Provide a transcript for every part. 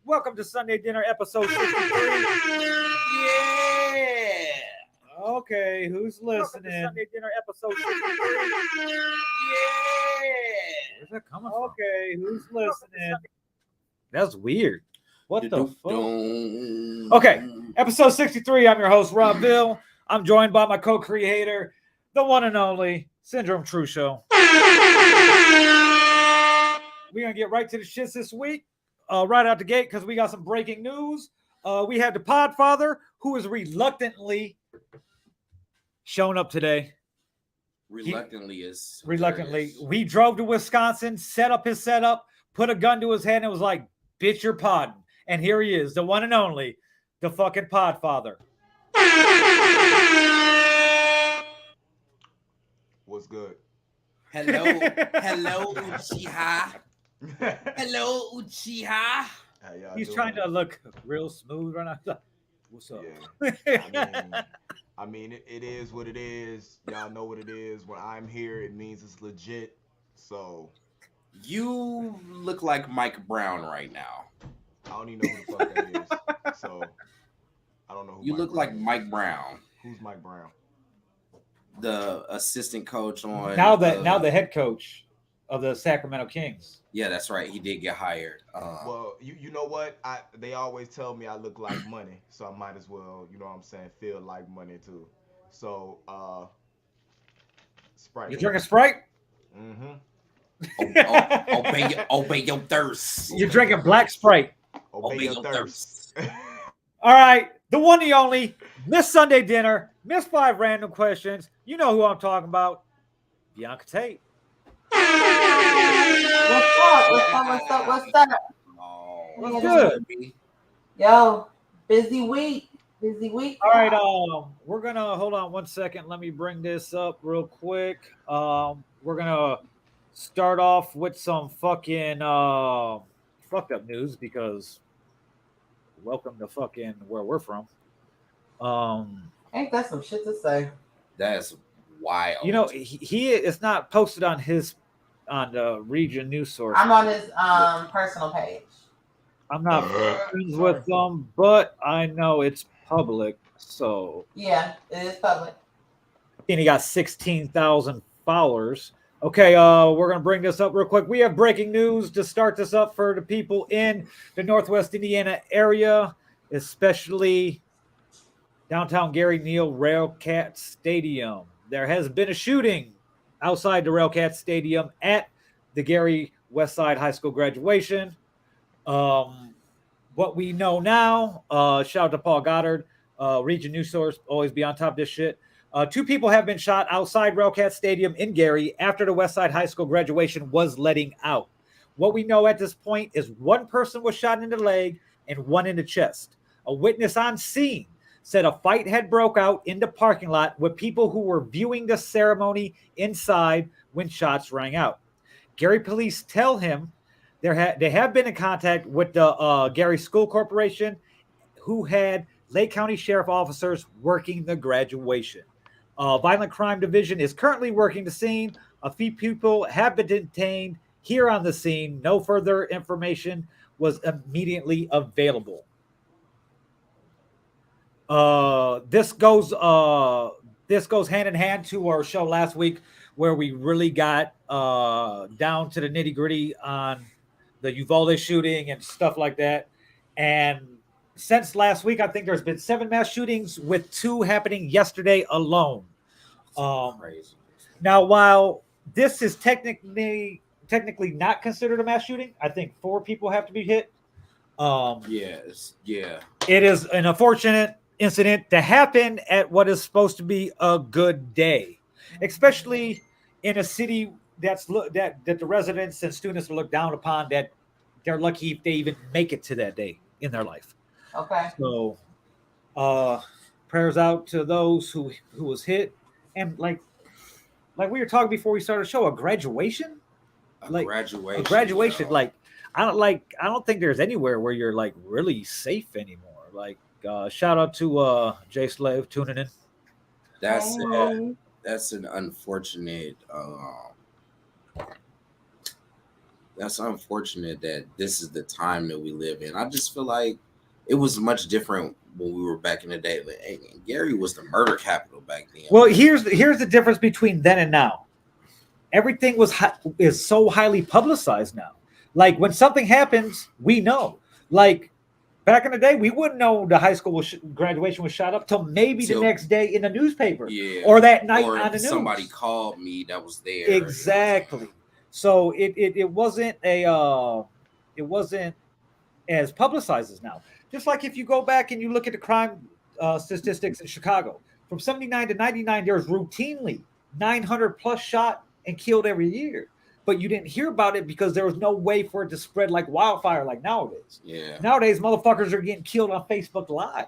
Welcome to Sunday Dinner, episode 63. Yeah. Okay, who's listening? Sunday Dinner, episode 63. Yeah. Where's that coming from? Okay, who's listening? That's weird. What the fuck? Okay, episode 63. I'm your host, Rob Vill. I'm joined by my co-creator, the one and only Syndrome True Show. We're going to get right to the shits this week, right out the gate, because we got some breaking news. We have the Podfather, who is reluctantly shown up today. Reluctantly. We drove to Wisconsin, set up his setup, put a gun to his head, and it was like, bitch, you're podding. And here he is, the one and only, the fucking Podfather. What's good? Hello, Uchiha. Hello, Uchiha. He's trying to look real smooth right now. What's up? Yeah. I mean, it is what it is. Y'all know what it is. When I'm here, it means it's legit. So you look like Mike Brown right now. I don't even know who the fuck that is. So I don't know who you Mike look Brown like is. Mike Brown. Who's Mike Brown? The assistant coach on now the head coach of the Sacramento Kings. Yeah, that's right. He did get hired. Well, you know what? They always tell me I look like money, so I might as well, you know what I'm saying, feel like money too. So Sprite. You drinking Sprite? Mm-hmm. Obey your thirst. You're drinking black Sprite. Obey your thirst. All right, the one and only Miss Sunday Dinner, Miss 5 Random Questions. You know who I'm talking about. Bianca Tate. What's up? What's good? Yo, busy week. All right, we're gonna hold on one second. Let me bring this up real quick. We're gonna start off with some fucking fucked up news because welcome to fucking where we're from. Ain't that some shit to say? That's wild. You know, he it's not posted on the region news source. I'm on his personal page. I'm not friends with them, but I know it's public. So yeah, it is public. And he got 16,000 followers. Okay, we're gonna bring this up real quick. We have breaking news to start this up for the people in the Northwest Indiana area, especially downtown Gary Neal Railcat Stadium. There has been a shooting outside the Railcat Stadium at the Gary Westside High School graduation. What we know now, shout out to Paul Goddard, Region News Source, always be on top of this shit. 2 people have been shot outside Railcat Stadium in Gary after the Westside High School graduation was letting out. What we know at this point is 1 person was shot in the leg and 1 in the chest. A witness on scene said a fight had broke out in the parking lot with people who were viewing the ceremony inside when shots rang out. Gary police tell him they have been in contact with the Gary School Corporation, who had Lake County Sheriff officers working the graduation. Violent Crime Division is currently working the scene. A few people have been detained here on the scene. No further information was immediately available. This goes hand in hand to our show last week, where we really got down to the nitty gritty on the Uvalde shooting and stuff like that. And since last week, I think there's been 7 mass shootings, with 2 happening yesterday alone. Crazy. Now, while this is technically not considered a mass shooting, I think 4 people have to be hit. Yes, yeah. It is an unfortunate incident to happen at what is supposed to be a good day, especially in a city that the residents and students look down upon, that they're lucky if they even make it to that day in their life. Okay. So prayers out to those who was hit. And like we were talking before we started the show, a graduation. Graduation. Like I don't think there's anywhere where you're like really safe anymore. Like shout out to Jay Slave tuning in. That's an unfortunate That's unfortunate that this is the time that we live in. I just feel like it was much different when we were back in the day. Like, hey, Gary was the murder capital back then. Well, here's the difference between then and now. Everything is so highly publicized now. Like when something happens, we know. Like back in the day, we wouldn't know the high school graduation was shot up till maybe the next day in the newspaper, or that night on the news. Somebody called me that was there. Exactly. So it wasn't as publicized as now. Just like if you go back and you look at the crime statistics in Chicago, from 79 to 99, there's routinely 900 plus shot and killed every year. But you didn't hear about it because there was no way for it to spread like wildfire like nowadays. Yeah. Nowadays, motherfuckers are getting killed on Facebook Live.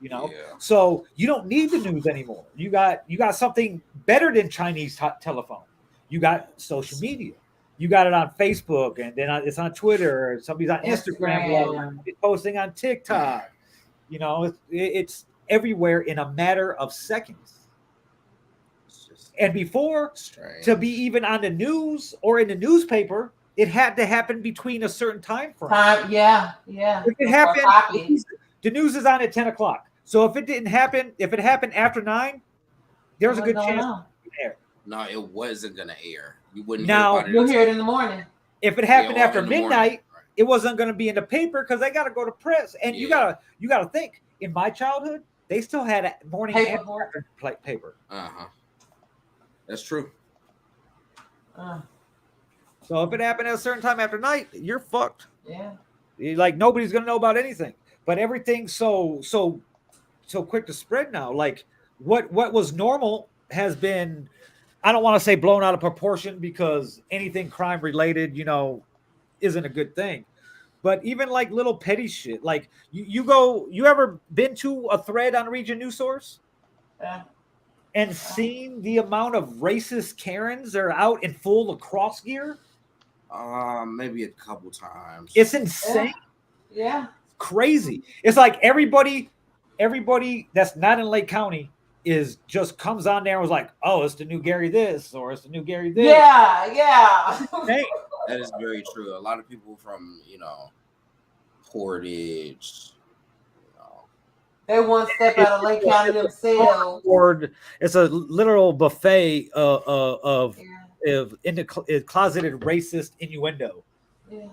You know, so you don't need the news anymore. You got something better than Chinese telephone. You got social media. You got it on Facebook, and then it's on Twitter. Somebody's on Instagram. It's posting on TikTok. You know, it's everywhere in a matter of seconds. And before, to be even on the news or in the newspaper, it had to happen between a certain time frame. If it happened, the news is on at 10 o'clock. So if it happened after 9, there's a good chance it would air. No, it wasn't gonna air. You wouldn't. You'll hear it in the morning. If it happened after midnight, it wasn't going to be in the paper because they got to go to press. And you gotta think. In my childhood, they still had a morning paper. That's true. So if it happened at a certain time after night, you're fucked. Yeah. Like nobody's gonna know about anything. But everything's so quick to spread now. Like what was normal has been, I don't want to say blown out of proportion because anything crime related, isn't a good thing. But even like little petty shit, like you ever been to a thread on Region News Source? Yeah. And seen the amount of racist Karens that are out in full lacrosse gear? Maybe a couple times. It's insane. Yeah. Crazy. It's like everybody that's not in Lake County just comes on there and was like, oh, it's the new Gary this, or it's the new Gary this. Yeah. Hey. That is very true. A lot of people from, Portage, they one step out of Lake County themselves. It's a literal buffet of closeted racist innuendo.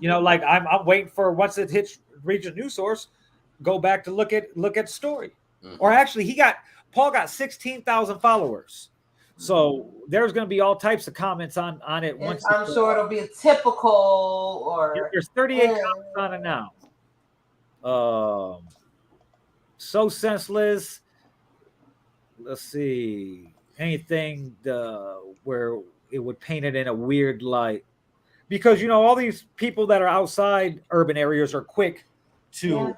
Yeah. Like I'm waiting for once it hits Region News Source, go back to look at the story. Mm-hmm. Or actually, Paul got 16,000 followers. So there's going to be all types of comments on it. Once I'm sure it'll be a typical or there's 38 comments on it now. So senseless. Let's see. Anything where it would paint it in a weird light. Because, all these people that are outside urban areas are quick to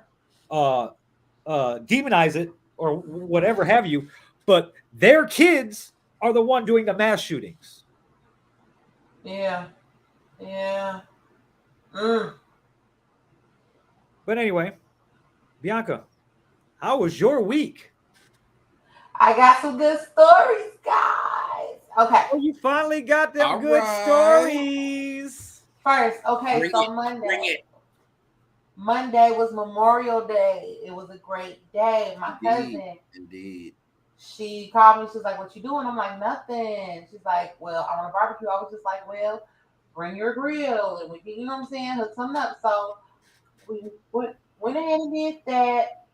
demonize it or whatever have you. But their kids are the one doing the mass shootings. Yeah. But anyway, Bianca, how was your week? I got some good stories, guys. Okay. Oh, you finally got them good stories. First, okay, Monday was Memorial Day. It was a great day. My cousin. Indeed. She called me. She's like, what you doing? I'm like, nothing. She's like, well, I want to barbecue. I was just like, well, bring your grill. And we can, hook something up. So we went ahead and did that.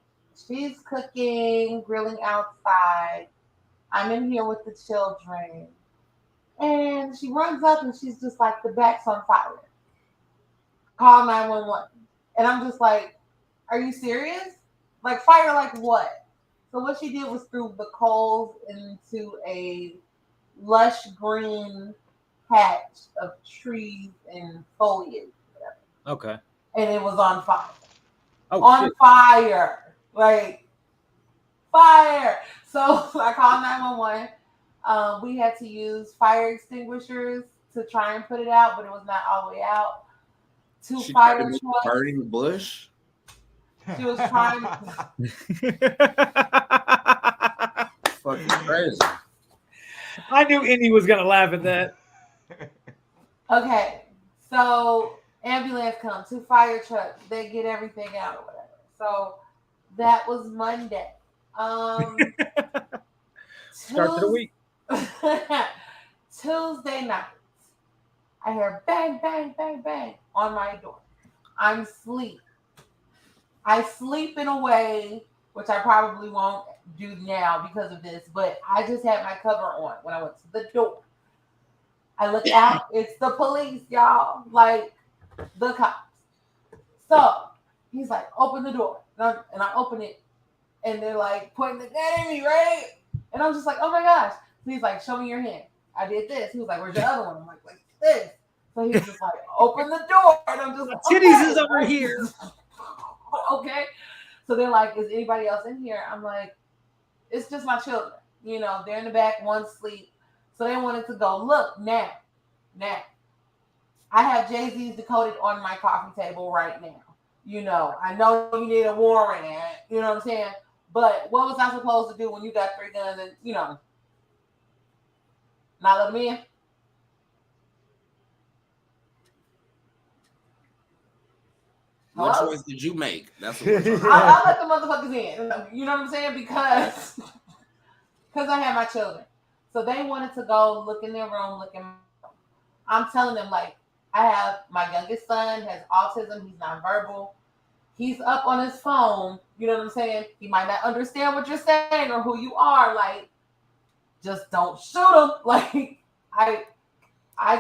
She's cooking, grilling outside. I'm in here with the children. And she runs up and she's just like, the back's on fire. Call 911. And I'm just like, are you serious? Like, fire like what? So what she did was threw the coals into a lush green patch of trees and foliage. Okay. And it was on fire. Oh, on shit. Fire. Like, fire. So I called 911. We had to use fire extinguishers to try and put it out, but it was not all the way out. Two fire trucks. Burning the bush? She was trying Fucking crazy. I knew Indy was gonna laugh at that. Okay, So ambulance come, 2 fire trucks, they get everything out or whatever. So that was Monday. Um Start to the week. Tuesday, Tuesday night, I hear bang, bang, bang, bang on my door. I'm asleep. I sleep in a way which I probably won't do now because of this, but I just had my cover on when I went to the door. I look out, it's the police, y'all. Like the cops. So he's like, open the door. And I open it, and they're like pointing the gun at me, right? And I'm just like, oh my gosh. So he's like, show me your hand. I did this. He was like, where's your other one? I'm like this. So he's just like, open the door. And I'm just like, Titties okay, is over right? here. Okay. So they're like, is anybody else in here? I'm like, it's just my children. They're in the back, one sleep. So they wanted to go, look, now. I have Jay-Z's Decoded on my coffee table right now. I know you need a warrant, you know what I'm saying? But what was I supposed to do when you got 3 guns and, not let me in? What Hello? choice did you make? That's what we're trying to I'll let the motherfuckers in. You know what I'm saying? Because I had my children. So they wanted to go look in their room, look in my room. I'm telling them, like, I have my youngest son has autism. He's nonverbal. He's up on his phone. You know what I'm saying? He might not understand what you're saying or who you are. Like, just don't shoot him. Like, I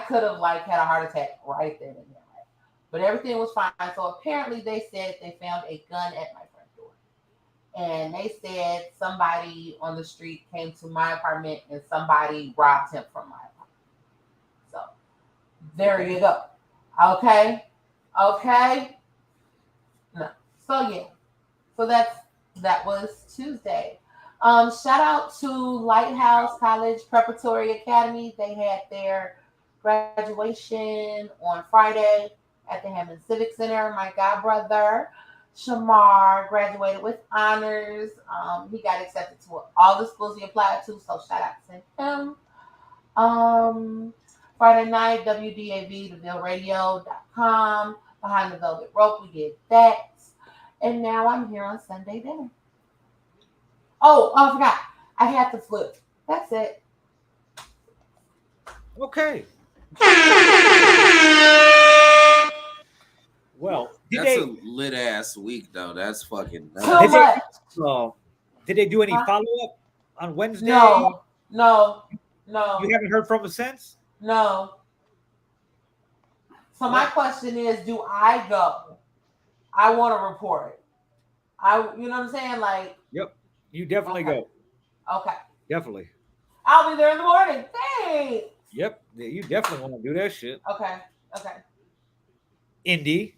could have like had a heart attack right then and there. Right? But everything was fine. So apparently they said they found a gun at my front door. And they said somebody on the street came to my apartment and somebody robbed him from my apartment. So there you go. Okay. No. So yeah. So that was Tuesday. Shout out to Lighthouse College Preparatory Academy. They had their graduation on Friday at the Hammond Civic Center. My god brother Shamar graduated with honors. He got accepted to all the schools he applied to. So shout out to him. Friday night, WDAV, thevillradio.com, Behind the Velvet Rope, we did that. And now I'm here on Sunday dinner. Oh, I forgot. I had to flip. That's it. Okay. Well, That's a lit ass week though. That's fucking Too nuts. much. Did they do any Huh? follow up on Wednesday? No. You haven't heard from them since? No. So my question is, do I go? I want to report. You know what I'm saying? Like, Yep. You definitely okay. go. Okay. Definitely. I'll be there in the morning. Thanks. Yep. You definitely want to do that shit. Okay. Indy,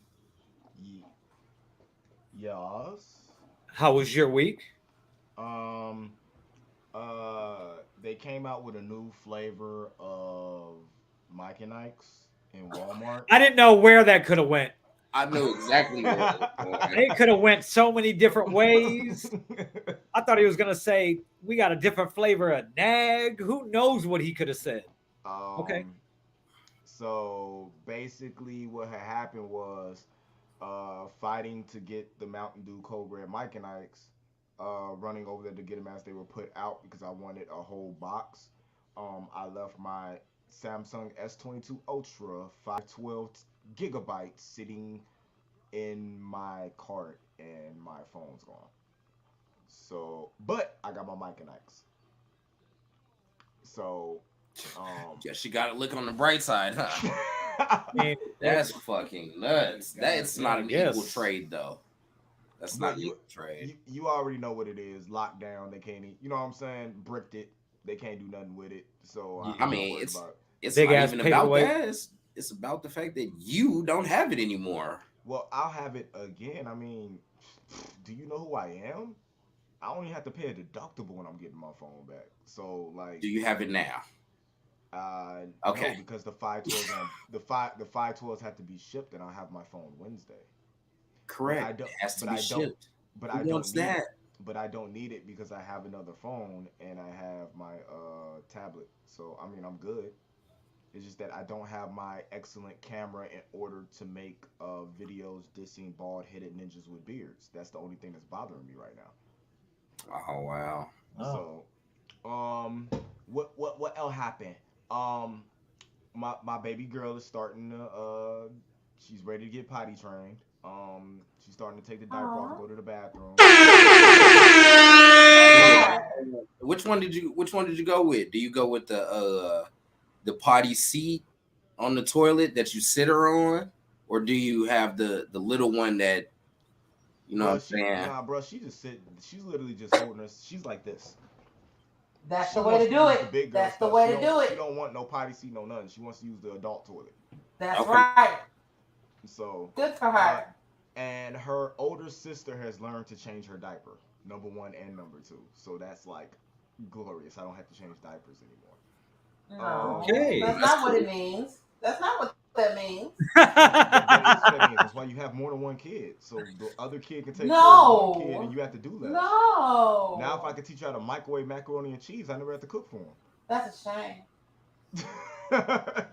Yes. how was your week? Um. They came out with a new flavor of Mike and Ike's in Walmart. I didn't know where that could have went. I knew exactly where it was going. It could have went so many different ways. I thought he was gonna say we got a different flavor of nag. Who knows what he could have said? Okay. So basically, what had happened was fighting to get the Mountain Dew Cold Red Mike and Ike's, running over there to get them as they were put out because I wanted a whole box. I left my Samsung S22 Ultra 512 gigabytes sitting in my cart and my phone's gone. So, but I got my Mike and Ike's. So, Guess you got to look on the bright side, huh? That's fucking nuts. That's not an equal trade, though. That's not an equal trade. You already know what it is. Lockdown. They can't. You know what I'm saying? Bricked it. They can't do nothing with it. So I mean, it's big not ass even about paperweight. that. It's about the fact that you don't have it anymore. Well, I'll have it again. I mean, do you know who I am? I only have to pay a deductible when I'm getting my phone back. So, like, do you have it now? Okay. No, because the 512s have to be shipped, and I'll have my phone Wednesday. Correct. It has to be shipped. But I don't need it. But I don't need it because I have another phone and I have my tablet. So I mean, I'm good. It's just that I don't have my excellent camera in order to make videos dissing bald-headed ninjas with beards. That's the only thing that's bothering me right now. Oh wow. Oh. So, what else happened? Um, my baby girl is starting to she's ready to get potty trained. She's starting to take the diaper off and Aw. go to the bathroom. Yeah. Right. Which one did you go with? Do you go with the potty seat on the toilet that you sit her on, or do you have the little one that you know what I'm saying? Bro, she just sitting. She's literally just holding her. She's like this. That's She the way wants to to do use it. the big girl That's the stuff. way to do She it. don't want no potty seat, no nothing. She wants to use the adult toilet. That's Okay. right. So, Good for her. and her older sister has learned to change her diaper, number one and number two. So that's like glorious. I don't have to change diapers anymore. No, Okay. that's That's not what cool. it means. That's not what that means. That is what that means. That's why you have more than one kid. So the other kid can take care of one kid, and No, you have to do less. Now, if I no, could teach you how to microwave macaroni and cheese, I never have to cook for that's a shame. them.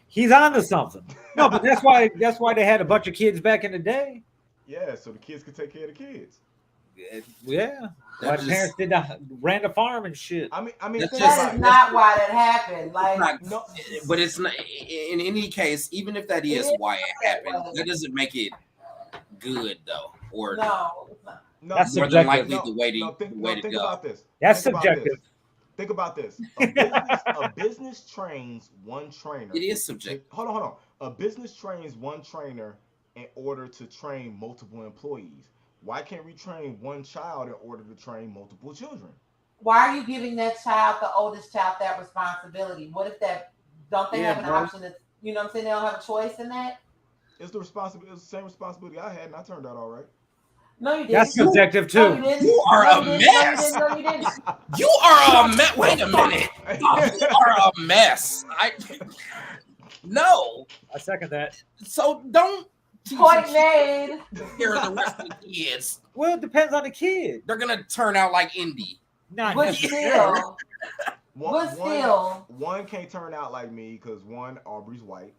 He's on to something. No, but that's why they had a bunch of kids back in the day. Yeah, so the kids could take care of the kids. Yeah. Why That's the just parents ran the farm and shit. I mean, That's think just- That about is it. not why that happened. Like, not, No, but it's not. In any case, even if that is is why it happened, that way. that doesn't make it good though, or no, it's not. no, That's more than subjective. likely the way to think go. about this. That's Think about subjective. this. Think about this. A business trains one trainer. It is subjective. Hold on. A business trains one trainer in order to train multiple employees. Why can't we train one child in order to train multiple children? Why are you giving that child, the oldest child, that responsibility? What if that? Don't they Yeah, have an bro. option? That you know what I'm saying? They don't have a choice in that. It's the responsibility. It's the same responsibility I had, and I turned out all right. No, you That's didn't. subjective No, you too. didn't. You are No, a you didn't. No, you mess. didn't. No, you didn't. You are a mess. Wait a minute. You are a mess. No. I second that. So don't Point made. care of the rest of the kids. Well, it depends on the kid. They're gonna turn out like Indy. Not But necessarily. still, but still, one can't turn out like me because one, Aubrey's white.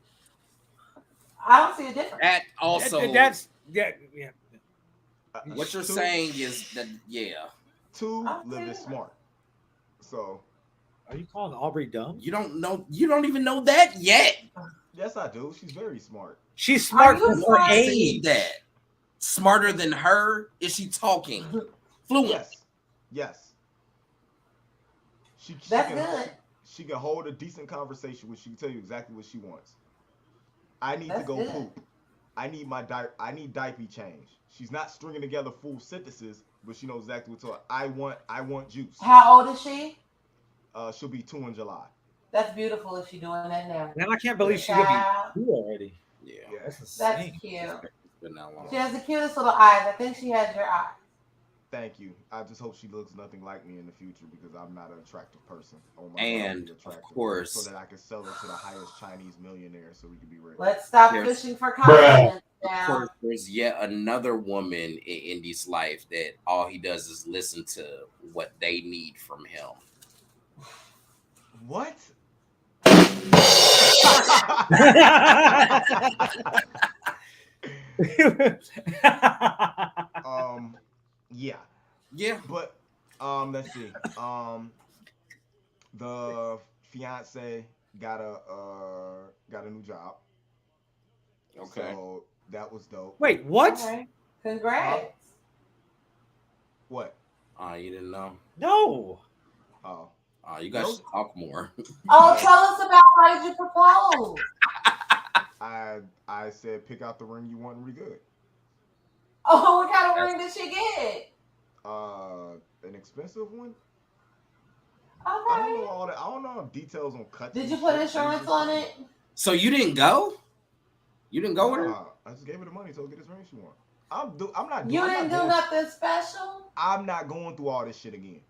I don't see a difference. That also. That's yeah. What you're Two- saying is that Two, I'll live say is that. smart. So Are you calling Aubrey dumb? you don't know. You don't even know that yet. yes, I do. She's very smart. She's smart you for her smart? Say age. that. Smarter than her? Is she talking fluent? Yes. She That's can, good. She can hold a decent conversation where she can tell you exactly what she wants. I need to That's go good. poop. I need my I need diaper change. She's not stringing together full sentences, but she knows exactly what to. I want juice. How old is she? She'll be 2 in July. That's beautiful if she's doing that now. Man, I can't believe she's gonna Child, be two already. Yeah. That's that's insane. cute. It's been that long. She has the cutest little eyes. I think she has your eyes. Thank you. I just hope she looks nothing like me in the future because I'm not an attractive person. Oh my And, God, of course- so that I can sell her to the highest Chinese millionaire so we can be rich. Let's stop Yes. fishing for compliments Of now. course, there's yet another woman in Indy's life that all he does is listen to what they need from him. What? Yeah. Yeah. But let's see. The fiance got a new job. Okay. So that was dope. Wait, what? Okay. Congrats. What? You didn't know? No. Oh. You guys should talk more. Oh, tell us about how did you propose? I said pick out the ring you want and be good. Oh, what kind of ring did she get? An expensive one. Okay. I don't know all that. I don't know details on cuts. Did and you put shit. insurance on it? So you didn't go? You didn't go with her? I just gave her the money so get this ring she want. I'm not. You I'm didn't not do going, nothing special? I'm not going through all this shit again.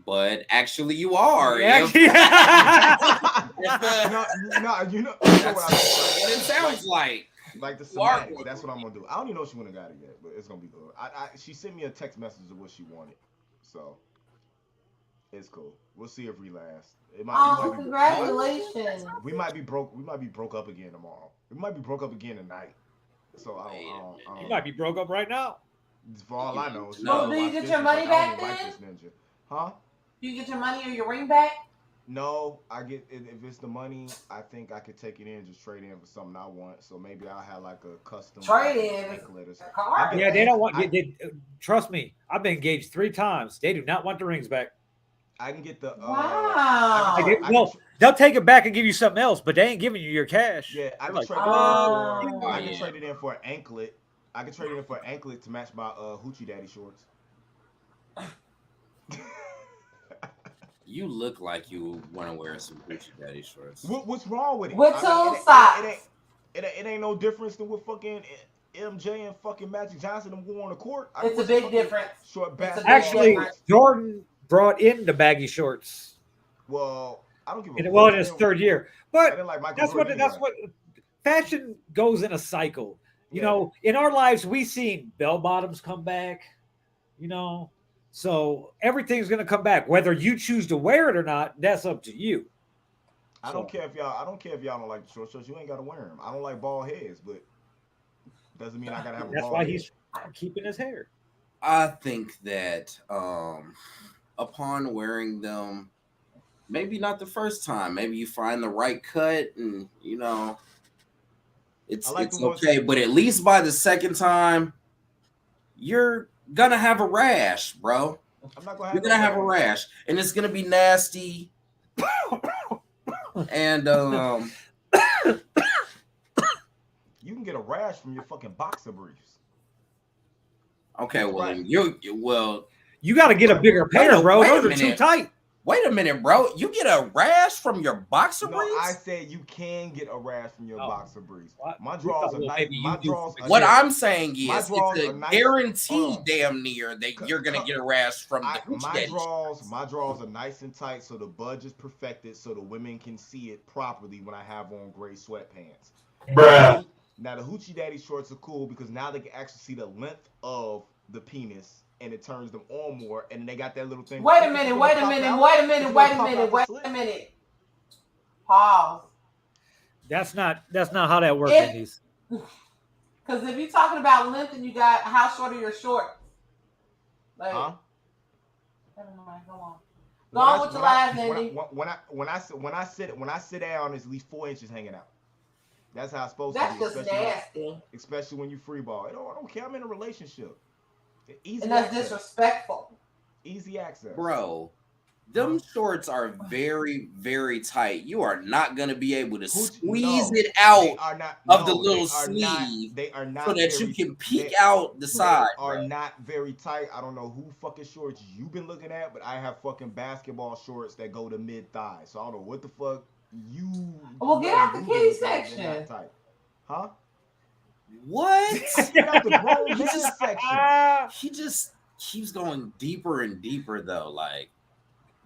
But actually, you are. Yeah. If- No, you know That's what I what mean. it sounds like. Like the You are semantics. going That's through what I'm gonna do. I don't even know if she wouldn't have got it yet, but it's gonna be good. She sent me a text message of what she wanted, so It's cool. We'll see if we last. Oh, congratulations. We might be broke. We might be broke up again tomorrow. We might be broke up again tonight. So You might be broke up right now. For all I know. So do you get your money back then? Like this ninja. Huh? Do you get your money or your ring back? No, I get if it's the money, I think I could take it in and just trade in for something I want. So maybe I'll have like a custom trade in. Yeah, they don't want. Trust me, I've been engaged 3 times. They do not want the rings back. I can get the wow. They'll take it back and give you something else, but they ain't giving you your cash. Yeah, I can like, trade I can trade it in for an anklet. I can trade it in for an anklet to match my hoochie daddy shorts. You look like you want to wear some hoochie daddy shorts. What's wrong with it? With two socks. It ain't no difference than what fucking MJ and fucking Magic Johnson them go on the court. It's a big difference. Short basketball. Actually, Jordan brought in the baggy shorts. Well, I don't give a fuck. Well, in his 3rd year, but like that's what fashion goes in a cycle. You know, in our lives, we seen bell bottoms come back. You know, so everything's gonna come back. Whether you choose to wear it or not, that's up to you. I don't care if y'all don't like the short shorts. You ain't gotta wear them. I don't like bald heads, but doesn't mean I gotta have a bald head. That's why he's keeping his hair. I think that upon wearing them, maybe not the first time, maybe you find the right cut, and you know, it's okay. But at least by the second time, you're gonna have a rash, bro. You're gonna have a rash, and it's gonna be nasty. And you can get a rash from your fucking boxer briefs. Okay, well, you got to get a bigger pair, bro. Those are too tight. Wait a minute, bro. You get a rash from your boxer briefs? I said you can get a rash from your boxer briefs. My draws are nice. What I'm saying is, it's a guarantee, damn near, that you're gonna get a rash from the My draws are nice and tight, so the budge is perfected, so the women can see it properly when I have on gray sweatpants. Bruh. Now the hoochie daddy shorts are cool because now they can actually see the length of the penis. And it turns them on more, and they got that little thing. Wait a minute. Pause. That's not how that works, Indies. Because if you're talking about length, and you got how short are your shorts? Like, never mind. Go on. Go on with your last, Andy. When I sit down, there's at least 4 inches hanging out. That's how it's supposed to be. That's just nasty. Especially when you free ball. I don't care. I'm in a relationship. Easy and that's access. Disrespectful. Easy access. Bro, them shorts are very, very tight. You are not going to be able to squeeze it out of the little sleeve they are not so that you can peek out the side. They are not very tight. I don't know who fucking shorts you've been looking at, but I have fucking basketball shorts that go to mid-thigh. So I don't know what the fuck you... Well, get out the kitty section. Huh? What? He just keeps going deeper and deeper though. Like,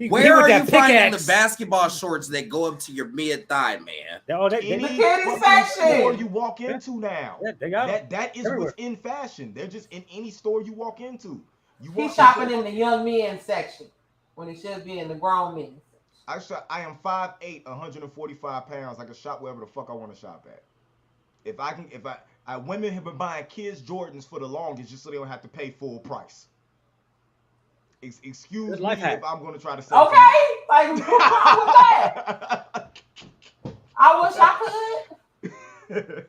where are you finding the basketball shorts that go up to your mid thigh, man? Any store you walk into now. Yeah, they got that is everywhere. What's in fashion. They're just in any store you walk into. He's shopping in the young men section when he should be in the grown men section. I am 5'8", 145 pounds. I can shop wherever the fuck I want to shop at. Women have been buying kids Jordans for the longest just so they don't have to pay full price. Excuse me if I'm going to try to say okay, like what's wrong with that? I wish I could.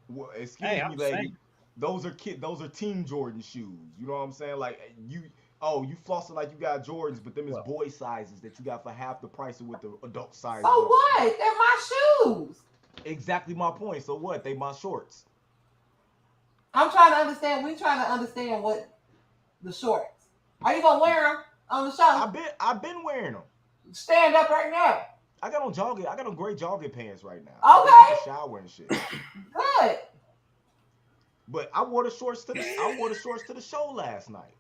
Well, excuse me, lady. Those are Team Jordan shoes. You know what I'm saying? Like you flossing like you got Jordans, but them is boy sizes that you got for half the price of what the adult sizes. So what? They're my shoes. Exactly my point. So what? They my shorts. I'm trying to understand. We trying to understand what the shorts. Are you gonna wear them on the show? I've been wearing them. Stand up right now. I got on gray jogging pants right now. Okay. I shower and shit. Good. But I wore the shorts to the show last night.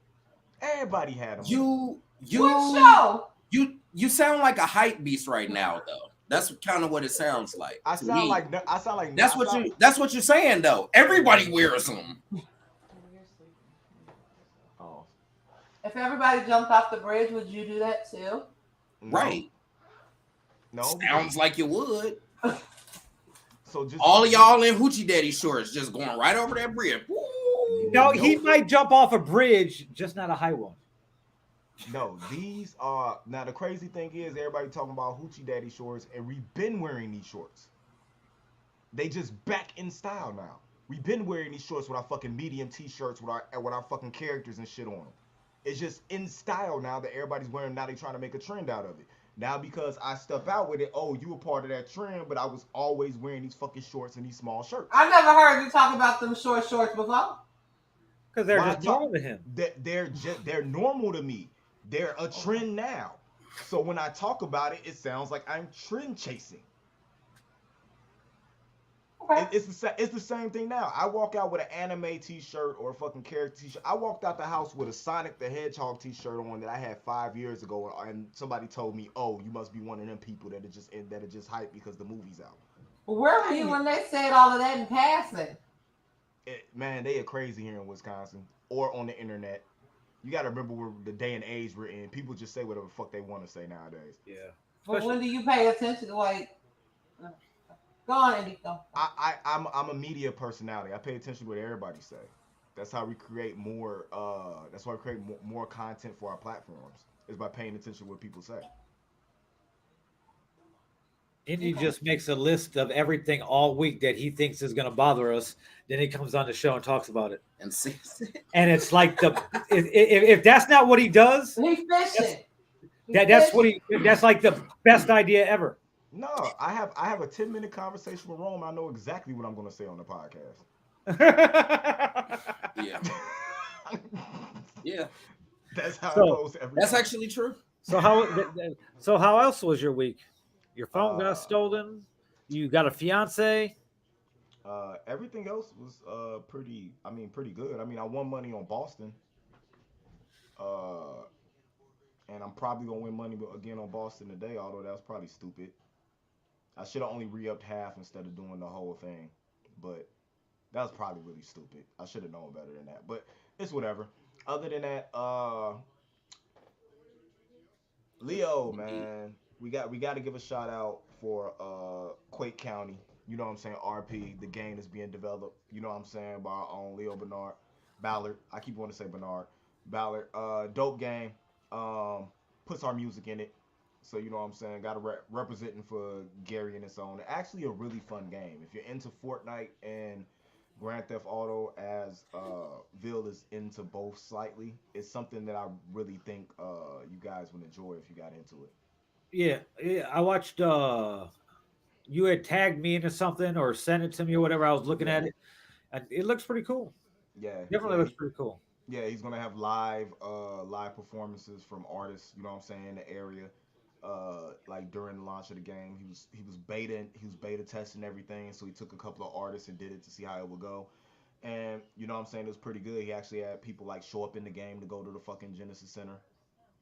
Everybody had them. What show? You sound like a hype beast right now, though. That's kind of what it sounds like. I sound like that's what you're saying though. Everybody wears them. If everybody jumped off the bridge, would you do that too? No, Right. no, because Sounds like you would. so just All of y'all in hoochie daddy shorts just going right over that bridge. Woo! No, he Nope. might jump off a bridge, just not a high one. No, these are now the crazy thing is everybody talking about hoochie daddy shorts, and we've been wearing these shorts. They just back in style now. We've been wearing these shorts with our fucking medium t-shirts with our fucking characters and shit on them. It's just in style now that everybody's wearing. Now they trying to make a trend out of it. Now because I step out with it, oh, you were part of that trend, but I was always wearing these fucking shorts and these small shirts. I never heard you talk about them short shorts before. Because they're Why I just talk? normal to him. They're normal to me. They're a trend now. So when I talk about it, it sounds like I'm trend chasing. Okay. It's the same thing now. I walk out with an anime T-shirt or a fucking character T-shirt. I walked out the house with a Sonic the Hedgehog T-shirt on that I had 5 years ago, and somebody told me, "Oh, you must be one of them people that are just hyped because the movie's out." Where were you when they said all of that in passing? Man, they are crazy here in Wisconsin or on the internet. You got to remember the day and age we're in. People just say whatever the fuck they want to say nowadays. Yeah. But when do you pay attention to go on, Andy, go. I'm a media personality. I pay attention to what everybody say. That's how we create more. That's why we create more content for our platforms. Is by paying attention to what people say. Indy Okay. just makes a list of everything all week that he thinks is going to bother us. Then he comes on the show and talks about it. And see, And it's like if that's not what he does, He's fishing. that's like the best idea ever. No, I have a 10-minute conversation with Rome. I know exactly what I'm going to say on the podcast. yeah, yeah, That's how So, it goes every that's time. actually true. so how else was your week? Your phone got Uh, stolen. You got a fiance. Everything else was pretty good. I mean, I won money on Boston. Uh, and I'm probably gonna win money again on Boston today. Although that was probably stupid. I should have only re-upped half instead of doing the whole thing. But that was probably really stupid. I should have known better than that. But it's whatever. Other than that, Leo, Indeed. man, we got to give a shout out for Quake County. You know what I'm saying? RP, the game is being developed. You know what I'm saying by our own Leo Ballard. I keep wanting to say Bernard Ballard. Dope game. Um, puts our music in it. So you know what I'm saying? Got to representing for Gary and its own. Actually, a really fun game. If you're into Fortnite and Grand Theft Auto, as Vill is into both slightly, it's something that I really think you guys would enjoy if you got into it. Yeah. I watched. You had tagged me into something or sent it to me or whatever. I was looking Yeah, at it, and it looks pretty cool. yeah, Definitely yeah. looks pretty cool. Yeah, he's gonna have live performances from artists, you know what I'm saying, in the area. Like during the launch of the game, he was beta testing everything, so he took a couple of artists and did it to see how it would go. And you know what I'm saying, it was pretty good. He actually had people like show up in the game to go to the fucking Genesis Center.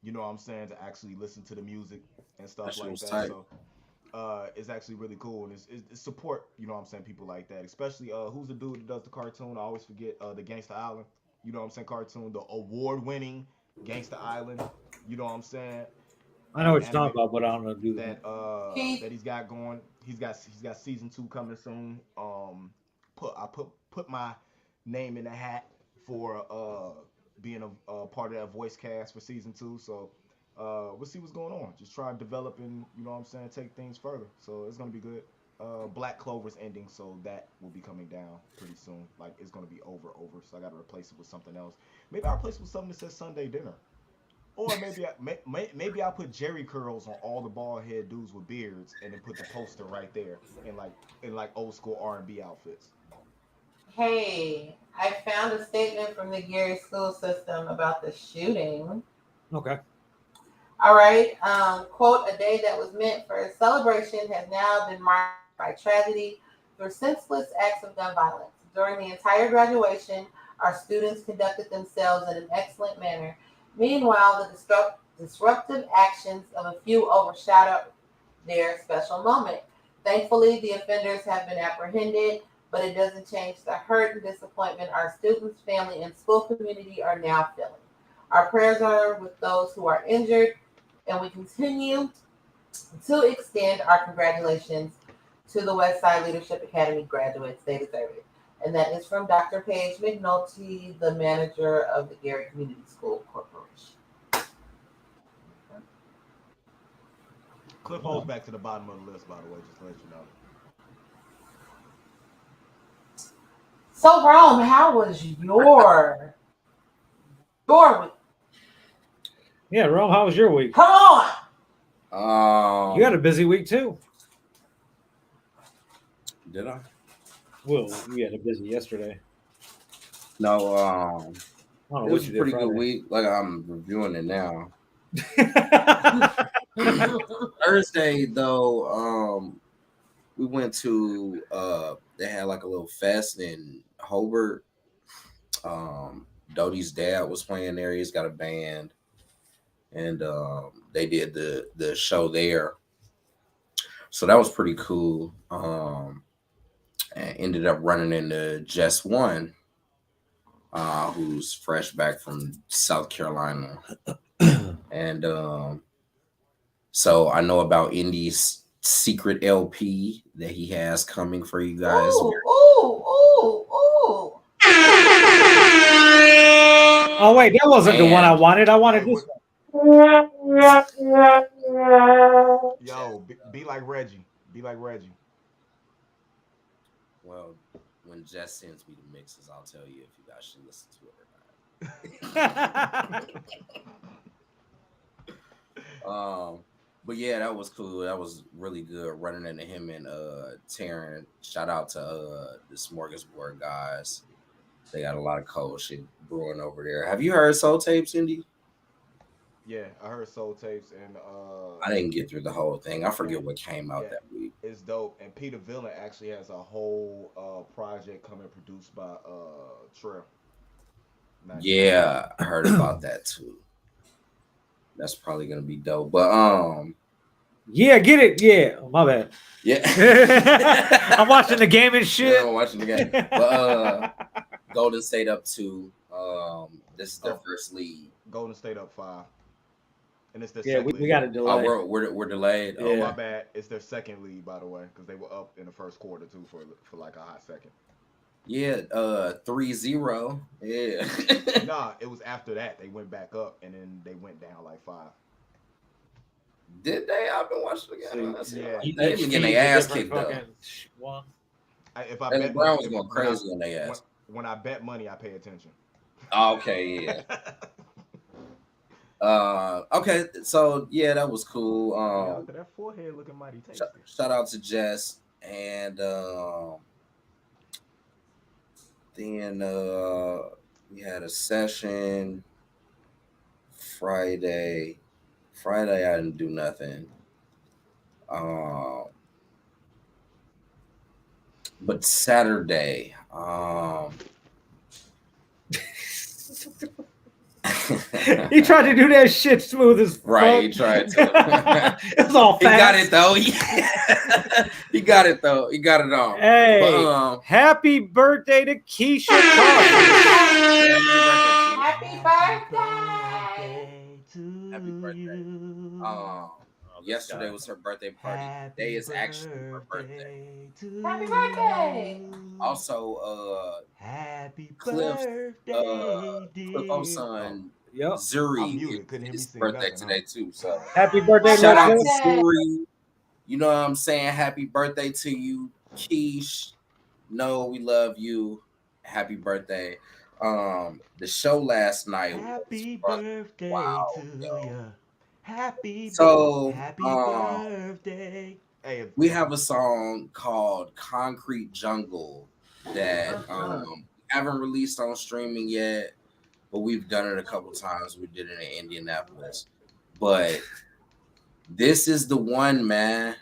You know what I'm saying, to actually listen to the music and That stuff shit like was that. tight. So it's actually really cool, and it's support. You know what I'm saying, people like that, especially who's the dude that does the cartoon? I always forget the Gangsta Island. You know what I'm saying, cartoon, the award-winning Gangsta Island. You know what I'm saying, I know what you're anime talking about, but I don't know. Do Keith, that he's got going. He's got season 2 coming soon. I put my name in the hat for being a part of that voice cast for season 2. So we'll see what's going on. Just try to develop and you know what I'm saying, take things further. So it's gonna be good. Black Clover's ending, so that will be coming down pretty soon. Like it's gonna be over. So I gotta replace it with something else. Maybe I'll replace it with something that says Sunday dinner. Or maybe I'll put Jerry curls on all the bald head dudes with beards, and then put the poster right there in like old school R&B outfits. hey, I found a statement from the Gary school system about the shooting. okay. All right. Quote, a day that was meant for a celebration has now been marked by tragedy through senseless acts of gun violence. During the entire graduation, our students conducted themselves in an excellent manner. Meanwhile, the disruptive actions of a few overshadowed their special moment. Thankfully, the offenders have been apprehended, but it doesn't change the hurt and disappointment our students, family, and school community are now feeling. Our prayers are with those who are injured, and we continue to extend our congratulations to the Westside Leadership Academy graduates. They deserve it. And that is from Dr. Paige McNulty, the manager of the Gary Community School Corporation. Cliff holds back to the bottom of the list, by the way, just to let you know. So, Rome, how was your week? Yeah, Rome, how was your week? Come on. You had a busy week too. Did I? Well, you had a busy yesterday. No, I don't know it what was you a did pretty Friday. good week. Like I'm reviewing it now. Thursday though, we went to they had like a little fest in Hobart. Dodie's dad was playing there. He's got a band, and they did the show there. So that was pretty cool. And ended up running into Just One, who's fresh back from South Carolina, and so I know about Indy's secret LP that he has coming for you guys. Ooh. Oh wait, that wasn't the one I wanted. I wanted this one. Yo, be like Reggie. Be like Reggie. Well, when Jess sends me the mixes, I'll tell you if you guys should listen to it or not. But yeah, that was cool. That was really good running into him and Taryn. Shout out to the Smorgasbord guys. They got a lot of cold shit brewing over there. Have you heard Soul Tapes, Indy? Yeah, I heard Soul Tapes and I didn't get through the whole thing. I forget what came out that week. It's dope. And Peter Villain actually has a whole project coming produced by Trail. Yeah, I heard about that too. That's probably gonna be dope. But yeah, get it. Yeah, my bad. Yeah. I'm watching the game and shit. Yeah, I'm watching the game. But Golden State up 2. This is their first lead. Golden State up 5. And it's their Yeah, second we got a delay. Oh, we're delayed. Oh, Yeah. my bad. It's their second lead, by the way, because they were up in the first quarter too for like a hot second. Yeah, 3-0. Yeah. Nah, it was after that. They went back up and then they went down like 5. Did they? I've been watching the game. Yeah. They been getting their ass kicked up. One. If I And the bet Browns was going crazy on their ass. When I bet money, I pay attention. Okay, yeah. Okay, so yeah, that was cool. Look at that forehead looking mighty tasty. Shout out to Jess, and then we had a session Friday. I didn't do nothing. But Saturday, He tried to do that shit smooth as fuck. right, he tried to. It's all fast. He got it though. He got it though. He got it on. Hey, But, happy birthday to Keisha Carter. Happy birthday. Happy birthday. Yesterday was her birthday party. Today is actually her birthday. Happy birthday. Also, Happy Cliff's birthday, son Yep. Zuri muted, couldn't hear me his sing birthday nothing, today too. So Happy birthday, shout out Lil' to Kim. Zuri. You know what I'm saying? Happy birthday to you, Keish. No, we love you. Happy birthday. The show last night. Happy was birthday wow, to yo. you. Happy Happy birthday. Hey, we have a song called Concrete Jungle that haven't released on streaming yet, but we've done it a couple times. We did it in Indianapolis. But this is the one, man.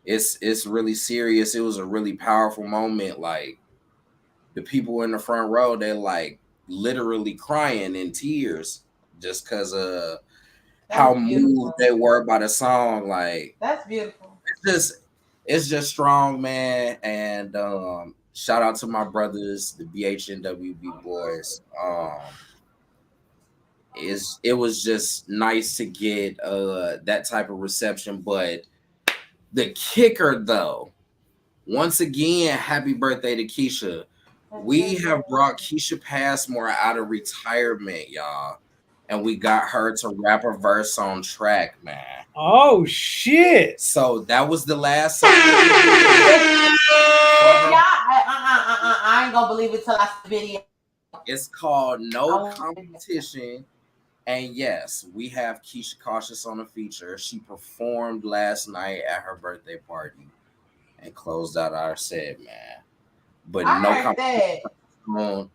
It's really serious. It was a really powerful moment. Like the people in the front row, they're like literally crying in tears just because of how moved they were by the song. Like that's beautiful. It's just strong, man. And shout out to my brothers, the BHNWB boys. it was just nice to get that type of reception. But the kicker, though, once again, happy birthday to Keisha. We have brought Keisha Passmore out of retirement, y'all, and we got her to rap a verse on track, man. Oh shit! So that was the last song. I ain't gonna believe it till I see the video. It's called No Competition. And yes, we have Keisha Cautious on the feature. She performed last night at her birthday party and closed out our set, man. But I no heard that. competition.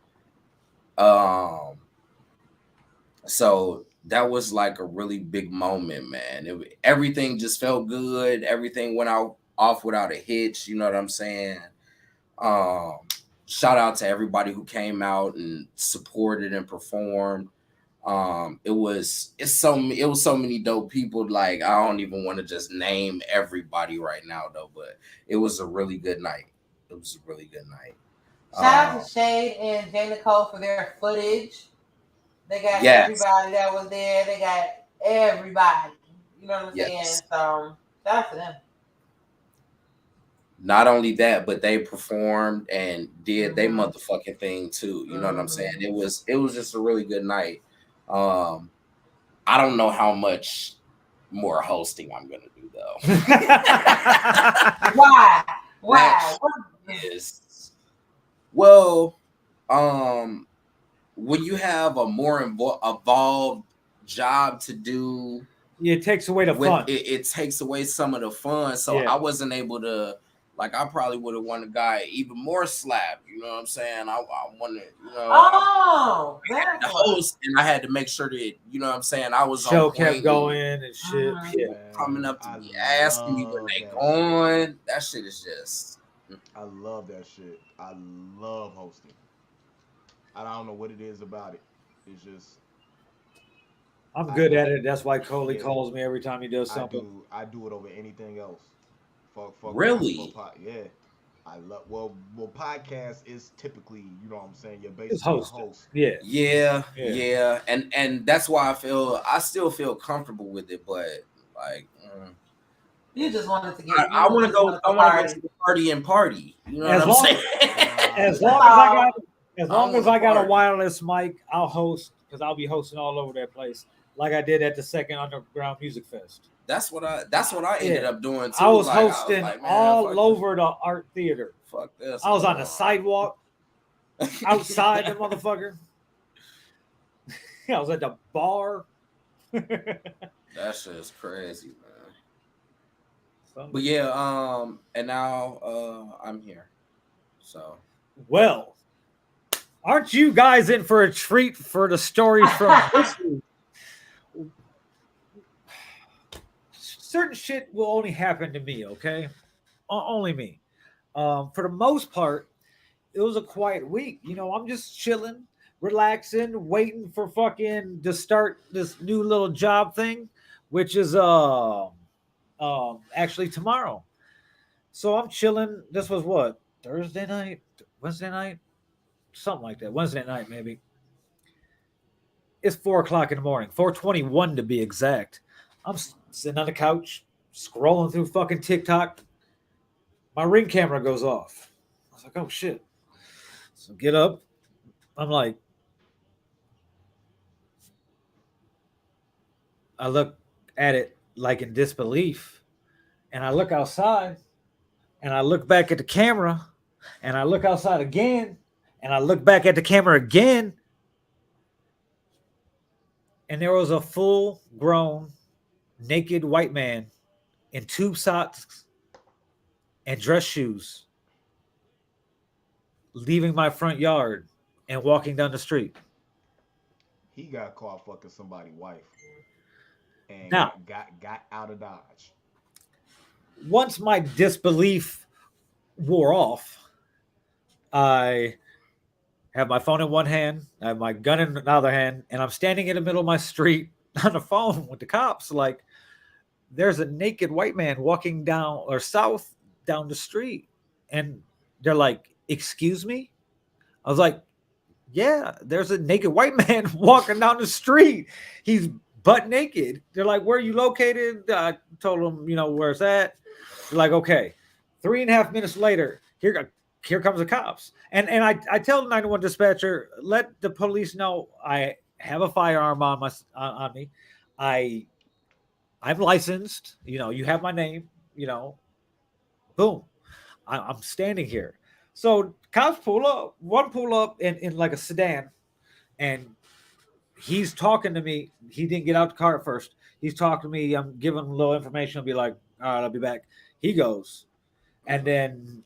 So that was like a really big moment, man. Everything just felt good. Everything went off without a hitch. You know what I'm saying? Shout out to everybody who came out and supported and performed. It was so many dope people. Like, I don't even want to just name everybody right now though, but it was a really good night. It was a really good night. Shout out to Shade and Jay Nicole for their footage. They got everybody that was there. They got everybody. You know what I'm saying? So shout out to them. Not only that, but they performed and did their motherfucking thing too. You know what I'm saying? It was just a really good night. I don't know how much more hosting I'm gonna do though. Why? Well, when you have a more evolved job to do, it takes away the fun. It takes away some of the fun. So I wasn't able to. Like, I probably would have wanted a guy even more slap. You know what I'm saying? I wanted, the host, and I had to make sure that, you know what I'm saying, I was show kept going and shit. Coming up to me, asking me when they going. That shit is just. I love that shit. I love hosting. I don't know what it is about it. It's just. I'm good at it. That's why Coley calls me every time he does something. I do it over anything else. Fuck really? Yeah. I love well podcast is typically, you know what I'm saying, you're basically a host. Yeah. And that's why I still feel comfortable with it, but like you just wanted to get I want to go to the party and party. You know what I'm saying? As long as I got a wireless mic, I'll host, because I'll be hosting all over that place, like I did at the second Underground Music Fest. That's what I ended up doing too. I was hosting all over the art theater. Fuck this. I was on the sidewalk, outside the motherfucker. I was at the bar. That's just crazy, man. But yeah, and now I'm here. So well, aren't you guys in for a treat for the stories from this week? Certain shit will only happen to me, okay? Only me. For the most part, it was a quiet week. You know, I'm just chilling, relaxing, waiting for fucking to start this new little job thing, which is actually tomorrow. So I'm chilling. This was what? Thursday night? Wednesday night? Something like that. Wednesday night, maybe. It's 4:00 in the morning, 4:21 to be exact. I'm sitting on the couch, scrolling through fucking TikTok. My Ring camera goes off. I was like, oh shit. So get up. I'm like, I look at it like in disbelief. And I look outside. And I look back at the camera. And I look outside again. And I look back at the camera again. And there was a full-grown, naked white man in tube socks and dress shoes leaving my front yard and walking down the street. He got caught fucking somebody's wife and now, got out of Dodge. Once my disbelief wore off, I have my phone in one hand, I have my gun in the other hand, and I'm standing in the middle of my street on the phone with the cops. Like, there's a naked white man walking down or south down the street. And they're like, excuse me? I was like, yeah, there's a naked white man walking down the street. He's butt naked. They're like, where are you located? I told them, where it's at. They're like, okay. 3.5 minutes later, here comes the cops. And I tell the 911 dispatcher, let the police know I have a firearm on me. I'm licensed. You have my name. Boom. I'm standing here. So cops pull up. One pull up in like a sedan, and he's talking to me. He didn't get out the car at first. He's talking to me. I'm giving him a little information. I'll be like, all right, I'll be back. He goes, and then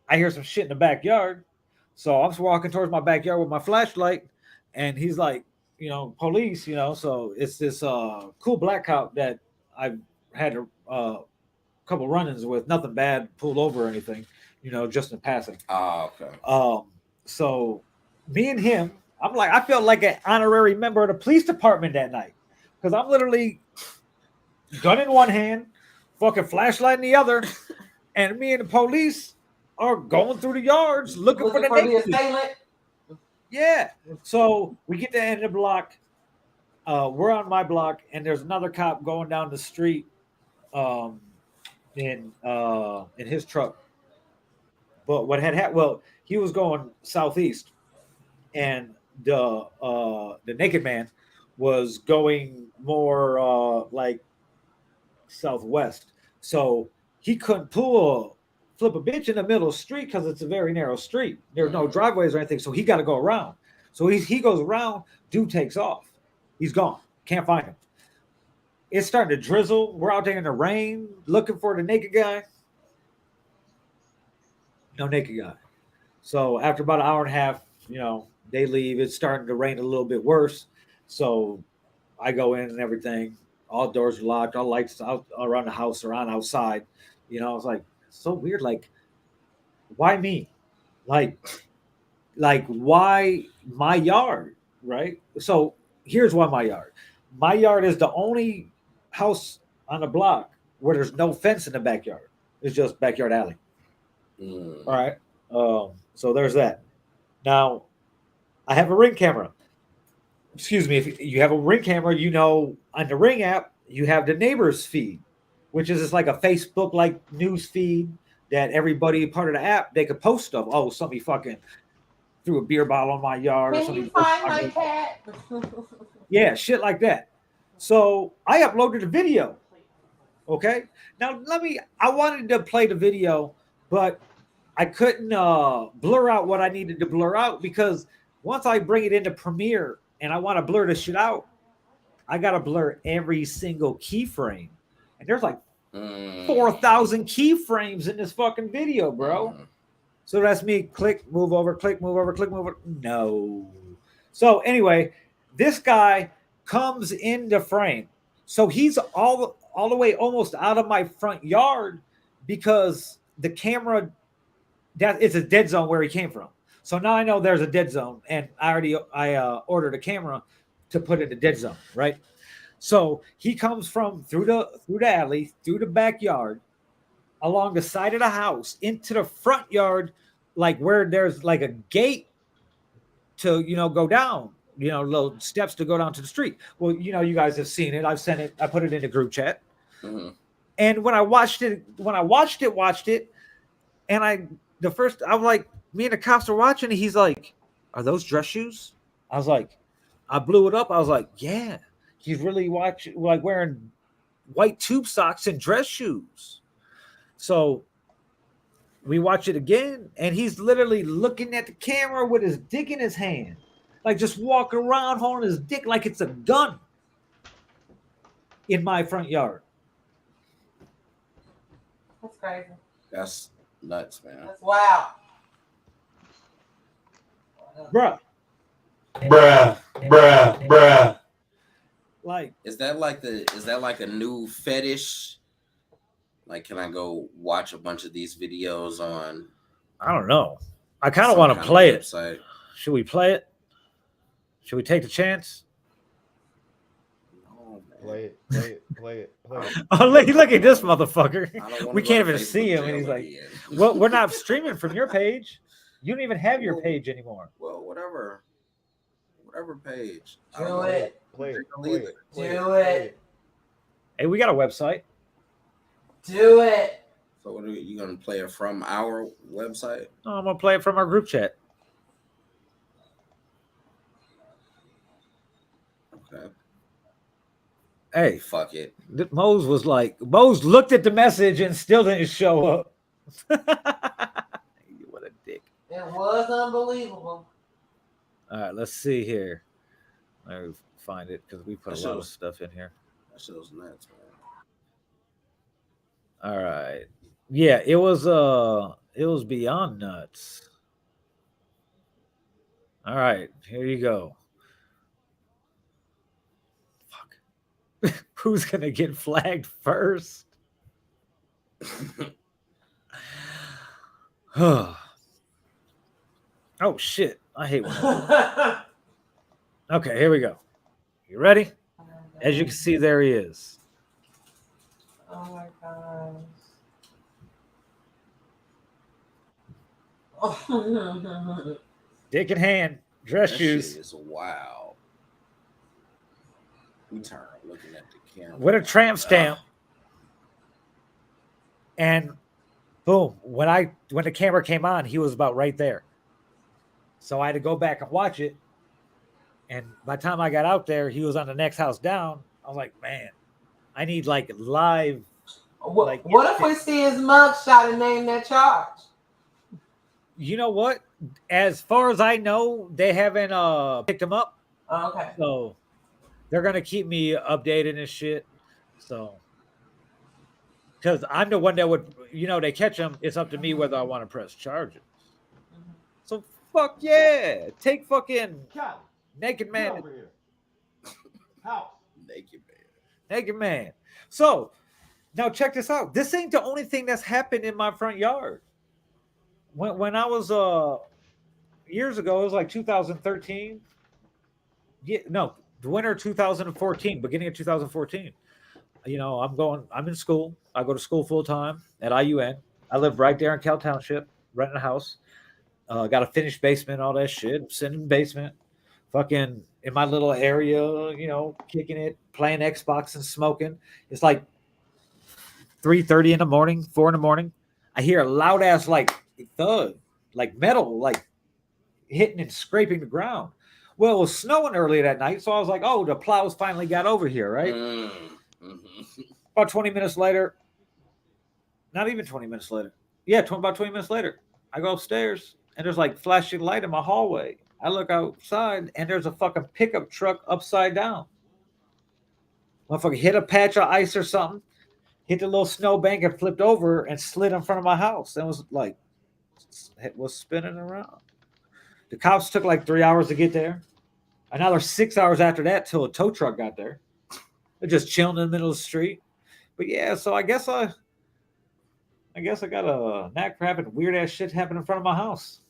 I hear some shit in the backyard. So I'm just walking towards my backyard with my flashlight, and he's like, police, So it's this cool black cop that I've had a couple run-ins with, nothing bad, pulled over or anything, just in passing. Oh, okay. So me and him, I felt like an honorary member of the police department that night, because I'm literally gun in one hand, fucking flashlight in the other, and me and the police are going through the yards looking for the assailant. Yeah. So we get to the end of the block. We're on my block, and there's another cop going down the street in his truck. But what had happened? Well, he was going southeast, and the naked man was going more like southwest. So he couldn't flip a bitch in the middle of the street because it's a very narrow street. There's no driveways or anything, so he got to go around. So he goes around. Dude takes off. He's gone. Can't find him. It's starting to drizzle. We're out there in the rain looking for the naked guy. No naked guy. So after about an hour and a half, they leave. It's starting to rain a little bit worse. So I go in and everything. All doors are locked. All lights out around the house are on outside. I was like, so weird. Like, why me? Like why my yard? Right? So here's why my yard. My yard is the only house on the block where there's no fence in the backyard. It's just backyard alley. All right. So there's that. Now, I have a Ring camera. Excuse me. If you have a Ring camera, on the Ring app, you have the neighbors feed, which is just like a Facebook-like news feed that everybody part of the app, they could post stuff. Oh, somebody fucking threw a beer bottle on my yard. Can you find my cat? Yeah, shit like that. So I uploaded a video. Okay. Now I wanted to play the video, but I couldn't blur out what I needed to blur out, because once I bring it into Premiere and I want to blur this shit out, I got to blur every single keyframe. And there's like 4,000 keyframes in this fucking video, bro. So that's me. Click, move over, click, move over, click, move over. No. So anyway, this guy comes into frame. So he's all the way almost out of my front yard, because the camera, that it's a dead zone where he came from. So now I know there's a dead zone, and I ordered a camera to put in the dead zone, right? So he comes from through the alley, through the backyard, along the side of the house, into the front yard, like where there's like a gate to go down, little steps to go down to the street. Well, you guys have seen it. I've sent it. I put it in the group chat. Mm-hmm. And when I watched it, and I was like, me and the cops are watching, and he's like, "Are those dress shoes?" I was like, I blew it up. I was like, "Yeah, he's really wearing white tube socks and dress shoes." So we watch it again, and he's literally looking at the camera with his dick in his hand, like just walking around holding his dick like it's a gun in my front yard. That's crazy. That's nuts, man. That's wild. Bruh. Like, is that like a new fetish? Like, can I go watch a bunch of these videos on? I don't know. I kind of want to play it. Should we play it? Should we take the chance? No, Play it. Oh, look at this motherfucker. We can't even see him, and he's like, "Well, we're not streaming from your page. You don't even have your page anymore." Well, whatever. Subscriber page. Do it. Play it. Do it. Hey, we got a website. Do it. So what are you gonna play it from our website? Oh, I'm gonna play it from our group chat. Okay. Hey, Fuck it. Mose looked at the message and still didn't show up. What a dick. It was unbelievable. All right, let's see here. Let me find it because we put That a lot of shows- stuff in here. That show's nuts, man. All right. Yeah, it was beyond nuts. All right, here you go. Fuck. Who's gonna get flagged first? Oh shit. I hate when that. Okay, here we go. You ready? As you can see, there he is. Oh my gosh. Dick in hand, dress That shoes. shit is wild. We turn looking at the camera. With a tramp stamp. And boom, when the camera came on, he was about right there. So I had to go back and watch it. And by the time I got out there, he was on the next house down. I was like, man, I need like live. What if we see his mugshot and name that charge? You know what? As far as I know, they haven't picked him up. Okay. So they're gonna keep me updated and shit. So because I'm the one that would, they catch him. It's up to me whether I want to press charges. Mm-hmm. So fuck yeah, take fucking Cali, naked get man, over here. House. Naked man. So now check this out. This ain't the only thing that's happened in my front yard. When I was years ago, it was like 2013. Yeah, no, the winter 2014, beginning of 2014. I'm in school. I go to school full time at IUN. I live right there in Cal Township, renting a house. Got a finished basement, all that shit. I'm sitting in the basement, fucking in my little area, kicking it, playing Xbox and smoking. It's like 3:30 in the morning, 4 in the morning. I hear a loud ass like thud, like metal, like hitting and scraping the ground. Well, it was snowing earlier that night, so I was like, oh, the plows finally got over here, right? Mm-hmm. About 20 minutes later, not even 20 minutes later. Yeah, about 20 minutes later, I go upstairs and there's like flashing light in my hallway. I look outside and there's a fucking pickup truck upside down. Motherfucker hit a patch of ice or something, hit the little snow bank and flipped over and slid in front of my house. And it was spinning around. The cops took like 3 hours to get there. Another 6 hours after that till a tow truck got there. They're just chilling in the middle of the street. But yeah, so I guess I got a knack for having weird ass shit happen in front of my house.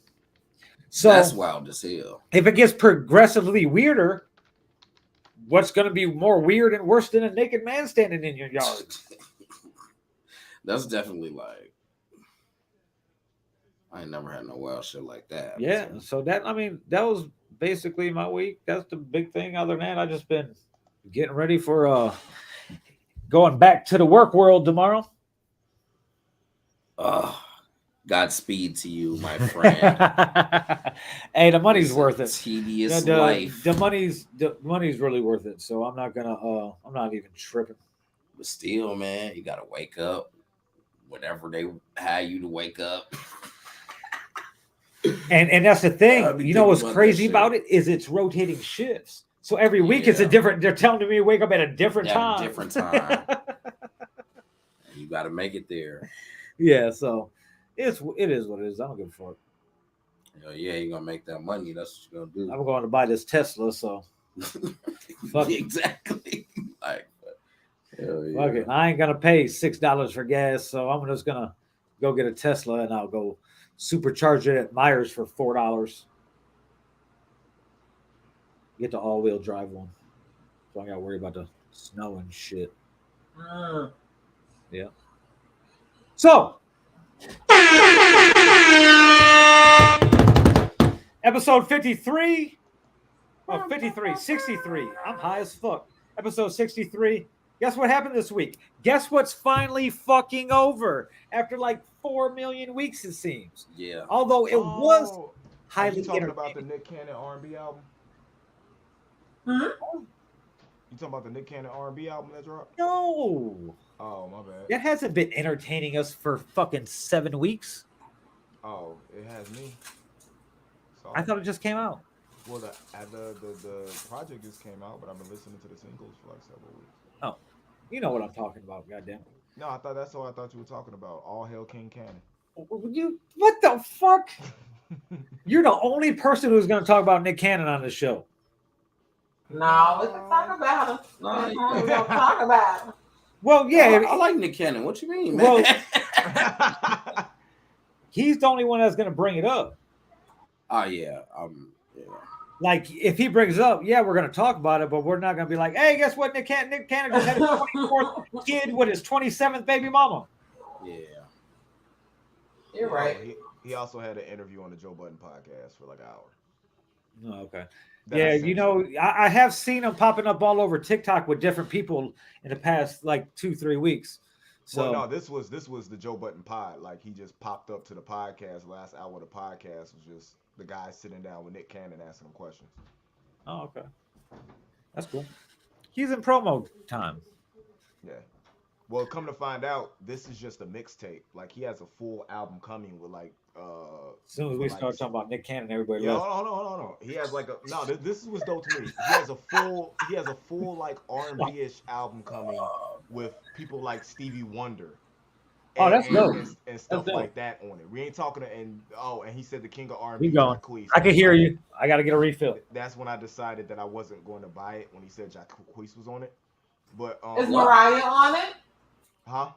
So that's wild as hell. If it gets progressively weirder, what's going to be more weird and worse than a naked man standing in your yard? That's definitely like, I ain't never had no wild shit like that. Yeah, so that was basically my week. That's the big thing. Other than that, I just been getting ready for going back to the work world tomorrow. Godspeed to you, my friend. Hey, the money's worth it. Tedious life. The money's really worth it. So I'm not even tripping. But still, man, you gotta wake up whenever they have you to wake up. And that's the thing. What's crazy about it is it's rotating shifts. So every week it's a different. They're telling me to wake up at a different time. You got to make it there. Yeah. So it is what it is. I don't give a fuck. Yeah, you're gonna make that money. That's what you're gonna do. I'm going to buy this Tesla. So fuck exactly. Like, fuck it. I ain't gonna pay $6 for gas. So I'm just gonna go get a Tesla and I'll go supercharge it at Myers for $4. Get the all-wheel drive one. So I gotta worry about the snow and shit. Yeah. So episode 53. Oh, 53, 63. I'm high as fuck. Episode 63. Guess what happened this week? Guess what's finally fucking over after like 4 million weeks, it seems. Yeah. Although it was Oh, are highly you talking about the entertaining. Nick Cannon R&B album? Hmm? You talking about the Nick Cannon R&B album that dropped? No, Oh, my bad. that hasn't been entertaining us for fucking 7 weeks. Oh, it has me. I Sorry. thought it just came out. Well, the project just came out, but I've been listening to the singles for like several weeks. Oh, you know what I'm talking about, goddamn. No, I thought that's all I thought you were talking about. All Hail King Cannon. You what the fuck? You're the only person who's going to talk about Nick Cannon on this show. No, we can talk about him. Nah, We don't talk about him. Well, yeah, I like Nick Cannon. What you mean, man? Well, he's the only one that's going to bring it up. Oh yeah. Yeah. Like, if he brings it up, yeah, we're going to talk about it, but we're not going to be like, hey, guess what? Nick Cannon just had his 24th kid with his 27th baby mama. Yeah. You're right. He also had an interview on the Joe Budden podcast for like an hour. Oh, okay. That Yeah, essentially- you know, I have seen him popping up all over TikTok with different people in the past like 2-3 weeks. So Well, no, this was the Joe Budden pod. Like he just popped up to the podcast. Last hour of the podcast was just the guy sitting down with Nick Cannon asking him questions. oh, okay. That's cool. He's in promo time. Yeah. Well, come to find out, this is just a mixtape. Like he has a full album coming with like As soon as we like- start talking about Nick Cannon, everybody Yeah, left. hold on. He has like a no. This was dope to me. He has a full like R&B ish album coming with people like Stevie Wonder. Oh, that's dope. And stuff dope. like that on it. We ain't talking and he said the king of R&B. Keep going. Jacquees. I can hear you. I got to get a refill. That's when I decided that I wasn't going to buy it when he said Jacquees was on it. But Is Mariah on it? huh?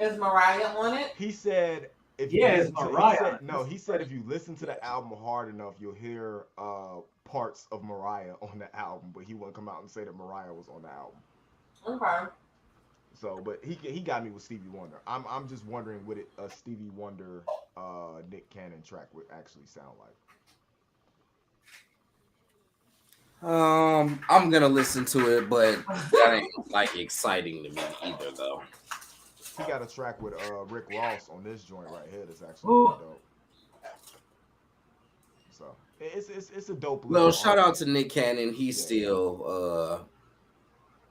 Is Mariah on it? He said if Yeah, you it's listen to, Mariah. he said if you listen to the album hard enough, you'll hear parts of Mariah on the album, but he wouldn't come out and say that Mariah was on the album. Okay. So, but he got me with Stevie Wonder. I'm just wondering what a Stevie Wonder Nick Cannon track would actually sound like. I'm gonna listen to it, but that ain't like exciting to me either, though. He got a track with Rick Ross on this joint right here. That's actually Ooh. pretty dope. So it's a dope. Well, little shout R&B. out to Nick Cannon. He's still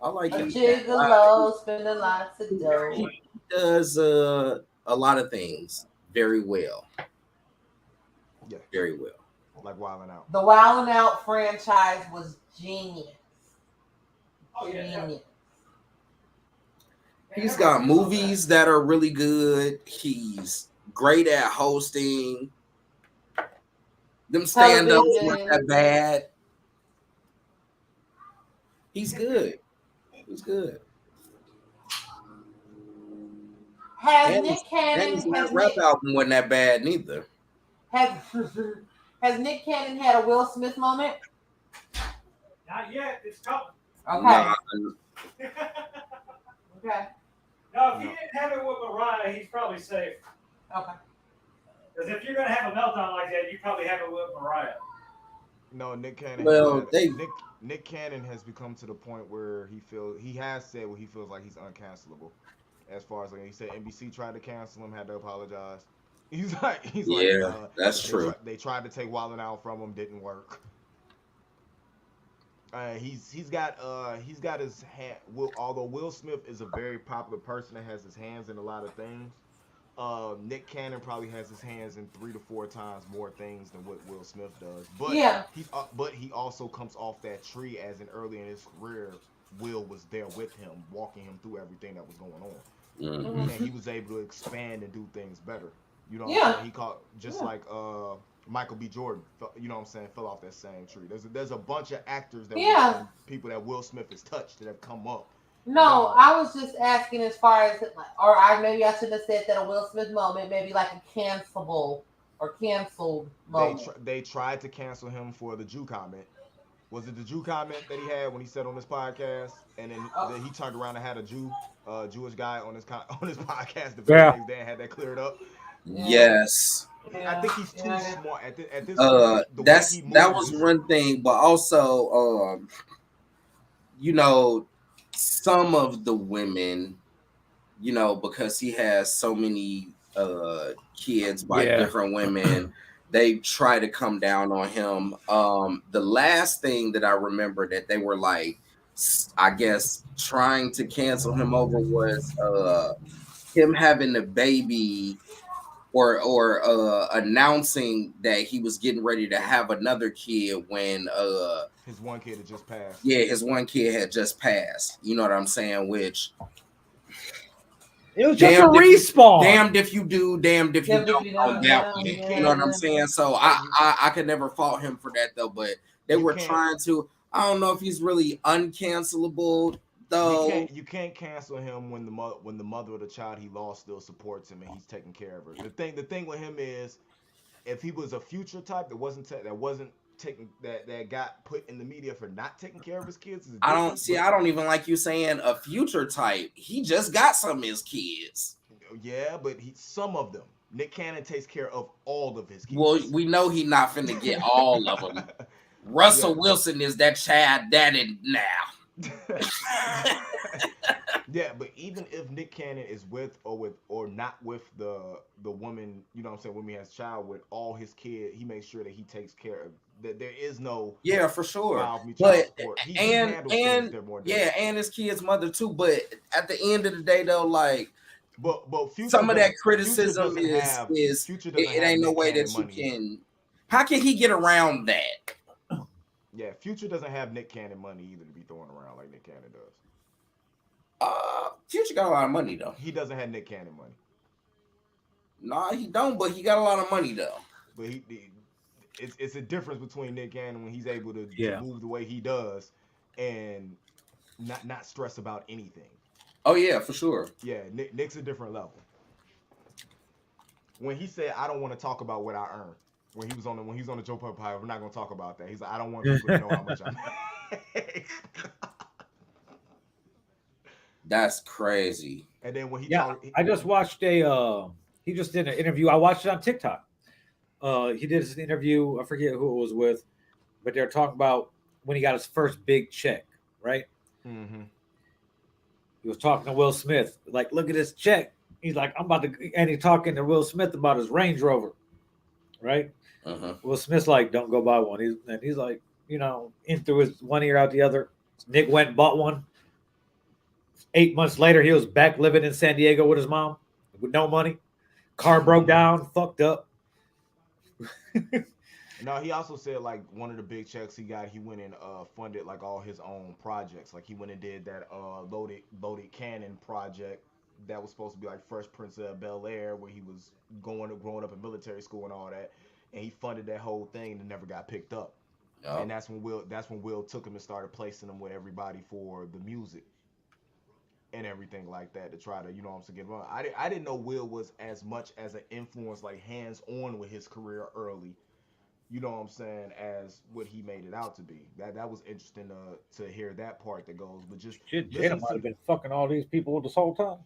I like A him. gigolo, spending lots of dough. He does a lot of things very well. Yeah, Very well. like Wildin' Out. The Wild 'N Out franchise was genius. Genius. He's got movies that are really good. He's great at hosting. Them stand-ups weren't that bad. He's good. He's good. Has And Nick his Cannon rap album wasn't that bad neither. has Nick Cannon had a Will Smith moment? Not yet. It's coming. Okay. Nah, Okay. No, if he didn't have it with Mariah, he's probably safe. Okay. Because if you're going to have a meltdown like that, you probably have it with Mariah. No, Nick Cannon. Well, Nick Cannon has become to the point where he has said what he feels like he's uncancelable. As far as like he said, NBC tried to cancel him, had to apologize. He's like, that's true. They tried to take Wildin' Out from him, didn't work. He's got his hand. Although Will Smith is a very popular person that has his hands in a lot of things, Nick Cannon probably has his hands in 3 to 4 times more things than what Will Smith does. But Yeah. but he also comes off that tree as in early in his career, Will was there with him, walking him through everything that was going on, Mhm. and he was able to expand and do things better. You know, what Yeah. I'm saying? He caught just like Michael B. Jordan. You know what I'm saying? Fell off that same tree. There's a bunch of actors that Yeah. people that Will Smith has touched that have come up. No, I was just asking as far as, maybe I should have said that a Will Smith moment, maybe like a cancelable or canceled moment. They tried to cancel him for the Jew comment. Was it the Jew comment that he had when he said on this podcast, and then he turned around and had a Jewish guy on his podcast the very next day and had that cleared up. Yes. I think he's too smart at this Uh, point. The way that's he that was moves, one thing, but also, you know, some of the women, you know, because he has so many kids by Yeah. different women, they try to come down on him. The last thing that I remember that they were like, I guess, trying to cancel him over was him having a baby or announcing that he was getting ready to have another kid when his one kid had just passed. yeah, his one kid had just passed. You know what I'm saying? Which It was just a respawn. Damned if you do, damned if you Damned if don't. you On don't, that one. yeah. You know what I'm saying? So I could never fault him for that though. But they were trying to. I don't know if he's really uncancelable though. You can't cancel him when the mother of the child he lost still supports him and he's taking care of her. The thing with him is, if he was a future type that wasn't taking that got put in the media for not taking care of his kids, is I don't even like you saying a future type. He just got some of his kids. Yeah, but some of them. Nick Cannon takes care of all of his kids. Well, we know he's not finna get all of them. Russell Wilson is that child daddy now. Yeah, but even if Nick Cannon is with or not with the woman, you know what I'm saying, when he has a child with all his kids, he makes sure that he takes care of that. There is no for sure. But and his kid's mother too. But at the end of the day, though, like, but some of that criticism is it ain't no way that you can. How can he get around that? Yeah, Future doesn't have Nick Cannon money either to be throwing around like Nick Cannon does. Future got a lot of money though. He doesn't have Nick Cannon money. Nah, he don't, but he got a lot of money though. But it's a difference between Nick Cannon when he's able to move the way he does and not stress about anything. Oh yeah, for sure. Yeah, Nick's a different level. When he said, "I don't want to talk about what I earn," when he was on the Joe Budden podcast, we're not going to talk about that. He's like, "I don't want people to know how much I make." That's crazy. And then when I just watched he just did an interview. I watched it on TikTok. He did an interview. I forget who it was with, but they're talking about when he got his first big check, right? Mm-hmm. He was talking to Will Smith, like, look at this check. He's like, I'm about to, and he's talking to Will Smith about his Range Rover, right? Uh-huh. Will Smith's like, don't go buy one. He's like, you know, in through his one ear out the other. Nick went and bought one. 8 months later, he was back living in San Diego with his mom with no money. Car broke down, fucked up. No, he also said like one of the big checks he got, he went and funded like all his own projects. Like he went and did that loaded cannon project that was supposed to be like Fresh Prince of Bel-Air, where he was growing up in military school and all that, and he funded that whole thing and it never got picked up. Oh. And that's when Will took him and started placing him with everybody for the music and everything like that to try to, you know what I'm saying, get him on. I didn't know Will was as much as an influence, like hands on with his career early. You know what I'm saying, as what he made it out to be. That was interesting to hear that part that goes. But just shit, Jada might have been fucking all these people this whole time.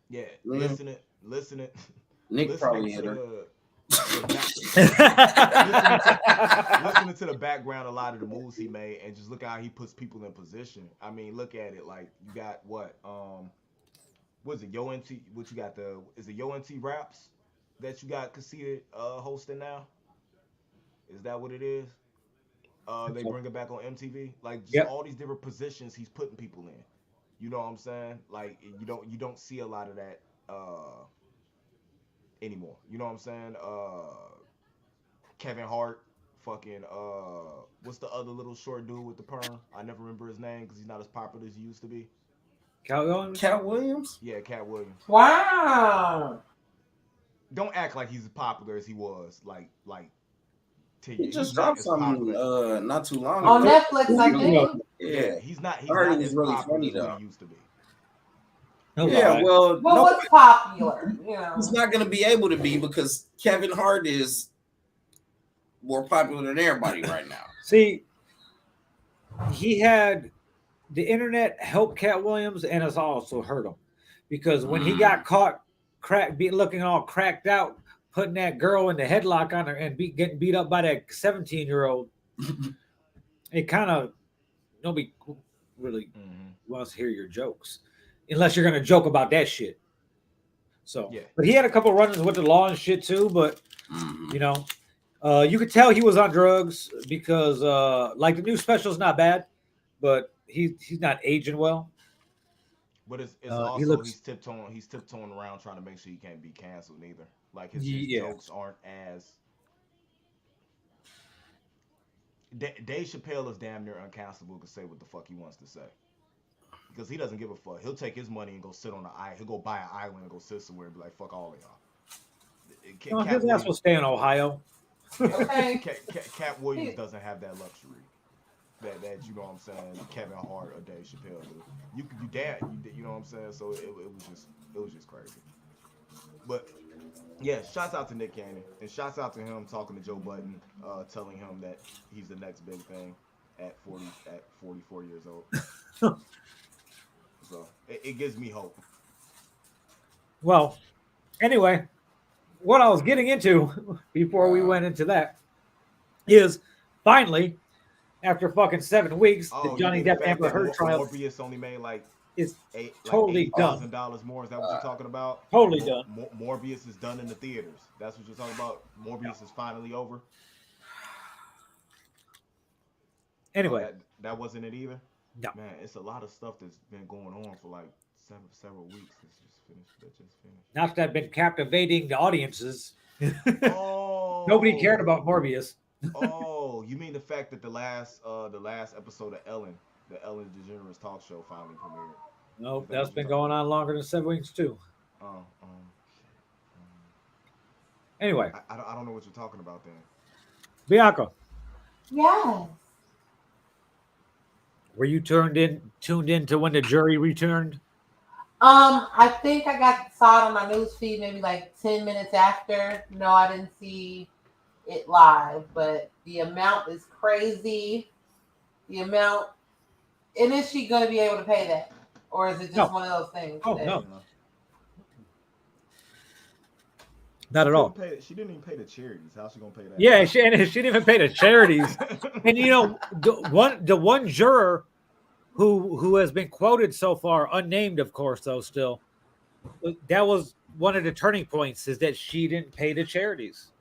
Yeah, listening. Nick listening probably hit her. Listening to the background, a lot of the moves he made, and just look how he puts people in position. I mean, look at it. Like you got what is it? Yo NT? What you got? Is it Yo NT Raps that you got conceded hosting now? Is that what it is? They bring it back on MTV. Like just all these different positions he's putting people in. You know what I'm saying? Like you don't see a lot of that anymore. You know what I'm saying? Kevin Hart, fucking what's the other little short dude with the perm? I never remember his name because he's not as popular as he used to be. Cat Williams? Yeah, Cat Williams. Wow. Don't act like he's as popular as he was. Like. He just dropped something not too long ago. On Netflix, I think. Yeah, he's not as really popular funny, as though. He used to be. Yeah, well, what's popular? You know, he's not going to be able to be because Kevin Hart is more popular than everybody right now. See, he had the internet help Cat Williams, and it's also hurt him because when he got caught looking all cracked out, putting that girl in the headlock on her and getting beat up by that 17-year-old. It kind of nobody really wants to hear your jokes unless you're gonna joke about that shit. So, Yeah. but he had a couple run-ins with the law and shit too. But you know, you could tell he was on drugs because, like, the new special's not bad, but he's not aging well. But it's He also looks, he's tiptoeing around trying to make sure he can't be canceled neither. Like his yeah. jokes aren't as Dave Chappelle is damn near uncancelable to say what the fuck he wants to say. Because he doesn't give a fuck. He'll take his money and go sit on an island. He'll go buy an island and go sit somewhere and be like, fuck all of y'all. No, his ass will stay in Ohio. Okay. Cat Williams doesn't have that luxury. That you know what I'm saying, Kevin Hart or Dave Chappelle do. You know what I'm saying. So it was just crazy. But yeah, shouts out to Nick Cannon and shouts out to him talking to Joe Budden, telling him that he's the next big thing at 44 years old. So it gives me hope. Well, anyway, what I was getting into before we went into that is finally, after fucking 7 weeks, the Johnny Depp Amber Heard trial Morbius only made like is totally done. $8,000 more. Is that what you're talking about? Totally done. Morbius is done in the theaters. That's what you're talking about. Morbius is finally over. Anyway, that wasn't it either. No. Man, it's a lot of stuff that's been going on for like several weeks. That just finished. Not that I've been captivating the audiences. Oh, nobody cared about Morbius. Oh, you mean the fact that the last episode of Ellen, the Ellen DeGeneres talk show, finally premiered? Nope, that's been going on longer than 7 weeks too. Anyway, I don't know what you're talking about then. Bianca. Yes. Were you tuned in to when the jury returned? I think I saw it on my news feed maybe like 10 minutes after. No, I didn't see it live, but the amount is crazy. The amount, and is she going to be able to pay that, or is it just one of those things? Oh no, not at all. She didn't even pay the charities. How's she gonna pay that? Yeah, she didn't even pay the charities. And you know, the one juror who has been quoted so far, unnamed, of course, though, still, that was one of the turning points, is that she didn't pay the charities.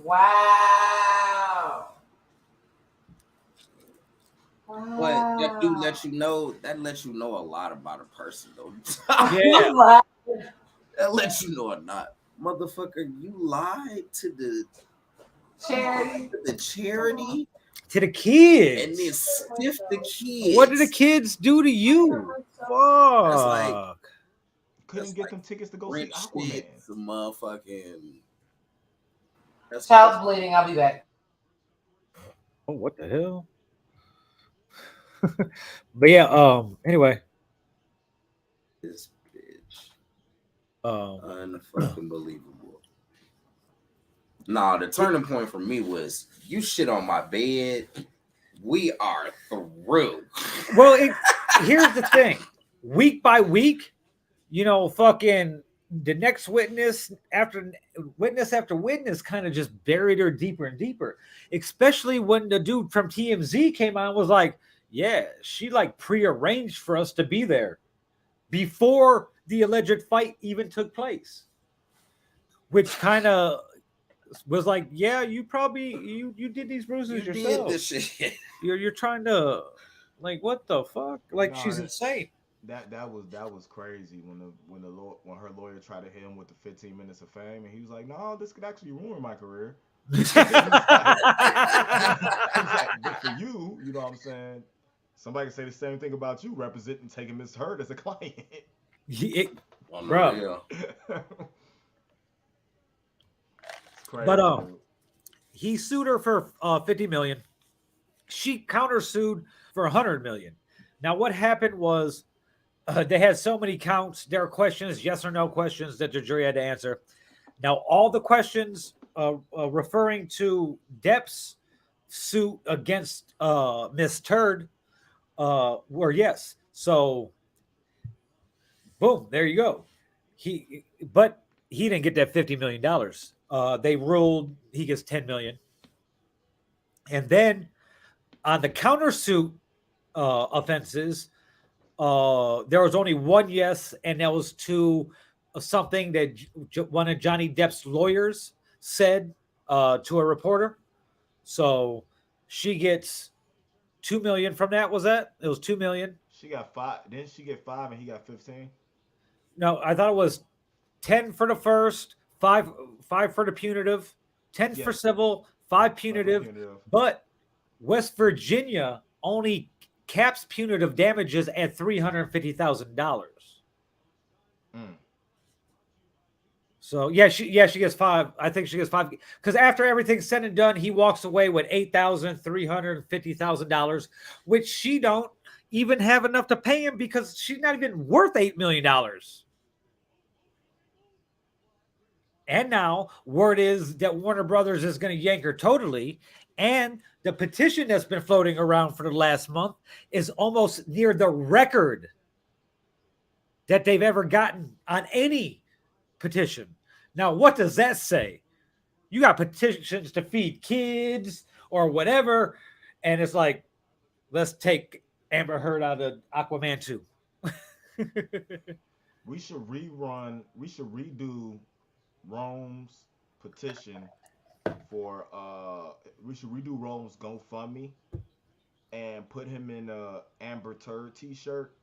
Wow. But that do let you know. That lets you know a lot about a person, though. Yeah. That lets you know or not, motherfucker. You lied to the charity. To the kids. And then stiff the kids. What did the kids do to you? Fuck. That's like, couldn't get them tickets to go see Aquaman. Some motherfucking. Child's bleeding. I'll be back. Oh, what the hell? But yeah, anyway. This bitch. Unfucking believable. Nah, the turning point for me was you shit on my bed. We are through. Well, here's the thing. Week by week, you know, fucking the next witness after witness kind of just buried her deeper and deeper. Especially when the dude from TMZ came on and was like, yeah, she like prearranged for us to be there before the alleged fight even took place. Which kind of was like, yeah, you probably you did these bruises yourself. Did this shit. You're trying to, like, what the fuck? Like, she's insane. That was crazy when her lawyer tried to hit him with the 15 minutes of fame, and he was like, no, this could actually ruin my career. He's like, good for you, you know what I'm saying? Somebody can say the same thing about you representing taking Miss Heard as a client. Bro. Crazy, but he sued her for $50 million. She countersued for $100 million. Now, what happened was they had so many counts. There are questions, yes or no questions, that the jury had to answer. Now, all the questions referring to Depp's suit against Miss Turd were yes. So Boom, there you go. But he didn't get that $50 million. They ruled he gets 10 million. And then on the countersuit offenses, there was only one yes, and that was to something that one of Johnny Depp's lawyers said to a reporter. So she gets 2 million from that. Was that? It was 2 million. She got 5. Didn't she get 5 and he got 15? No, I thought it was 10 for the first, five for the punitive, 10 for civil, 5 punitive. But West Virginia only caps punitive damages at $350,000. So she gets 5. I think she gets 5 because after everything's said and done, he walks away with $8,350,000, which she don't even have enough to pay him because she's not even worth $8 million. And now word is that Warner Brothers is going to yank her totally. And the petition that's been floating around for the last month is almost near the record that they've ever gotten on any petition. Now, what does that say? You got petitions to feed kids or whatever, and it's like, let's take Amber Heard out of Aquaman 2. We should redo Rome's petition for we should redo Rome's GoFundMe and put him in a Amber Turd t-shirt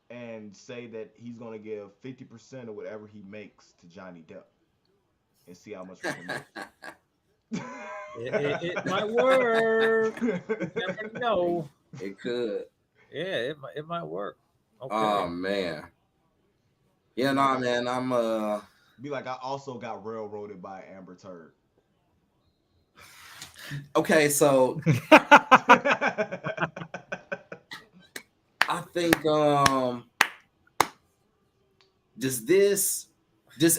and say that he's gonna give 50% of whatever he makes to Johnny Depp and see how much we can make. It might work. You never know. It could. Yeah, it might work. Okay. Oh man. Yeah, no, man. I'm be like, I also got railroaded by Amber Turd. Okay, so I think does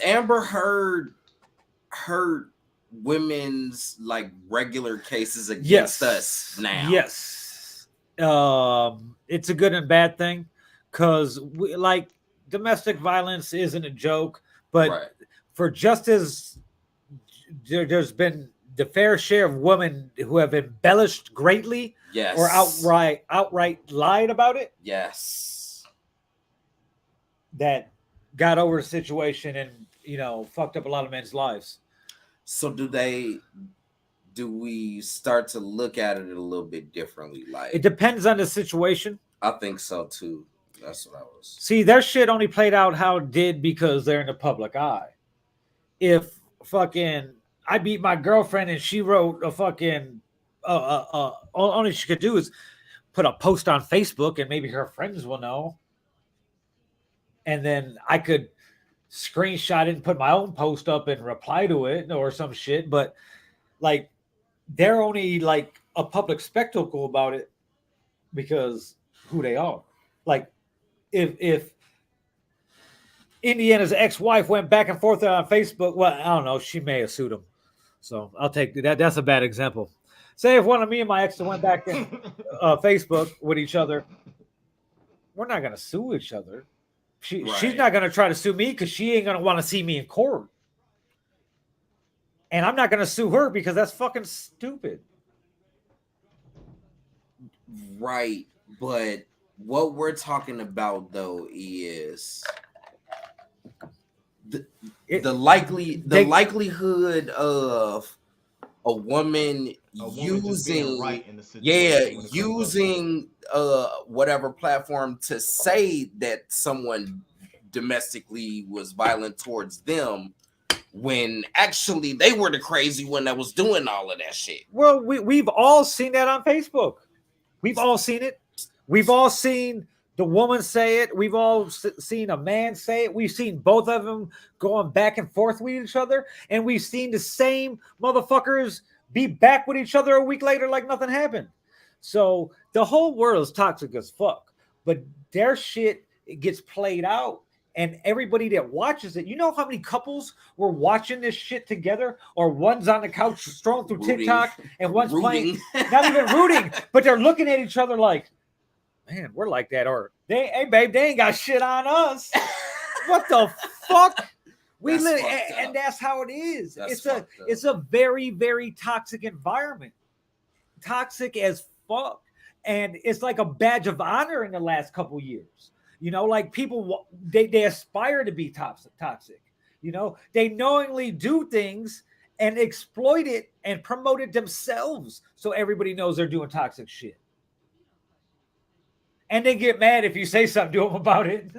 Amber Heard hurt women's like regular cases against us now? Yes. It's a good and bad thing because like domestic violence isn't a joke, but for just as there's been the fair share of women who have embellished greatly or outright lied about it. Yes. That got over the situation and, fucked up a lot of men's lives. So do we start to look at it a little bit differently? Like, it depends on the situation. I think so too. That's what I was. See, their shit only played out how it did because they're in the public eye. If fucking I beat my girlfriend and she wrote a fucking only she could do is put a post on Facebook and maybe her friends will know. And then I could screenshot it and put my own post up and reply to it or some shit. But like they're only like a public spectacle about it because who they are. Like if Indiana's ex-wife went back and forth on Facebook, well, I don't know, she may have sued him. So I'll take that. That's a bad example. Say if one of me and my ex went back in Facebook with each other, we're not gonna sue each other. She's not gonna try to sue me because she ain't gonna want to see me in court. And I'm not gonna sue her because that's fucking stupid. Right, but what we're talking about though is the likelihood of a woman using whatever platform to say that someone domestically was violent towards them when actually they were the crazy one that was doing all of that shit. Well, we've all seen that on Facebook. We've all seen it. We've all seen the woman say it. We've all seen a man say it. We've seen both of them going back and forth with each other. And we've seen the same motherfuckers be back with each other a week later like nothing happened. So the whole world is toxic as fuck. But their shit gets played out. And everybody that watches it, you know how many couples were watching this shit together? Or one's on the couch strolling through TikTok and one's playing, not even rooting, but they're looking at each other like, man, we're like that. Or hey, babe, they ain't got shit on us. What the fuck? We live, and that's how it is. It's a very, very toxic environment. Toxic as fuck. And it's like a badge of honor in the last couple years. You know, like people they aspire to be toxic. You know, they knowingly do things and exploit it and promote it themselves so everybody knows they're doing toxic shit. And they get mad if you say something to them about it.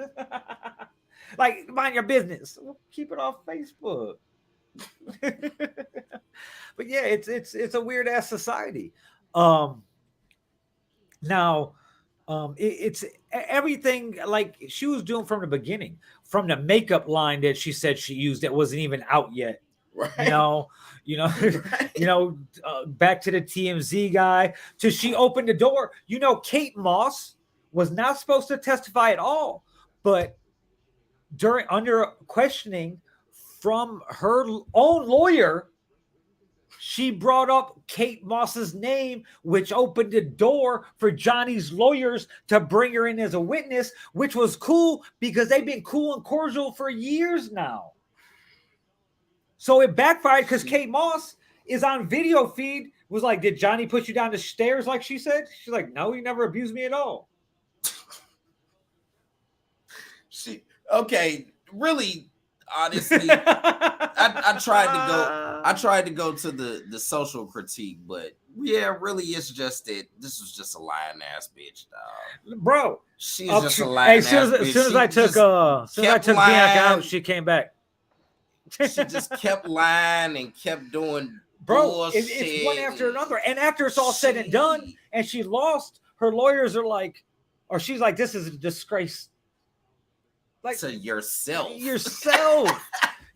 Like, mind your business. Well, keep it off Facebook. But yeah, it's a weird ass society. Now, it's everything like she was doing from the beginning, from the makeup line that she said she used that wasn't even out yet. Right. Right. Back to the TMZ guy, to she opened the door. Kate Moss was not supposed to testify at all, but under questioning from her own lawyer, she brought up Kate Moss's name, which opened the door for Johnny's lawyers to bring her in as a witness, which was cool because they've been cool and cordial for years now. So it backfired because Kate Moss is on video feed, was like, did Johnny put you down the stairs like she said? She's like, no, he never abused me at all. Really, honestly, I tried to go to the social critique, but yeah, really, it's just that this was just a lying ass bitch, dog. Bro, she's just a lying ass bitch. As soon as I took Bianca out, she came back. She just kept lying and kept doing bullshit. It's one after another, and after it's all said and done, and she lost, her lawyers are like, or she's like, this is a disgrace. Like, to yourself,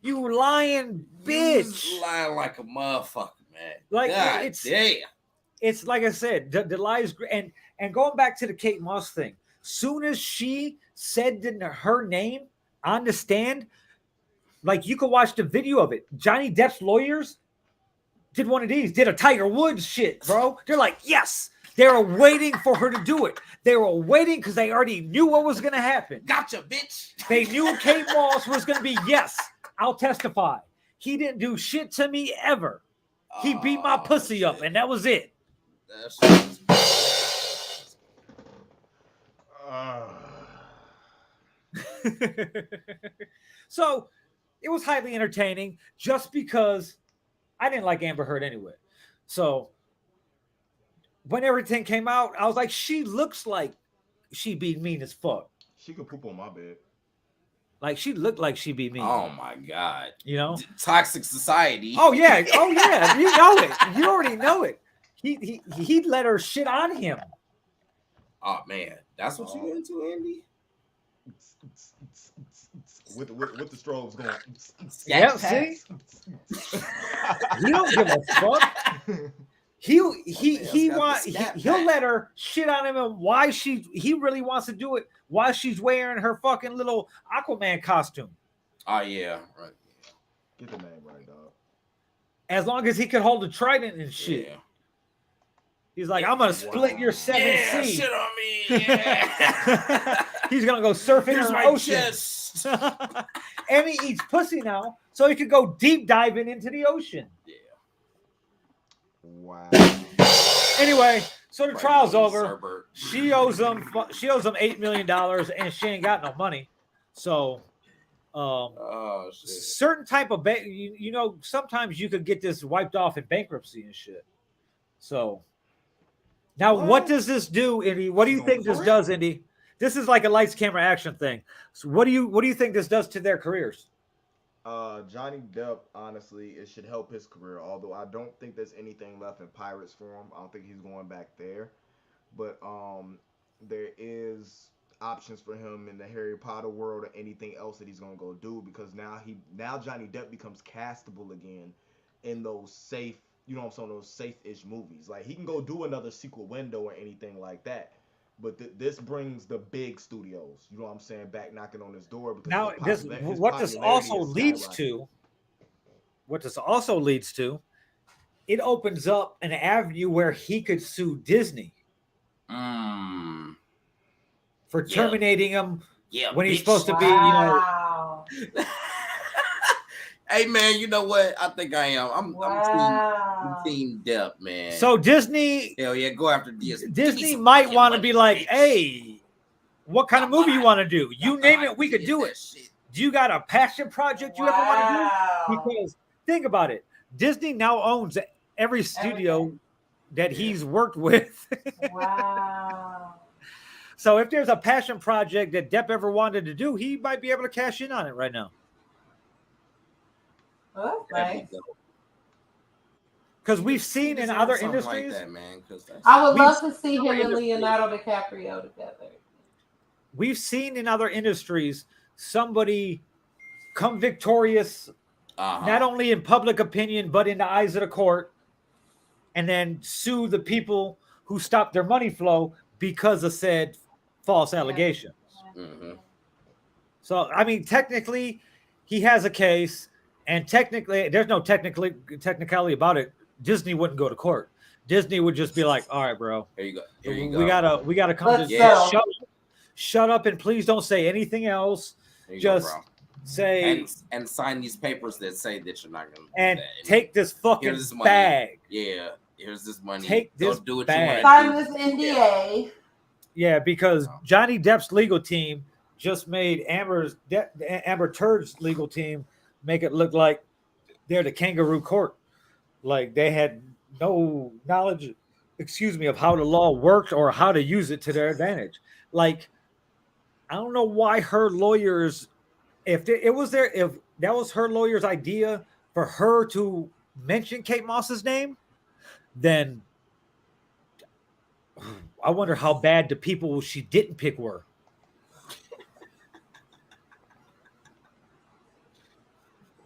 you lying bitch, you lying like a motherfucker, man. Like, God damn. It's like I said, the lies, and going back to the Kate Moss thing. Soon as she said her name on the stand, like, you could watch the video of it. Johnny Depp's lawyers did one of these, did a Tiger Woods shit, bro. They're like, yes. They were waiting for her to do it. They were waiting because they already knew what was going to happen. Gotcha, bitch. They knew Kate Moss was going to be, yes, I'll testify. He didn't do shit to me ever. He beat my pussy up, and that was it. So it was highly entertaining just because I didn't like Amber Heard anyway. So when everything came out, I was like, she looks like she be mean as fuck. She could poop on my bed. Like, she looked like she be mean. Oh my God. Toxic society. Oh yeah. You know it. You already know it. He let her shit on him. Oh man, that's what you into, Andy? With the strobes going. Yeah, see? He don't give a fuck. He'll let her shit on him, and he really wants to do it while she's wearing her fucking little Aquaman costume. Oh yeah, right. Get the name right, dog. As long as he can hold a trident and shit. Yeah. He's like, I'm gonna split your 7C. Yeah, shit on me. Yeah. He's gonna go surfing in the ocean. And he eats pussy now, so he could go deep diving into the ocean. Yeah. Wow. Anyway, so the trial's over. She owes them $8 million, and she ain't got no money. So, certain type of sometimes you could get this wiped off in bankruptcy and shit. So, now what does this do, Indy? What do you think this does, Indy? This is like a lights, camera, action thing. So, what do you think this does to their careers? Johnny Depp, honestly, it should help his career. Although I don't think there's anything left in Pirates for him. I don't think he's going back there. But there is options for him in the Harry Potter world or anything else that he's gonna go do, because now Johnny Depp becomes castable again in those safe, those safe-ish movies. Like, he can go do another sequel window or anything like that. But this brings the big studios, you know what I'm saying, back knocking on his door. Because now, what this also leads to, it opens up an avenue where he could sue Disney. for terminating him when he's bitch. supposed to be, you know. Wow. Hey man, you know what? I think I am. I'm Wow. team Depp, man. So Disney, hell yeah, go after Disney. Disney might want to be like, hey, what kind of movie you want to do? You name it, we could do it. Do you got a passion project you ever want to do? Because think about it, Disney now owns every studio that he's worked with. Wow. So if there's a passion project that Depp ever wanted to do, he might be able to cash in on it right now. Well, that's nice. Because we've seen in other industries, like that, man, I would love to see him and Leonardo DiCaprio together. We've seen in other industries somebody come victorious, not only in public opinion, but in the eyes of the court, and then sue the people who stopped their money flow because of said false allegations. Mm-hmm. So, I mean, technically, he has a case, and technically, there's no technicality about it. Disney wouldn't go to court. Disney would just be like, "All right, bro, here you go. We gotta come to shut up and please don't say anything else. Just say and sign these papers that say that you're not gonna and take this fucking bag. Yeah, here's this money. Take this do what bag. You sign this NDA. Yeah, because Johnny Depp's legal team just made Amber Turd's legal team make it look like they're the kangaroo court. Like they had no knowledge, of how the law worked or how to use it to their advantage. Like, I don't know why her lawyers, if that was her lawyer's idea for her to mention Kate Moss's name, then I wonder how bad the people she didn't pick were.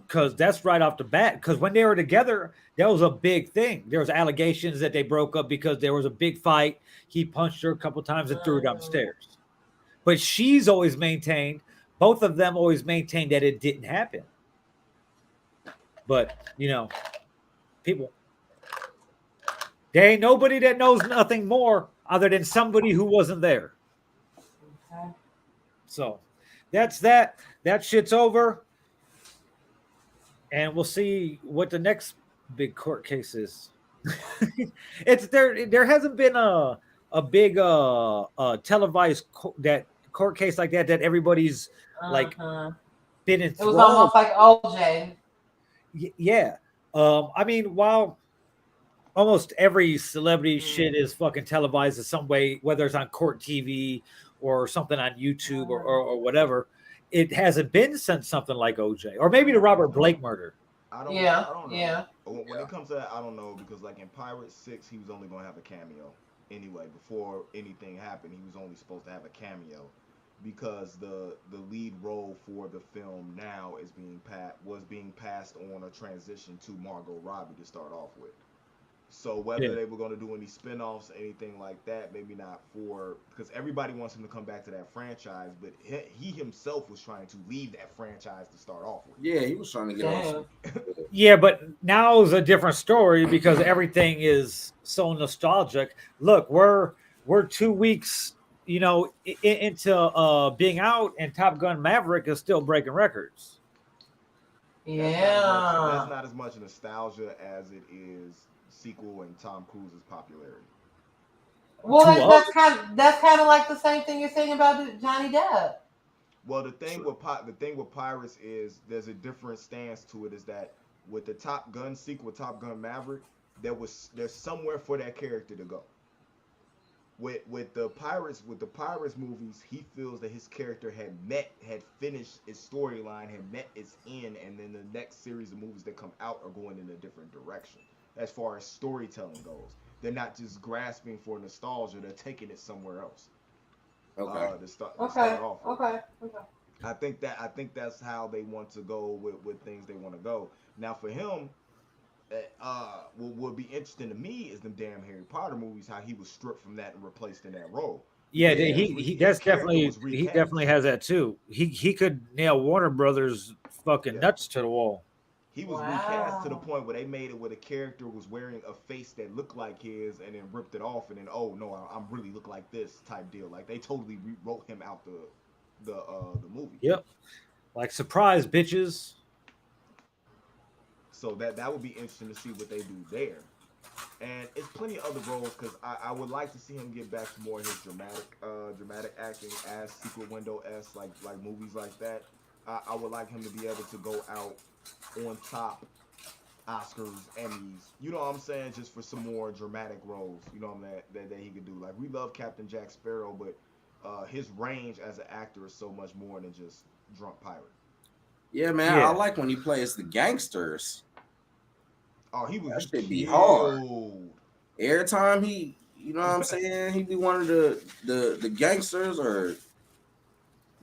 Because that's right off the bat. Because when they were together, that was a big thing. There was allegations that they broke up because there was a big fight. He punched her a couple times and threw her downstairs. But she's always maintained, both of them always maintained that it didn't happen. But, you know, people, there ain't nobody that knows nothing more other than somebody who wasn't there. Okay. So that's that. That shit's over. And we'll see what the next big court case is. It's there hasn't been a big televised court case like that everybody's like been enthralled. It was almost like OJ. Yeah. I mean, while almost every celebrity shit is fucking televised in some way, whether it's on court TV or something on YouTube or whatever, it hasn't been since something like OJ or maybe the Robert Blake murder. I don't know. When it comes to that, I don't know because like in Pirates 6, he was only going to have a cameo anyway. Before anything happened, he was only supposed to have a cameo because the lead role for the film now was being passed on a transition to Margot Robbie to start off with. So whether they were going to do any spinoffs, anything like that, maybe not because everybody wants him to come back to that franchise, but he himself was trying to leave that franchise to start off with. Yeah, he was trying to get off. Yeah, but now is a different story because everything is so nostalgic. Look, we're 2 weeks, into being out, and Top Gun Maverick is still breaking records. Yeah, that's not as much nostalgia as it is sequel and Tom Cruise's popularity. Well, that's kind of like the same thing you're saying about Johnny Depp. Well, the thing with Pirates is there's a different stance to it. Is that with the Top Gun sequel, Top Gun Maverick, there's somewhere for that character to go. With the Pirates movies, he feels that his character had finished its storyline, had met its end, and then the next series of movies that come out are going in a different direction. As far as storytelling goes, they're not just grasping for nostalgia; they're taking it somewhere else. Okay. To start off with. Okay. I think that's how they want to go with things they want to go. Now for him, what would be interesting to me is them damn Harry Potter movies. How he was stripped from that and replaced in that role. Yeah, he definitely has that too. He could nail Warner Brothers fucking nuts to the wall. He was recast to the point where they made it where the character was wearing a face that looked like his, and then ripped it off, and then oh no, I'm really look like this type deal. Like they totally rewrote him out the movie. Yep. Like surprise, bitches. So that would be interesting to see what they do there. And it's plenty of other roles because I would like to see him get back to more of his dramatic acting as Secret Window s like movies like that. I would like him to be able to go out on top Oscars, Emmys. You know what I'm saying? Just for some more dramatic roles. You know what I mean? That he could do. Like we love Captain Jack Sparrow, but his range as an actor is so much more than just drunk pirate. Yeah, man. I like when he plays the gangsters. Oh, he was. That should be hard. Every time he, you know what I'm saying, he be one of the gangsters or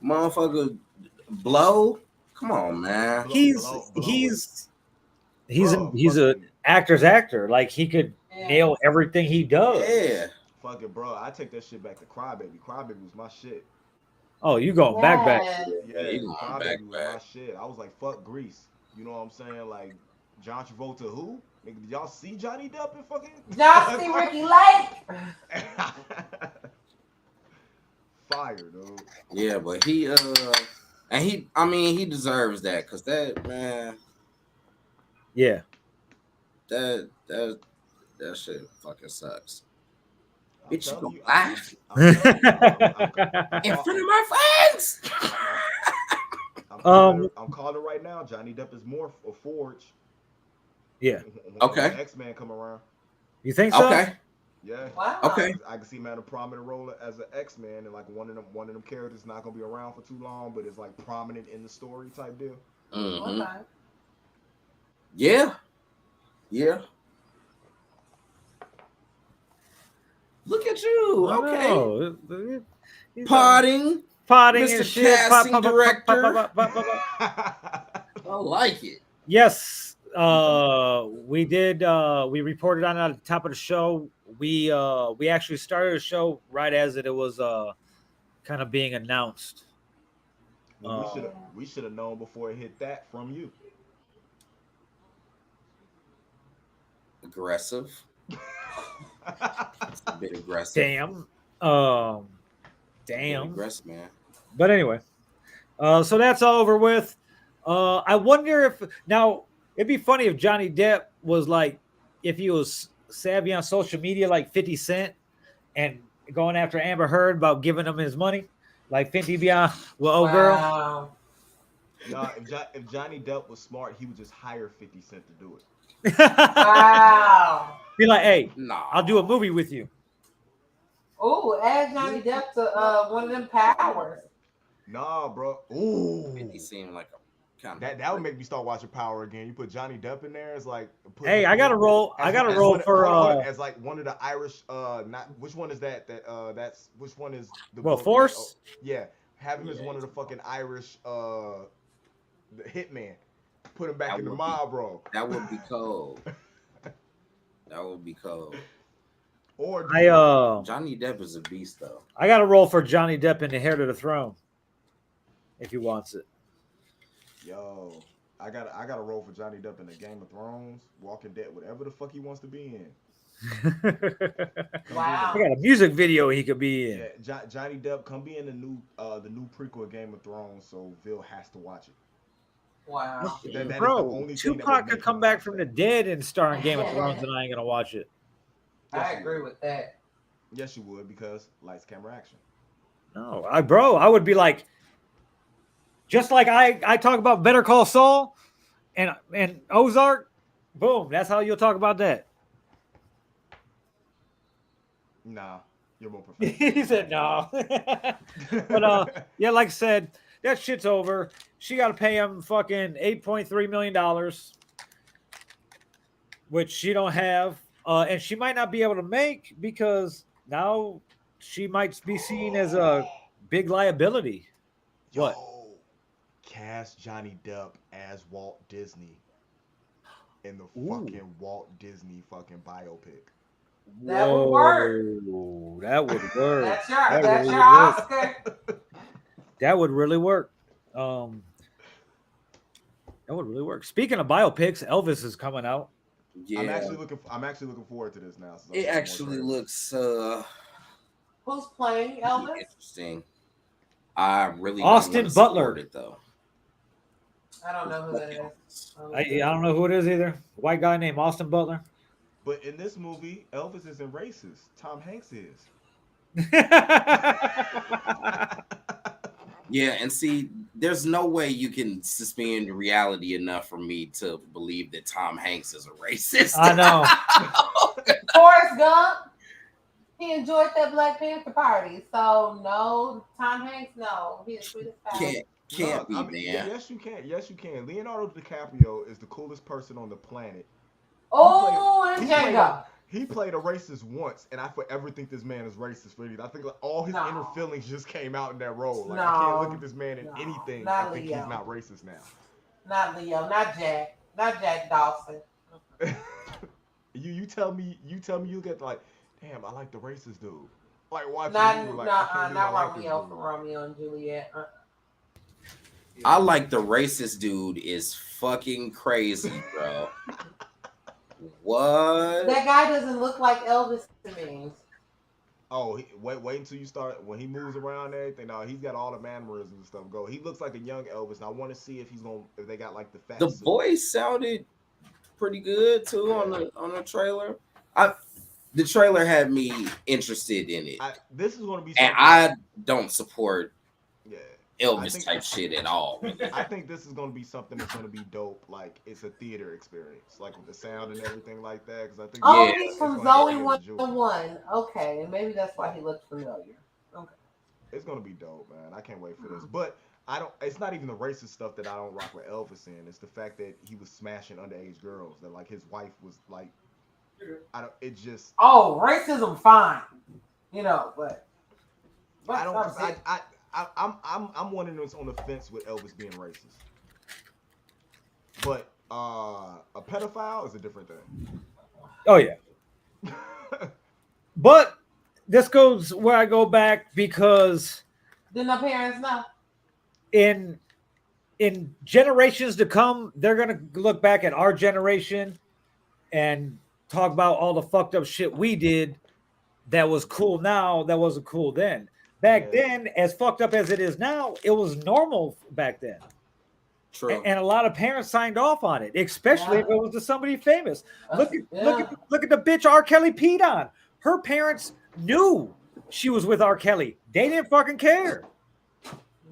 motherfucker blow. Come on, man. He's a actor's actor. Like he could nail everything he does. Yeah. Fuck it, bro. I take that shit back to Crybaby. Crybaby was my shit. Oh, you going back? Yeah, Crybaby was my shit. I was like, fuck Grease. You know what I'm saying? Like John Travolta, who? Nigga, did y'all see Johnny Depp in fucking? Y'all see Ricky Lake? Fire, dude. Yeah, but he deserves that because that man. Yeah. That shit fucking sucks. Bitch, you gonna laugh in front of my friends? I'm calling it right now. Johnny Depp is more a Forge. Yeah. Okay. X-Men come around. You think so? Okay. Yeah. Wow. Okay. I can see him at a prominent role as an X-Man, and like one of them characters not gonna be around for too long, but it's like prominent in the story type deal. Mm-hmm. Okay. Yeah. Yeah. Look at you. Okay. Potting, Mr. and shit. Casting director. I like it. Yes. We did. We reported on it at the top of the show. We actually started the show right as it was kind of being announced. Well, we should have known before it hit that from you. Aggressive. It's a bit aggressive. Damn. Damn. Aggressive, man. But anyway, so that's all over with. I wonder if now it'd be funny if Johnny Depp was like, if he was savvy on social media like 50 Cent and going after Amber Heard about giving him his money, like 50 beyond. Well, oh girl. Nah, if Johnny Depp was smart, he would just hire 50 Cent to do it. Wow. Be like, hey, nah. I'll do a movie with you. Oh, add Johnny Depp to one of them powers. Nah, bro. Ooh. 50 seemed like a kind of that would make me start watching Power again. You put Johnny Depp in there, it's like. Hey, I got to roll. I got to roll for as like one of the Irish. Not which one is that? That's which one is the. Well, Force. Yeah, have him as one of the fucking Irish. The hitman. Put him back in the mob, bro. That would be cold. That would be cold. Or Johnny Depp is a beast, though. I got to roll for Johnny Depp in the Heir to the Throne, if he wants it. Yo, I got to roll for Johnny Depp in the Game of Thrones, Walking Dead, whatever the fuck he wants to be in. Wow. I got a music video he could be in. Yeah, Johnny Depp, come be in the new prequel of Game of Thrones, so Vill has to watch it. Wow. That bro, Tupac could come back from the dead and star in Game of Thrones, and I ain't gonna watch it. I agree with that. Yes, you would, because lights, camera, action. No, I would be like, just like I talk about Better Call Saul and Ozark. Boom, that's how you'll talk about that. Nah, you're more professional. He said no. But yeah, like I said, that shit's over. She got to pay him fucking $8.3 million, which she don't have. And she might not be able to make because now she might be seen as a big liability. What? Cast Johnny Depp as Walt Disney in the fucking Walt Disney fucking biopic. That would work. That would work. That's your Oscar. That would really work. That would really work. Speaking of biopics, Elvis is coming out. Yeah, I'm actually looking forward to this now. it actually looks Who's playing Elvis? interesting. I really Austin don't want to Butler. support it though. I don't know who that is. I don't know who it is either. White guy named Austin Butler. But in this movie, Elvis isn't racist. Tom Hanks is. Yeah, and see, there's no way you can suspend reality enough for me to believe that Tom Hanks is a racist. I know. Forrest Gump. He enjoyed that Black Panther party. So no, Tom Hanks, no. He is sweet as pie. Can't be, I mean, man. yes, you can. Yes, you can. Leonardo DiCaprio is the coolest person on the planet. Oh, and Django. He played a racist once, and I forever think this man is racist for anything. I think like, all his inner feelings just came out in that role. Like I can't look at this man in anything and think he's not racist now. Not Leo, not Jack Dawson. you tell me you get like, damn, I like the racist dude. Like watching not Romeo from Romeo and Juliet. I like the racist dude is fucking crazy, bro. What? That guy doesn't look like Elvis to me. Oh, wait until you start when he moves around and everything. No, he's got all the mannerisms and stuff. Go. He looks like a young Elvis. And I want to see if if they got like the fat. The suit. voice sounded pretty good too on the trailer. The trailer had me interested in it. This is going to be. And I don't support yeah. Elvis type shit at all. I think this is going to be something that's going to be dope. Like it's a theater experience, like with the sound and everything like that. Because I think he's from Zoe 101. Okay, maybe that's why he looks familiar. Okay, it's going to be dope, man. I can't wait for this. But I don't. It's not even the racist stuff that I don't rock with Elvis in. It's the fact that he was smashing underage girls. That like his wife was like. I don't. It just. Oh, racism, fine. But I don't. I'm one of those on the fence with Elvis being racist. But a pedophile is a different thing. Oh yeah. But this goes where I go back because didn't our parents know? In generations to come, they're gonna look back at our generation and talk about all the fucked up shit we did that was cool now that wasn't cool then. Back then, as fucked up as it is now, it was normal back then. True. And a lot of parents signed off on it, especially if it was to somebody famous. Look at the bitch R. Kelly peed on. Her parents knew she was with R. Kelly. They didn't fucking care.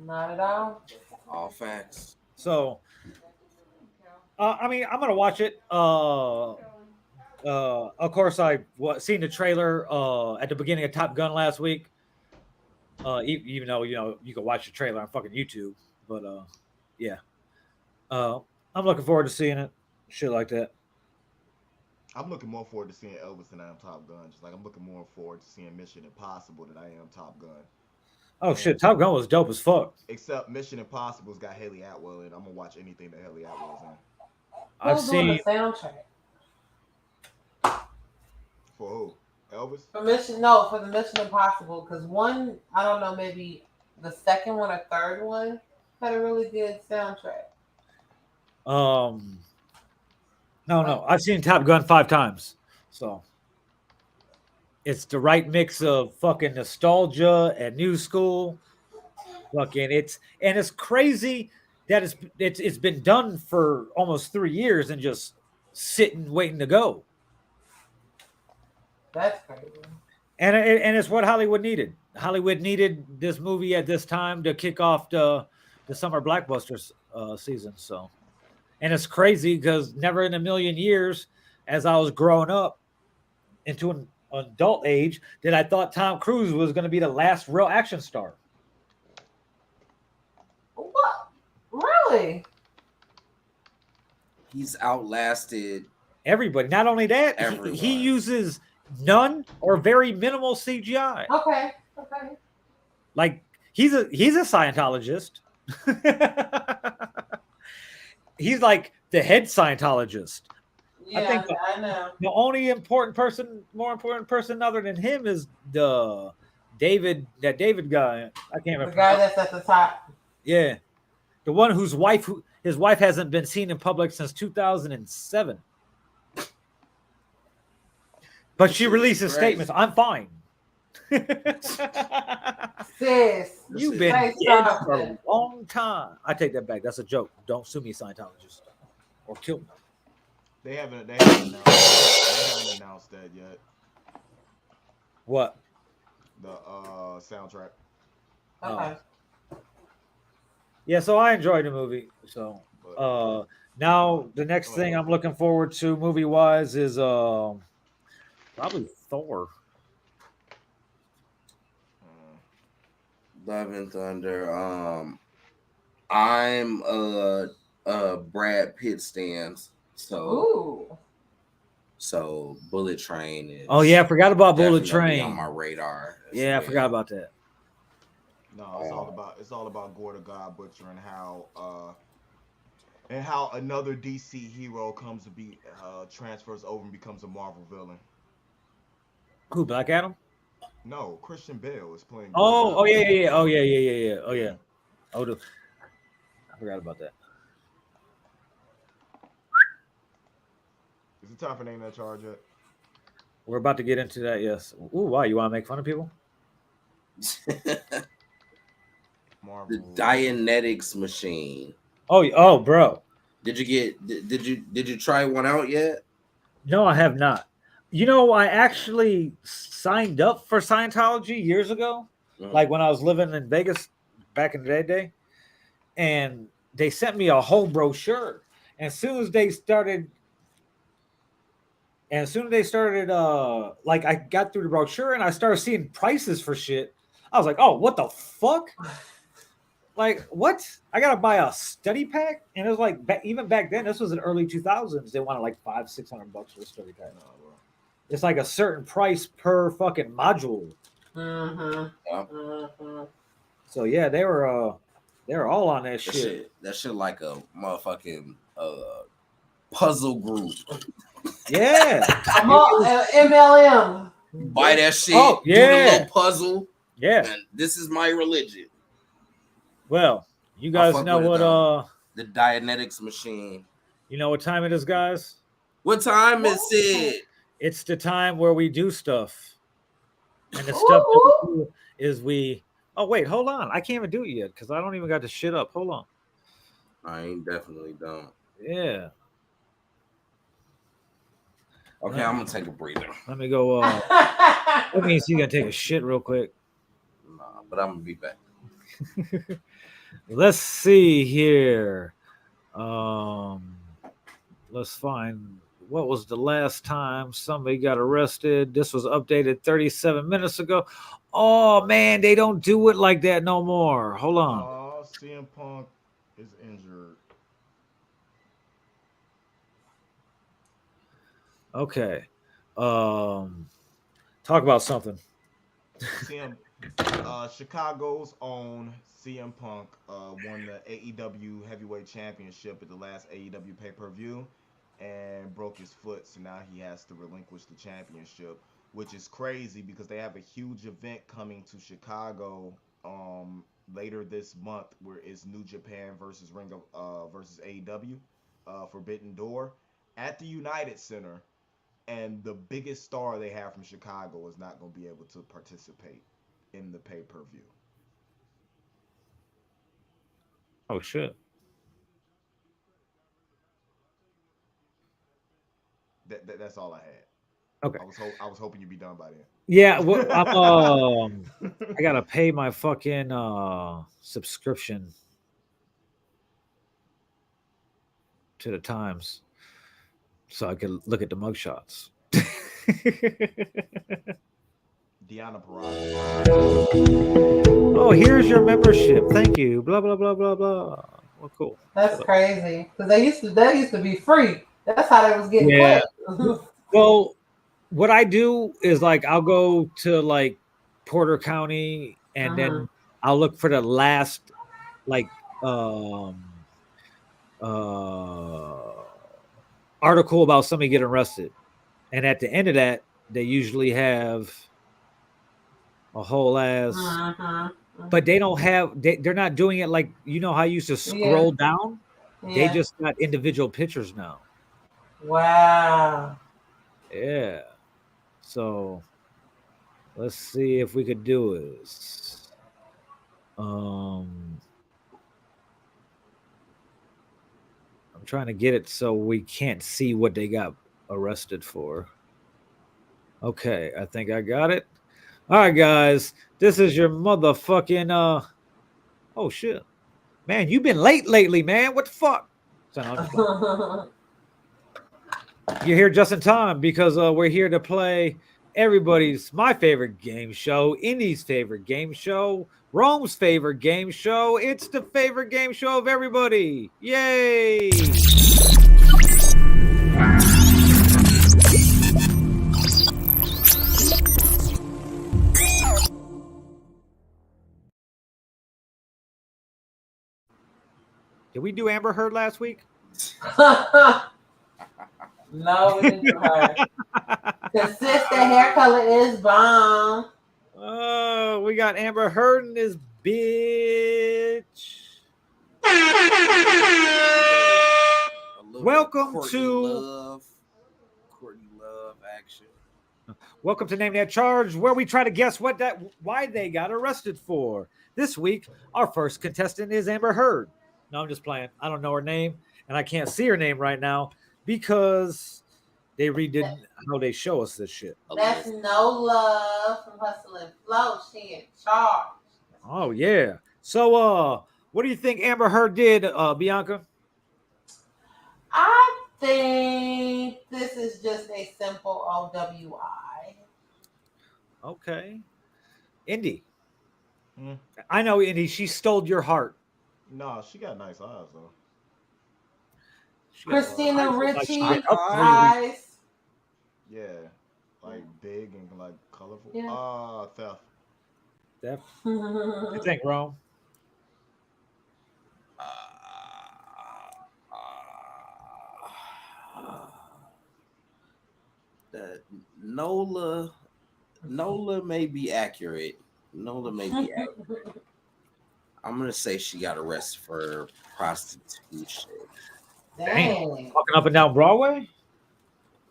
Not at all. All facts. So, I mean, I'm gonna watch it. Of course, I seen the trailer at the beginning of Top Gun last week. Even though you can watch the trailer on fucking YouTube, but yeah, I'm looking forward to seeing it. Shit like that. I'm looking more forward to seeing Elvis than I am Top Gun. Just like I'm looking more forward to seeing Mission Impossible than I am Top Gun. Oh shit, Top Gun was dope as fuck. Except Mission Impossible's got Haley Atwell in. I'm gonna watch anything that Haley Atwell's in. I've seen the soundtrack. For who? Elvis? For the Mission Impossible, because one, I don't know, maybe the second one or third one had a really good soundtrack. No, I've seen Top Gun 5 times, so it's the right mix of fucking nostalgia and new school. Fucking it's crazy that it's been done for almost 3 years and just sitting waiting to go. That's crazy. And it's what Hollywood needed. Hollywood needed this movie at this time to kick off the summer blockbusters season. So, and it's crazy because never in a million years, as I was growing up into an adult age, did I thought Tom Cruise was going to be the last real action star. What? Really? He's outlasted everybody. Not only that, he uses none or very minimal CGI. Okay. Like he's a Scientologist. He's like the head Scientologist. Yeah, I think I know. The only more important person other than him is that David guy. I can't remember. The guy that's at the top. Yeah. The one whose wife His wife hasn't been seen in public since 2007. But she releases statements. I'm fine. Sis, You've Say been dead for a something. long time. I take that back. That's a joke. Don't sue me, Scientologists, or kill me. They haven't announced that yet. What? The soundtrack. Okay. Yeah, so I enjoyed the movie. So But now the next thing I'm looking forward to movie wise is probably Thor. Love and Thunder. I'm Brad Pitt stands. Ooh. So Bullet Train is. Oh yeah, I forgot about Bullet definitely Train on my radar. as Yeah, I well. forgot about that. no, it's all about Gore the God Butcher and how another DC hero comes to be transfers over and becomes a Marvel villain. Who? Black Adam? No, Christian Bale is playing. Gore the Oh, God oh yeah, Butcher. yeah, yeah. Oh yeah. Oh yeah. Oh, I forgot about that. Is it time for name that charge yet? We're about to get into that. Yes. Ooh, why? You want to make fun of people? Marvel. The Dianetics machine. Oh, bro. Did you try one out yet? No, I have not. You know, I actually signed up for Scientology years ago, like when I was living in Vegas back in the day, and they sent me a whole brochure. And as soon as they started, like I got through the brochure and I started seeing prices for shit. I was like, oh, what the fuck? Like, what? I gotta buy a study pack, and it was like even back then. This was in early 2000s. They wanted like $500-600 for a study pack. No, bro. It's like a certain price per fucking module. So yeah, they were all on that shit. That shit like a motherfucking puzzle group. Yeah. MLM. Buy that shit. Oh, Do the yeah. little puzzle. Yeah. And this is my religion. Well, you guys fuck know with it, what though. The Dianetics machine. you know what time it is, guys? What time is it? It's the time where we do stuff. And the stuff that we do is we oh wait, hold on. I can't even do it yet because I don't even got the shit up. Hold on. I ain't definitely don't. Yeah. Okay, I'm gonna take a breather. Let me go that means you gotta take a shit real quick. Nah, but I'm gonna be back. Let's see here. Let's find what was the last time somebody got arrested. This was updated 37 minutes ago. Oh man, they don't do it like that no more. Hold on. CM Punk is injured. Okay. Talk about something. Chicago's own CM Punk won the AEW Heavyweight Championship at the last AEW pay-per-view and broke his foot, so now he has to relinquish the championship, which is crazy because they have a huge event coming to Chicago later this month where it's New Japan versus versus AEW Forbidden Door at the United Center, and the biggest star they have from Chicago is not going to be able to participate in the pay-per-view. Oh shit. That's all I had. Okay. I was hoping you'd be done by then. Yeah, well, I gotta pay my fucking subscription to the Times so I can look at the mugshots. Deanna Parada. Oh, here's your membership. Thank you. Blah blah blah blah blah. Well, cool. That's crazy because they used to be free. That's how they was getting clipped. Well, what I do is like I'll go to like Porter County and then I'll look for the last like article about somebody getting arrested, and at the end of that they usually have a whole ass but they don't have they're not doing it like, you know how you used to scroll down. They Yeah. just got individual pictures now. Wow. Yeah. So let's see if we could do this. I'm trying to get it so we can't see what they got arrested for. Okay, I think I got it. All right, guys. This is your motherfucking oh shit. Man, you've been late lately, man. What the fuck? So, no, I'm just playing. You're here just in time because we're here to play my favorite game show, Indy's favorite game show, Rome's favorite game show. It's the favorite game show of everybody. Yay! Did we do Amber Heard last week? No, we didn't do her. Consistent hair color is bomb. Oh, we got Amber Heard in this bitch. Welcome to Courtney Love action. Welcome to Name That Charge, where we try to guess why they got arrested for. This week, our first contestant is Amber Heard. No, I'm just playing. I don't know her name, and I can't see her name right now because they redid how they show us this shit. That's No Love from Hustle and Flow. She in charge. Oh yeah. So what do you think Amber Heard did, Bianca? I think this is just a simple OWI. Okay. Indy. Hmm? I know Indy, she stole your heart. No, she got nice eyes though. She got Christina eyes like Ricci she been up 3 weeks. eyes. Yeah, like big and like colorful. Yeah. Theft. Def. You think, Rome? Nola may be accurate. Nola may be accurate. I'm gonna say she got arrested for prostitution. Dang. Walking up and down Broadway?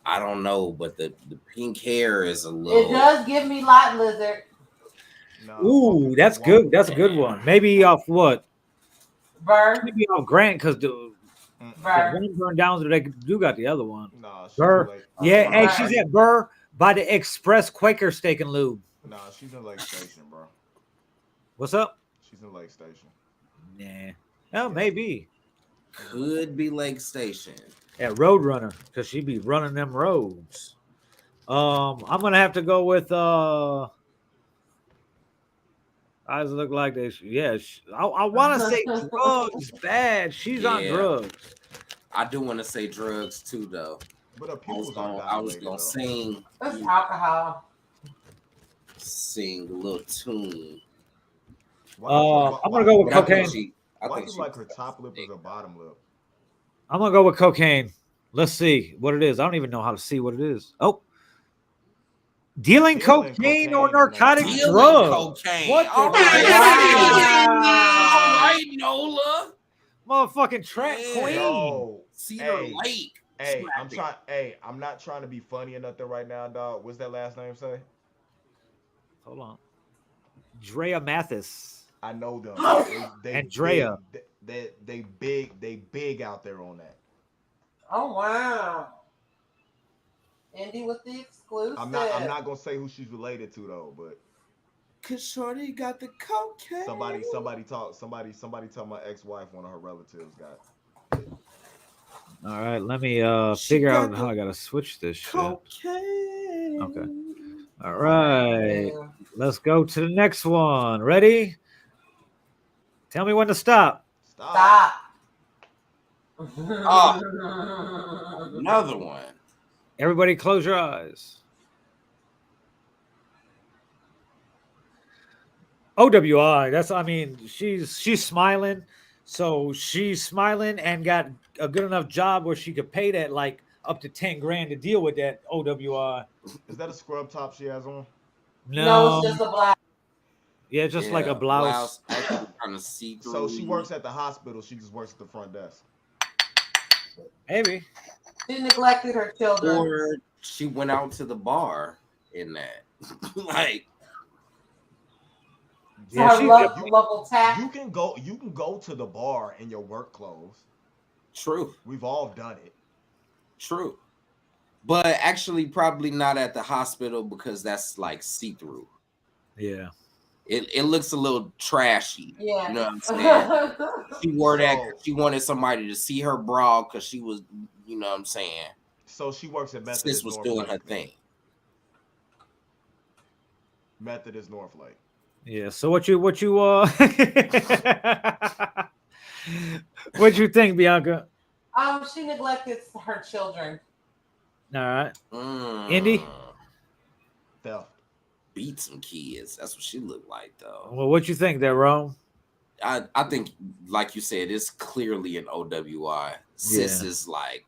I don't know, but the pink hair is a little. It does give me Lot Lizard. No, Ooh, that's good. That's a good one. Maybe off what? Burr. Maybe off Grant because the Burr. one burned down, so they do got the other one. No, she's Burr. like, Yeah, hey, Burr. she's at Burr by the Express Quaker Steak and Lube. no, she's in Lake Station, bro. What's up? She's in Lake Station. Nah. Oh, maybe. Could be Lake Station. At Roadrunner, because she be running them roads. I'm gonna have to go with eyes look like they I want to say drugs bad. She's on drugs. I do want to say drugs too, though. But her I pupils was gonna sing It's alcohol. a little tune. I'm gonna go with cocaine. Why do you like her top lip or her bottom lip? I'm gonna go with cocaine. Let's see what it is. I don't even know how to see what it is. Oh, dealing cocaine or narcotic drugs. Cocaine. What the All right, all right, Nola. Motherfucking track queen. Yo, Cedar Lake. Hey, I'm not trying to be funny or nothing right now, dog. What's that last name say? Hold on. Drea Mathis. I know them. They Andrea. They big out there on that. Oh wow. Indy with the exclusive. I'm not gonna say who she's related to though, but Cause Shorty got the cocaine. somebody tell my ex-wife one of her relatives got it. All right, let me figure out how I gotta switch this shit. Cocaine. Okay. All right. Let's go to the next one. Ready? Tell me when to stop. Stop. Another one. Everybody close your eyes. OWI. She's smiling. So she's smiling and got a good enough job where she could pay that like up to 10 grand to deal with that OWI. Is that a scrub top she has on? No, it's just a blouse. Yeah, like a blouse. Kind of see through. So she works at the hospital. She just works at the front desk. Maybe. She neglected her children. Or she went out to the bar in that. Like, So her local tap. You can go to the bar in your work clothes. true, We've all done it. true. But actually, probably not at the hospital because that's like see-through. Yeah. It looks a little trashy. Yeah. You know what I'm saying? She wore that 'cause So- she wanted somebody to see her bra because she was, you know what I'm saying? So she works at Methodist Sis was North doing Lake. her thing. Methodist North Lake. Yeah. So what you what you think, Bianca? She neglected her children. All right. Mm. Indy? Theft. Beat some kids. That's what she looked like, though. Well, what you think there, Rome? I think, like you said, it's clearly an OWI. Sis is like,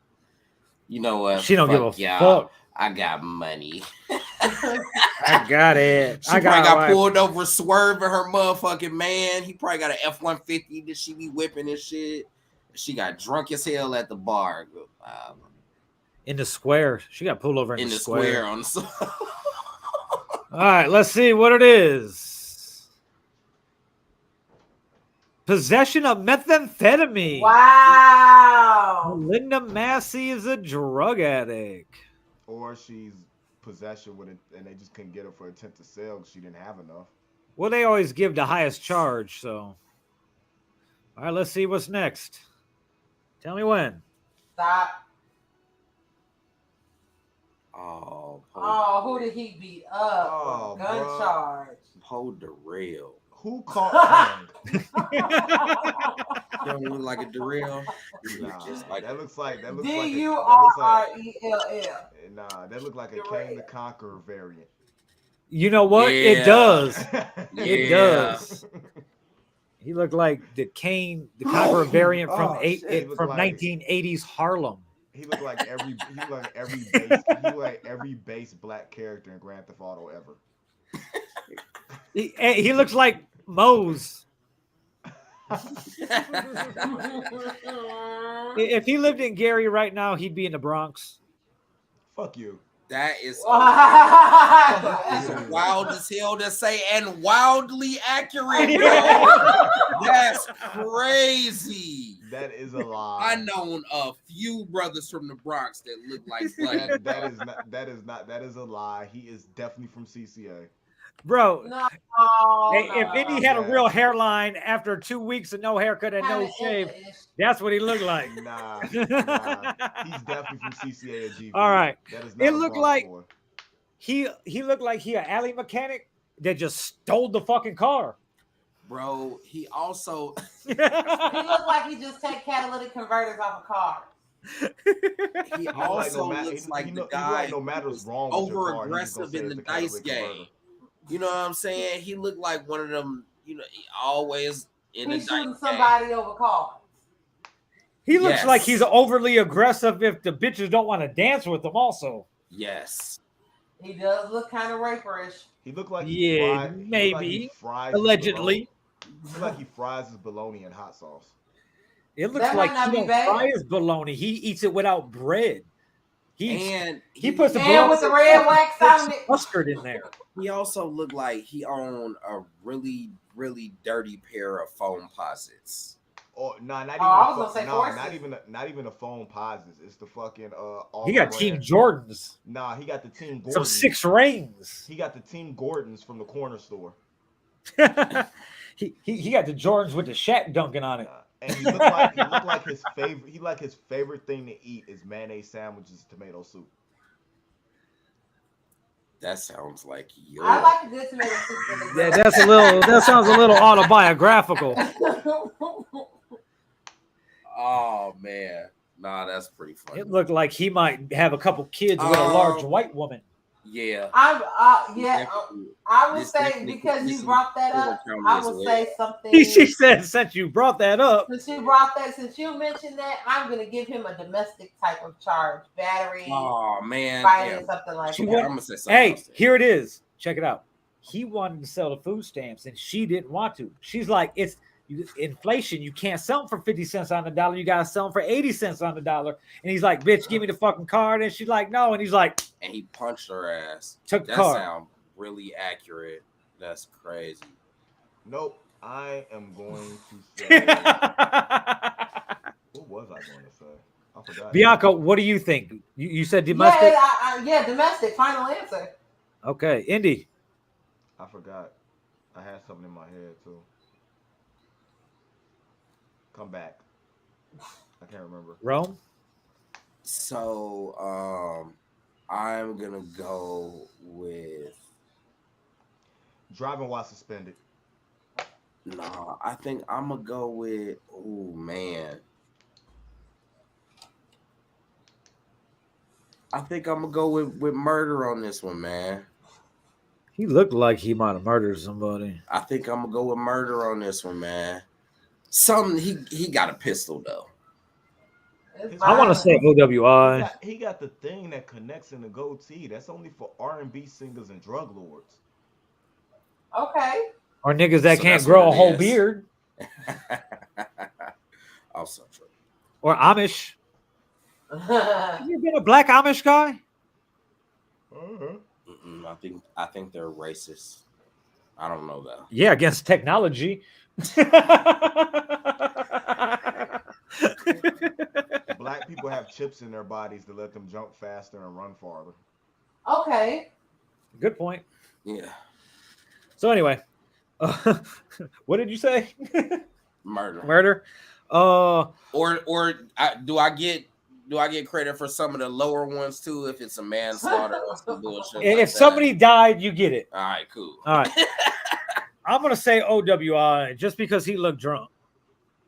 you know what? She don't give a y'all. fuck. I got money. I got it. She I probably got right. pulled over swerving her motherfucking man. He probably got an F-150 that she be whipping and shit. She got drunk as hell at the bar. In the square. She got pulled over In the the square. square on the All right, let's see what it is. Possession of methamphetamine. Wow. Linda Massey is a drug addict. Or she's possession with it, and they just couldn't get her for intent to sell because she didn't have enough. Well, they always give the highest charge, so. All right, let's see what's next. Tell me when. Stop. Oh, Who did he beat up? Oh, Gun bruh. charge. hold the rail. Who caught him? You don't look like a derail. Nah, Just like that looks like D-U-R-R-E-L-L. Nah, that look like a Kane the Conqueror variant. You know what? Yeah. It does. Yeah. It does. He looked like the Kane, the Conqueror variant from Oh, shit, he looked like- 1980s Harlem. He looked like every base black character in Grand Theft Auto ever. He looks like Mose. If he lived in Gary right now, he'd be in the Bronx. Fuck you. That is Fuck wild as hell to say and wildly accurate, bro. Yeah. That's crazy. That is a lie. I known a few brothers from the Bronx that look like black. That is a lie. He is definitely from CCA. Bro, No, if Indy had a real hairline after 2 weeks of no haircut and no shave, that's what he looked like. Nah. He's definitely from CCA and GV. All right. That is not It a looked Bronx like boy. he looked like he an alley mechanic that just stole the fucking car. Bro, he also He looked like he just take catalytic converters off a car. he Like also no looks he like know- the he guy like no matter what's wrong with your over car, he's just gonna aggressive say in it's the catalytic dice game. converter. You know what I'm saying? He looked like one of them, you know, he always in the He's dice shooting game. somebody over cars. He looks Yes. like he's overly aggressive if the bitches don't want to dance with him also. Yes. He does look kind of raperish. He looked like Yeah, maybe. Allegedly. He looked like he fries his bologna in hot sauce. It looks That like might not he be don't bad. fry his bologna. He eats it without bread. And He puts the And with the red wax on it. mustard in there. he also looked like he owned a really, really dirty pair of foam posits. Oh no, not even. I was gonna say forces. not even the phone posits. It's the fucking all. He got brand. Team Jordans. Nah, he got the Team Gordons. Some 6 rings. He got the Team Gordons from the corner store. he got the Jordans with the Shaq dunking on it. And he looked like his favorite. He like his favorite thing to eat is mayonnaise sandwiches, tomato soup. That sounds like your. I like a good tomato soup. For the Yeah, that sounds a little autobiographical. Oh man, nah, that's pretty funny. It looked like he might have a couple kids with a large white woman. Yeah. I would This say definitely- because this you brought that up, count I as would well. say something. She said, since you brought that up. Since you mentioned that, I'm gonna give him a domestic type of charge, battery, Oh man. fighting, Yeah. something like She that. wa- I'm gonna say something. Hey, else then. here it is. Check it out. He wanted to sell the food stamps and she didn't want to. She's like, inflation, you can't sell them for 50 cents on the dollar. You gotta sell them for 80 cents on the dollar. And he's like, bitch, give me the fucking card. And she's like, no. And he's like, And he punched her ass. Took the that card. Sound really accurate. That's crazy. Nope. I am going to say. What was I going to say? I forgot. Bianca, what do you think? You said domestic? Yeah, domestic. Final answer. Okay. Indy. I forgot. I had something in my head too. Come back. I can't remember. Rome? So I'm gonna go with Driving while suspended. no, I think I'm gonna go with oh man. I think I'm gonna go with murder on this one, man. He looked like he might have murdered somebody. I think I'm gonna go with murder on this one, man. He got a pistol though. I want to say OWI. He got the thing that connects in the goatee. That's only for R&B singers and drug lords. Okay. Or niggas that So can't that's grow a what it whole is. beard. Also true. Or Amish. Have you been a black Amish guy? I think they're racist. I don't know though. Yeah, against technology. Black people have chips in their bodies to let them jump faster and run farther. Okay. Good point. Yeah. So anyway, what did you say? Murder. Murder. Do I get credit for some of the lower ones too if it's a manslaughter or some bullshit? If like somebody that? died, you get it. All right, cool. All right. I'm gonna say OWI just because he looked drunk.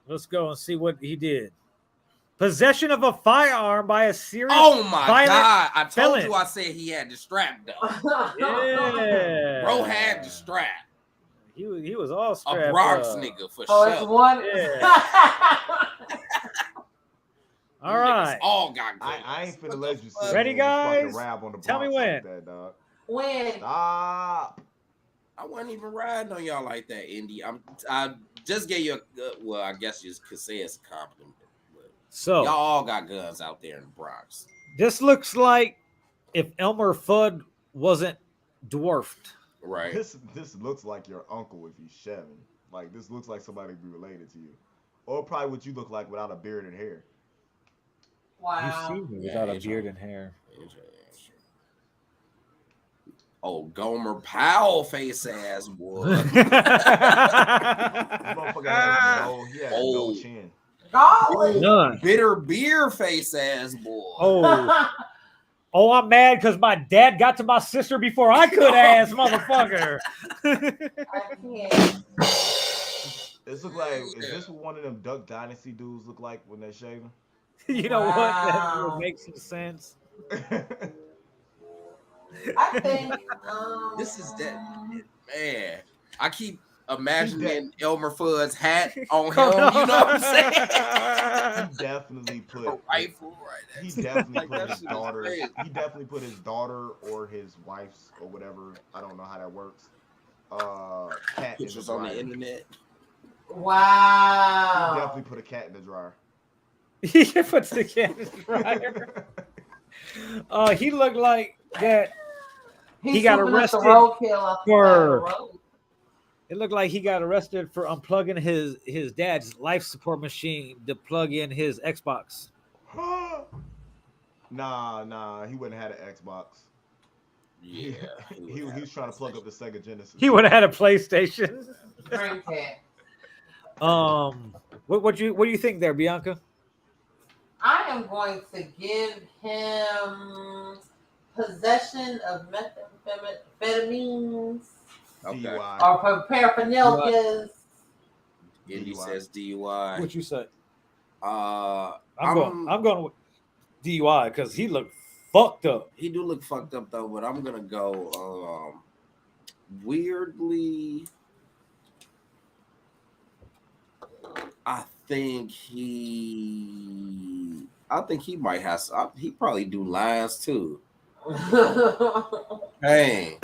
Let's go and see what he did. Possession of a firearm by a serious. Oh my violent god! I told felon. you I said he had the strap though. Yeah. Bro had the strap. He was all strapped A Bronx up. nigga for Oh, sure. it's one. Yeah. All Them right. niggas all got guns. I ain't finna let you sit Ready, there and fucking guys? rap on the Tell me Bronx when. like that, dog. When? Stop. I wasn't even riding on y'all like that, Indy. I just gave you a well, I guess you could say it's a compliment. But So y'all all got guns out there in the Bronx. this looks like if Elmer Fudd wasn't dwarfed. Right. This looks like your uncle if you Chevin. Like this looks like somebody be related to you, or probably what you look like without a beard and hair. Wow. You see me without a beard and hair. Oh, Gomer Powell face ass boy. This motherfucker has no Oh. chin. Golly. None. Bitter beer face ass boy. Oh, I'm mad because my dad got to my sister before I could ass, motherfucker. I can't. This look like is this what one of them Duck Dynasty dudes look like when they're shaving? You know what? That Wow. would make some sense. I think This is that man. I keep imagining Elmer Fudd's hat on him. You know what I'm saying? He definitely put A rifle right there. He definitely Like, put that his shit is daughter. crazy. He definitely put his daughter or his wife's or whatever. I don't know how that works. Cat in the Pictures on the dryer. internet. He wow. definitely put a cat in the dryer. He puts the cat in his dryer. He looked like that. He's He got scooping up the arrested roadkill off the side of the road. It looked like he got arrested for unplugging his dad's life support machine to plug in his Xbox. Nah, he wouldn't have had an Xbox. Yeah. He was trying to plug up the Sega Genesis. He would have had a PlayStation. Dream cat. What do you think there, Bianca? I am going to give him possession of methamphetamines Okay. DUI. or paraphernalias. Indy DUI. says DUI. What you say? I'm I'm going with DUI because he looked fucked up. He do look fucked up though, but I'm gonna go weirdly. I think he might have. He probably do lines too. Hey,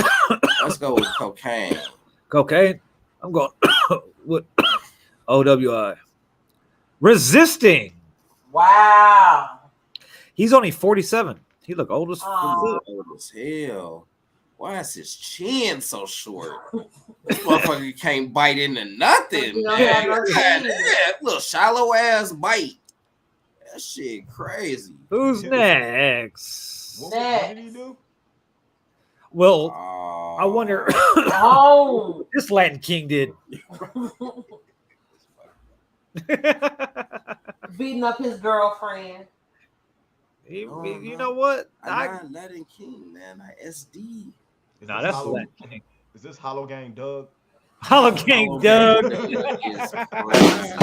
let's go with cocaine. Cocaine. I'm going with OWI. Resisting. Wow. He's only 47. He look old as fuck. Aw. Old as hell. Why is his chin so short? This motherfucker can't bite into nothing, You don't man. have no God chin. damn, that little shallow ass bite. That shit crazy. Who's next? What did he do? Well, Oh, I wonder Oh. what this Latin King did. Beating up his girlfriend. You know what? I'm not Latin King, man. I SD. Is No, this that's Hollow, Latin King. Is this Hollow Gang Doug? Hollow King Doug. Is crazy.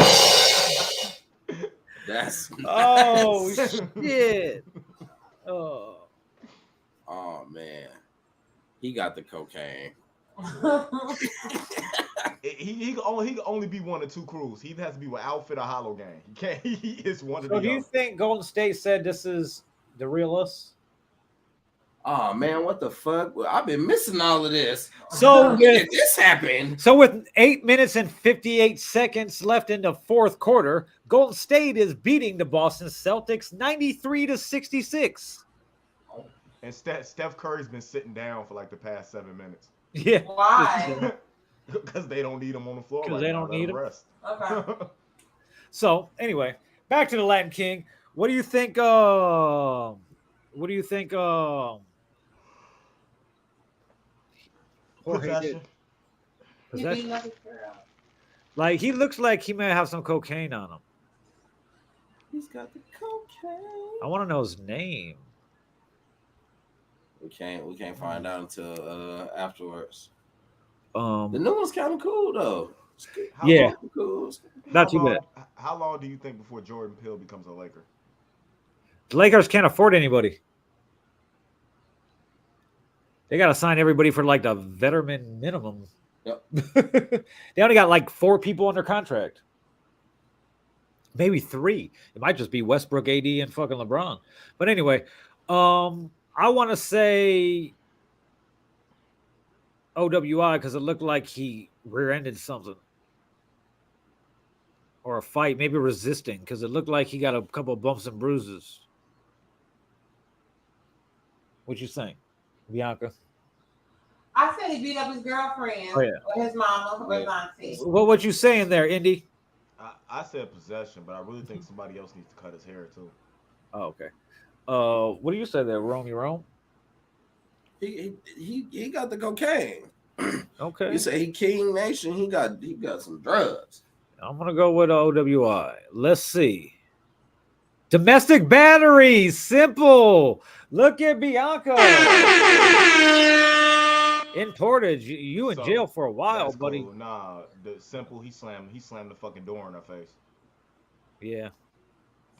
That's Oh nuts. shit. Oh. Oh man, he got the cocaine. He can only be one of two crews. He has to be with Outfit or Hollow Gang. He can't. He is one of So the do you other. think Golden State said this is the real us? Oh man, what the fuck? Well, I've been missing all of this. So When with did this happen? So with 8 minutes and 58 seconds left in the fourth quarter, Golden State is beating the Boston Celtics 93-66. And Steph Curry's been sitting down for like the past 7 minutes. Yeah. Why? Because they don't need him on the floor. 'Cause Right they now. don't Let need him him? rest. Okay. So anyway, back to the Latin King. What do you think? Jorge did? Possession. He Possession? beating up his girl. Like he looks like he may have some cocaine on him. He's got the cocaine. I want to know his name. We can't find out until afterwards. The Um, new one's kind of cool though. Yeah. Cool. not too bad. How long do you think before Jordan Peele becomes a Laker? The Lakers can't afford anybody. They got to sign everybody for like the veteran minimum. Yep. They only got like 4 people under contract. Maybe 3. It might just be Westbrook, AD, and fucking LeBron. But anyway, I want to say OWI because it looked like he rear-ended something. Or a fight, maybe resisting, because it looked like he got a couple of bumps and bruises. What you think, Bianca? I said he beat up his girlfriend. Oh, yeah. Or his mama or his auntie. What you saying there, Indy? I said possession, but I really think somebody else needs to cut his hair too. Oh, okay. What do you say there, Rome? He got the cocaine. Okay. You say he King Nation. He got some drugs. I'm gonna go with OWI. Let's see. Domestic battery, simple. Look at Bianca. In Portage, you in So, jail for a while, That's buddy. cool. Nah, the simple. He slammed the fucking door in her face. Yeah.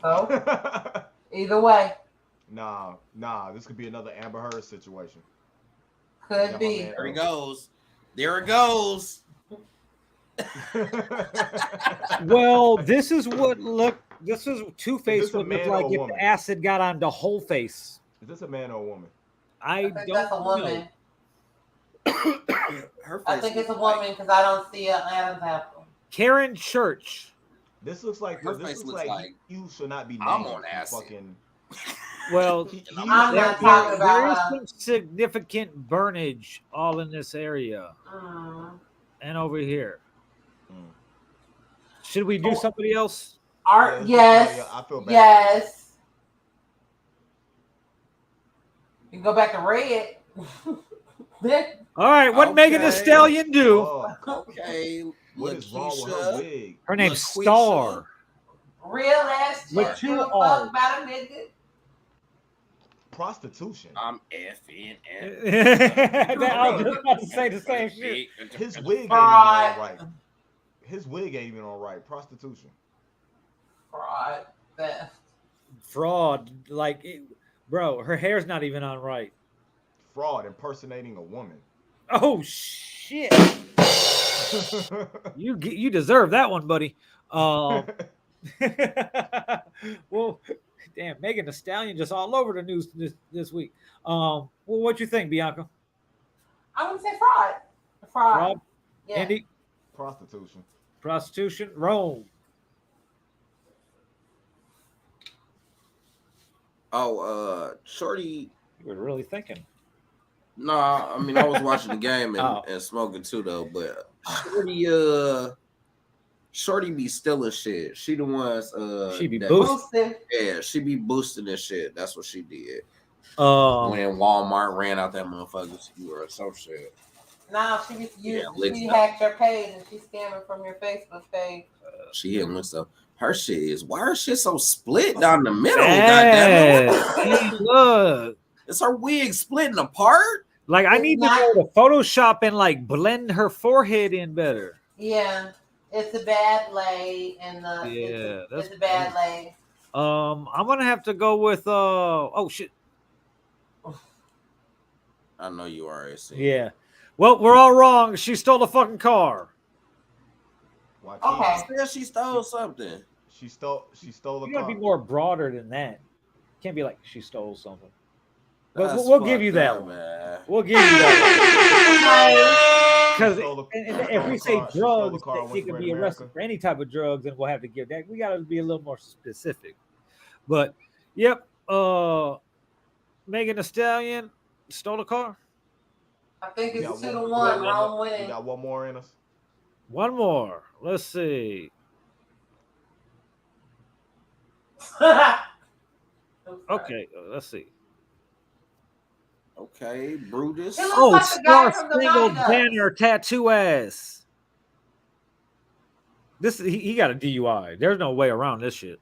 So either way, Nah. This could be another Amber Heard situation. could my be. man. There he goes. There it goes. Well, this is Two-Face Is this a would look man or like a if woman? the acid got on the whole face. Is this a man or a woman? I I think don't that's a know. woman. Her I face think it's a look like- woman because I don't see an Adam's apple. Karen Church. This looks like Her this face looks looks like, like you should not be I'm named. on acid. Fucking. Well, I'm there, not talking there is about some significant burnage all in this area and over here. Mm. Should we do Oh. somebody else? Art, Yeah, yes. I feel bad. Yes. You can go back to red. All right, what Megan Thee Okay. Stallion do? Oh, Okay. what is wrong with her Lakeisha. wig? Her name's LaQuisha. Star. Real ass With chick. 2 Give a fuck R's. about a nigga. Prostitution. I'm effing. I was just about to say the same shit. His wig ain't even Fraud. all right. His wig ain't even all right. Prostitution. Fraud. Theft. Fraud, bro, her hair's not even on right. Fraud, impersonating a woman. Oh shit! You deserve that one, buddy. Well, damn, Megan Thee Stallion just all over the news this week. Well, what you think, Bianca? I would say fraud. Fraud. Fraud? Yeah. Andy? Prostitution. Prostitution, Rome. Oh, Shorty. You were really thinking. Nah, I mean I was watching the game Oh. and smoking too though, but Shorty be stealing shit. She the ones She be that- boosting. Yeah, she be boosting this shit. That's what she did. When Walmart ran out that motherfucker or some shit. Nah, she Yeah, hacked your page and she's scamming from your Facebook page. She hit with stuff. Her shit is why her shit so split down the middle? Yes. Goddamn it. Look. Is her wig splitting apart? Like I need to go to Photoshop and like blend her forehead in better. Yeah, it's a bad lay and it's a bad lay. I'm gonna have to go with oh shit. I know you already seen. Yeah. Well, we're all wrong. She stole the fucking car. Okay. Said she stole something. She stole the You car. gotta be more broader than that. Can't be like she stole something. But That's we'll give you that fucked up, one. man. We'll give you that one. Because Stole if we the say car- she stole the drugs, car and he went to can Red be arrested America. for any type of drugs, and we'll have to give that. We gotta be a little more specific. But yep, Megan Thee Stallion stole a car. I think We it's got 2-1. one- Rome We winning. got one more in us. One more. Let's see. Okay, let's see. Okay, Brutus. It looks Oh, like the guy Star from the Spangled Naughty Ducks. Banner tattoo ass. This he got a DUI. There's no way around this shit.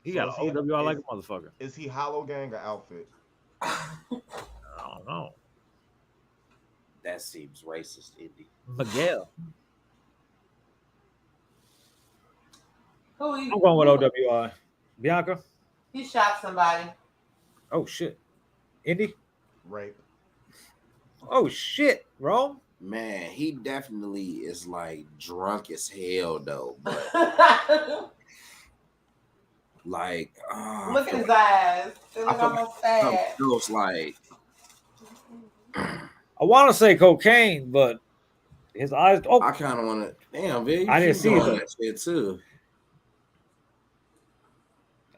He So got is an OWI like a motherfucker. Is he Hollow Gang or Outfit? I don't know. That seems racist, Indy. Miguel. Who you? I'm going with OWI. Bianca. He shot somebody. Oh shit. Indy. Rape. Oh shit. Rome. Man, he definitely is like drunk as hell though. But like, Look at his eyes. They look almost sad. Feels like I want to say cocaine, but his eyes. Oh, I kind of want to. Damn, Vill, I didn't see that it. shit too.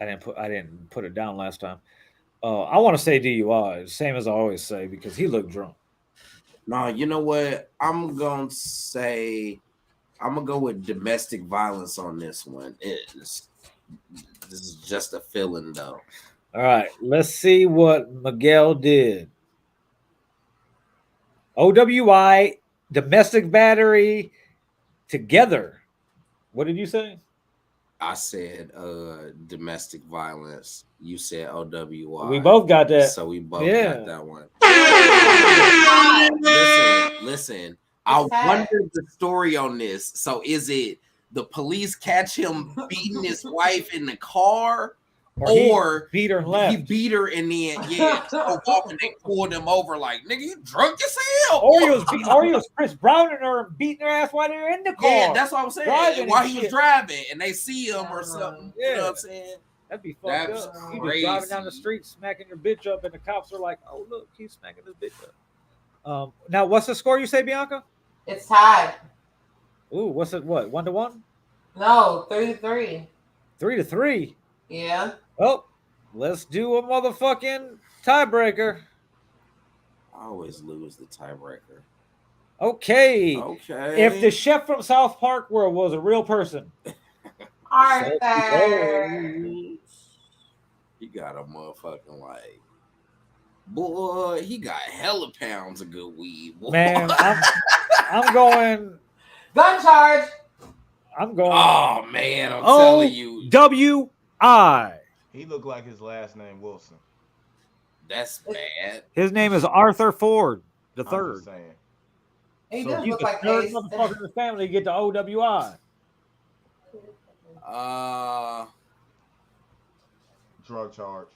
I didn't put it down last time. I want to say DUI, same as I always say, because he looked drunk. No, you know what? I'm gonna go with domestic violence on this one. This is just a feeling though. All right, let's see what Miguel did. OWI, domestic battery, together. What did you say? I said domestic violence. You said OWI. We both got that. So we both Yeah. got that one. Listen. I wondered the story on this. So is it the police catch him beating his wife in the car? Or he beat her and left. He beat her and then so off and they pulled him over like, nigga, you drunk as hell. Or he was Chris Browning her and beating her ass while they were in the car. Yeah, that's what I'm saying. Driving While and he was shit. driving and they see him or something. Yeah. You know what I'm saying? That'd be fucked That's up. You just crazy. driving down the street smacking your bitch up, and the cops are like, "Oh look, he's smacking this bitch up." Now, what's the score you say, Bianca? It's tied. Ooh, what's it? What 1-1? No, 3-3. 3-3. Yeah. Oh, let's do a motherfucking tiebreaker. I always lose the tiebreaker. Okay. Okay. If the chef from South Park was a real person, Arthur. He got a motherfucking like, boy, he got hella pounds of good weed. Boy. man, I'm going. Gun charge. I'm going. Oh man, I'm telling you, OWI. He looked like his last name Wilson. that's bad. His name is Arthur Ford the I'm third. just saying. He So does he's look the like third Ace. motherfucker in the family to get the OWI. Drug charge.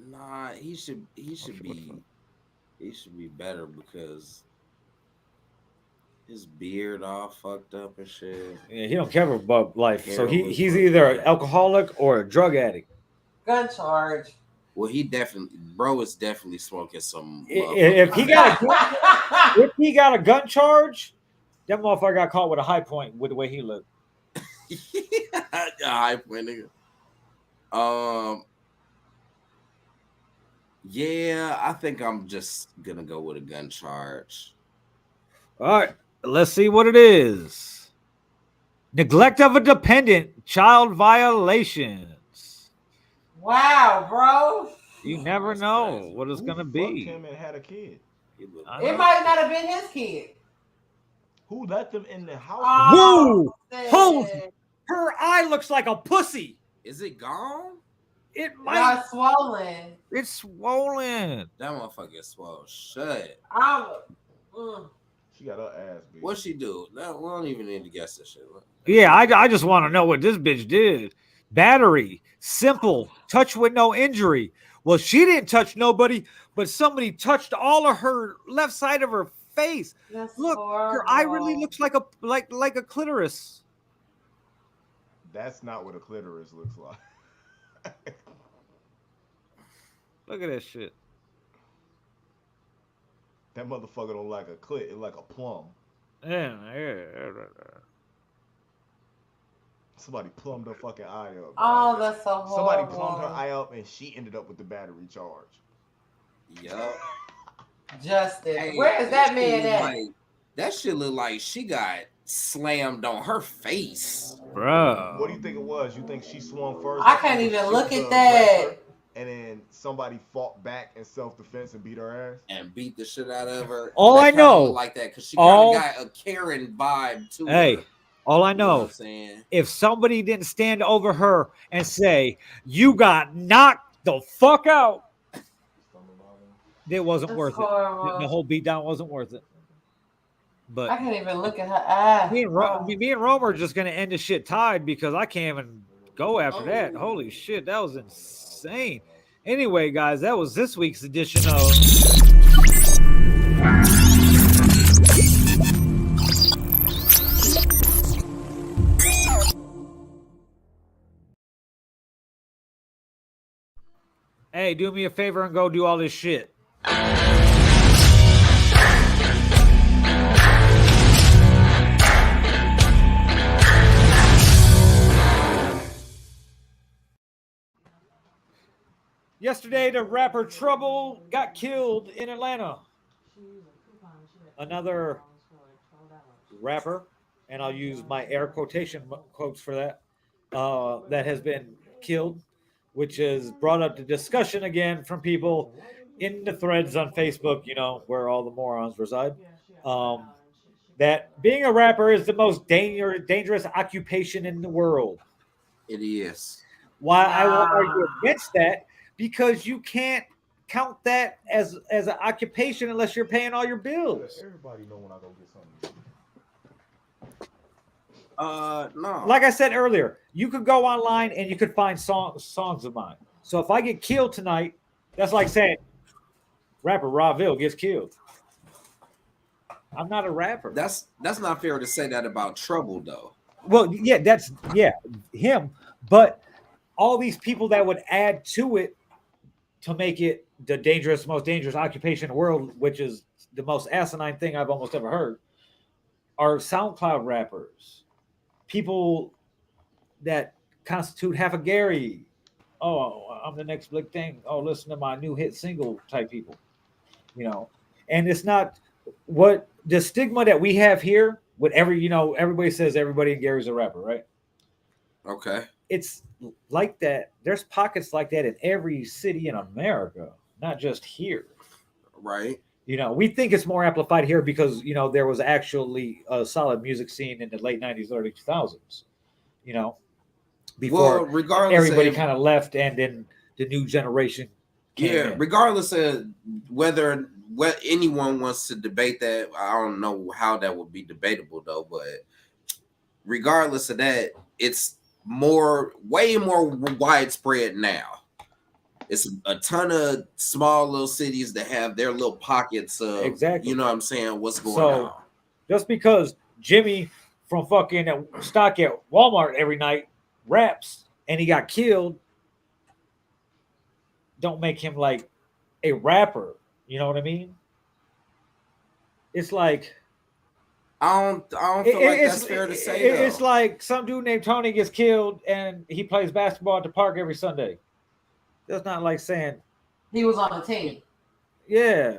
Nah, he should be better because his beard all fucked up and shit. Yeah, he don't care about life. So Hair was he's fucked either up. an alcoholic or a drug addict. Gun charge. Well, bro is definitely smoking some. If he got a gun charge, That motherfucker got caught with a high point with the way he looked. High point, nigga. Yeah, I think I'm just gonna go with a gun charge. All right, let's see what it is. Neglect of a dependent, child violations. Wow, bro. You never That's know crazy. what it's Who gonna fucked be. him and had a kid? I It know. might not have been his kid. Who let them in the house? Oh, Whoa! Hold. shit. Her eye looks like a pussy. Is it gone? It might. Not swollen. It's swollen. That motherfucker is swole shut. She got her ass beat. What she do? No, we don't even need to guess this shit. Yeah, I just want to know what this bitch did. Battery, simple, touch with no injury. Well, she didn't touch nobody, but somebody touched all of her left side of her face. That's Look, horrible. her eye really looks like a clitoris. That's not what a clitoris looks like. Look at that shit. That motherfucker don't like a clit, it like a plum. Yeah. Somebody plumbed her fucking eye up. Oh, that's so horrible. Somebody plumbed her eye up and she ended up with the battery charge. Yup. Justin, Hey, where is that shit man look at? like- that shit look like she got slammed on her face. Bro. What do you think it was? You think she swung first? I can't and even shoot look the at that. aggressor, and then somebody fought back in self-defense and beat her ass? And beat the shit out of her. All That I kinda know- look like that because she kind all- of got a Karen vibe to Hey, her. all I You know what know, I'm saying? if somebody didn't stand over her and say, "You got knocked the fuck out," it wasn't That's worth horrible. it. The whole beatdown wasn't worth it. I But can't even look at her eye. me and Rome are just gonna end the shit tied because I can't even go after that. Holy shit, that was insane. Anyway, guys, that was this week's edition of Hey, do me a favor and go do all this shit. Yesterday, the rapper Trouble got killed in Atlanta. Another rapper, and I'll use my air quotation quotes for that, that has been killed, which has brought up the discussion again from people in the threads on Facebook, you know, where all the morons reside. That being a rapper is the most dangerous occupation in the world. It is. Why I will argue against that, because you can't count that as an occupation unless you're paying all your bills. Everybody know when I go get something. No. Like I said earlier, you could go online and you could find songs of mine. So if I get killed tonight, that's like saying rapper Vill gets killed. I'm not a rapper. That's not fair to say that about Trouble though. Well, yeah, that's him. But all these people that would add to it to make it the most dangerous occupation in the world, which is the most asinine thing I've almost ever heard, are SoundCloud rappers. People that constitute half a Gary. Oh, I'm the next big thing. Oh, listen to my new hit single type people. You know, and it's not what the stigma that we have here with everybody says everybody in Gary's a rapper, right? Okay. It's like that. There's pockets like that in every city in America, not just here. Right. You know, we think it's more amplified here because, there was actually a solid music scene in the late 90s, early 2000s, before regardless everybody of, kind of left and then the new generation came in. regardless of whether anyone wants to debate that, I don't know how that would be debatable though, but regardless of that, it's way more widespread now. It's a ton of small little cities that have their little pockets of, Exactly. you know what I'm saying, what's going on. Just because Jimmy from fucking stock at Walmart every night raps and he got killed, don't make him like a rapper. You know what I mean? It's like, don't feel like that's fair to say. It's like some dude named Tony gets killed and he plays basketball at the park every Sunday. That's not like saying he was on the team. Yeah,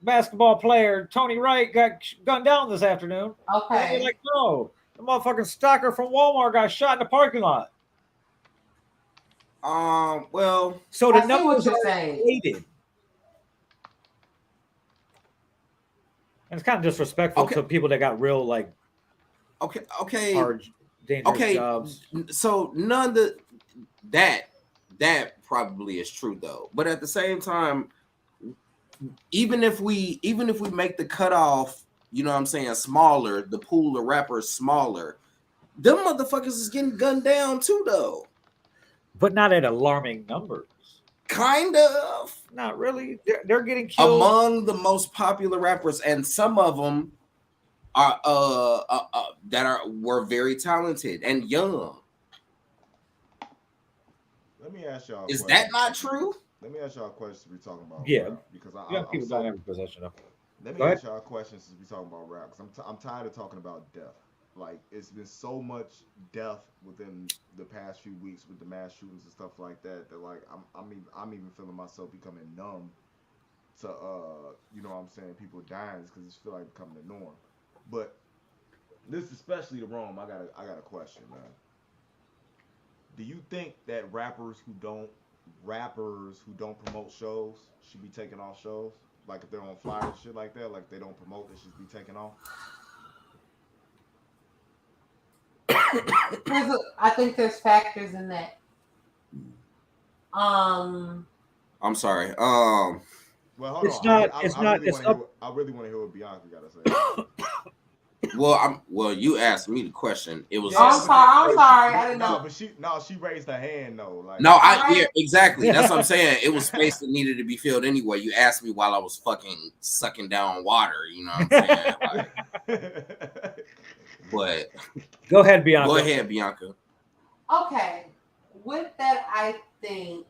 basketball player Tony Wright got gunned down this afternoon. Okay. You're like, no, the motherfucking stalker from Walmart got shot in the parking lot. Well, so the I see what numbers you're are saying. inflated. And it's kind of disrespectful to people that got real like okay, hard, dangerous jobs. So none of that probably is true though. But at the same time, even if we make the cutoff, you know what I'm saying, smaller, the pool of rappers smaller, them motherfuckers is getting gunned down too though. But not at alarming numbers. Kind of. Not really. They're getting killed among the most popular rappers, and some of them are were very talented and young. Let me ask y'all. Is that not true? Let me ask y'all a question. We talking about rap, because people don't have possession of. Let me ask y'all a question since we talking about rap. Because I'm tired of talking about death. Like, it's been so much death within the past few weeks with the mass shootings and stuff like that. That like I'm even feeling myself becoming numb to you know what I'm saying, people dying because it's feel like becoming the norm. But this is especially the Rome. I got a question, man. Do you think that rappers who don't promote shows should be taken off shows? Like if they're on flyers and shit like that, like they don't promote, they should be taken off? I think there's factors in that. I'm sorry. Well, hold it's on. Not. I really want to hear what Bianca got to say. Well, you asked me the question. It was. I'm sorry. I didn't know. But she raised her hand though. Like, yeah, exactly. That's what I'm saying. It was space that needed to be filled anyway. You asked me while I was fucking sucking down water. You know what I'm saying? Like, but go ahead, Bianca. Okay, with that, I think.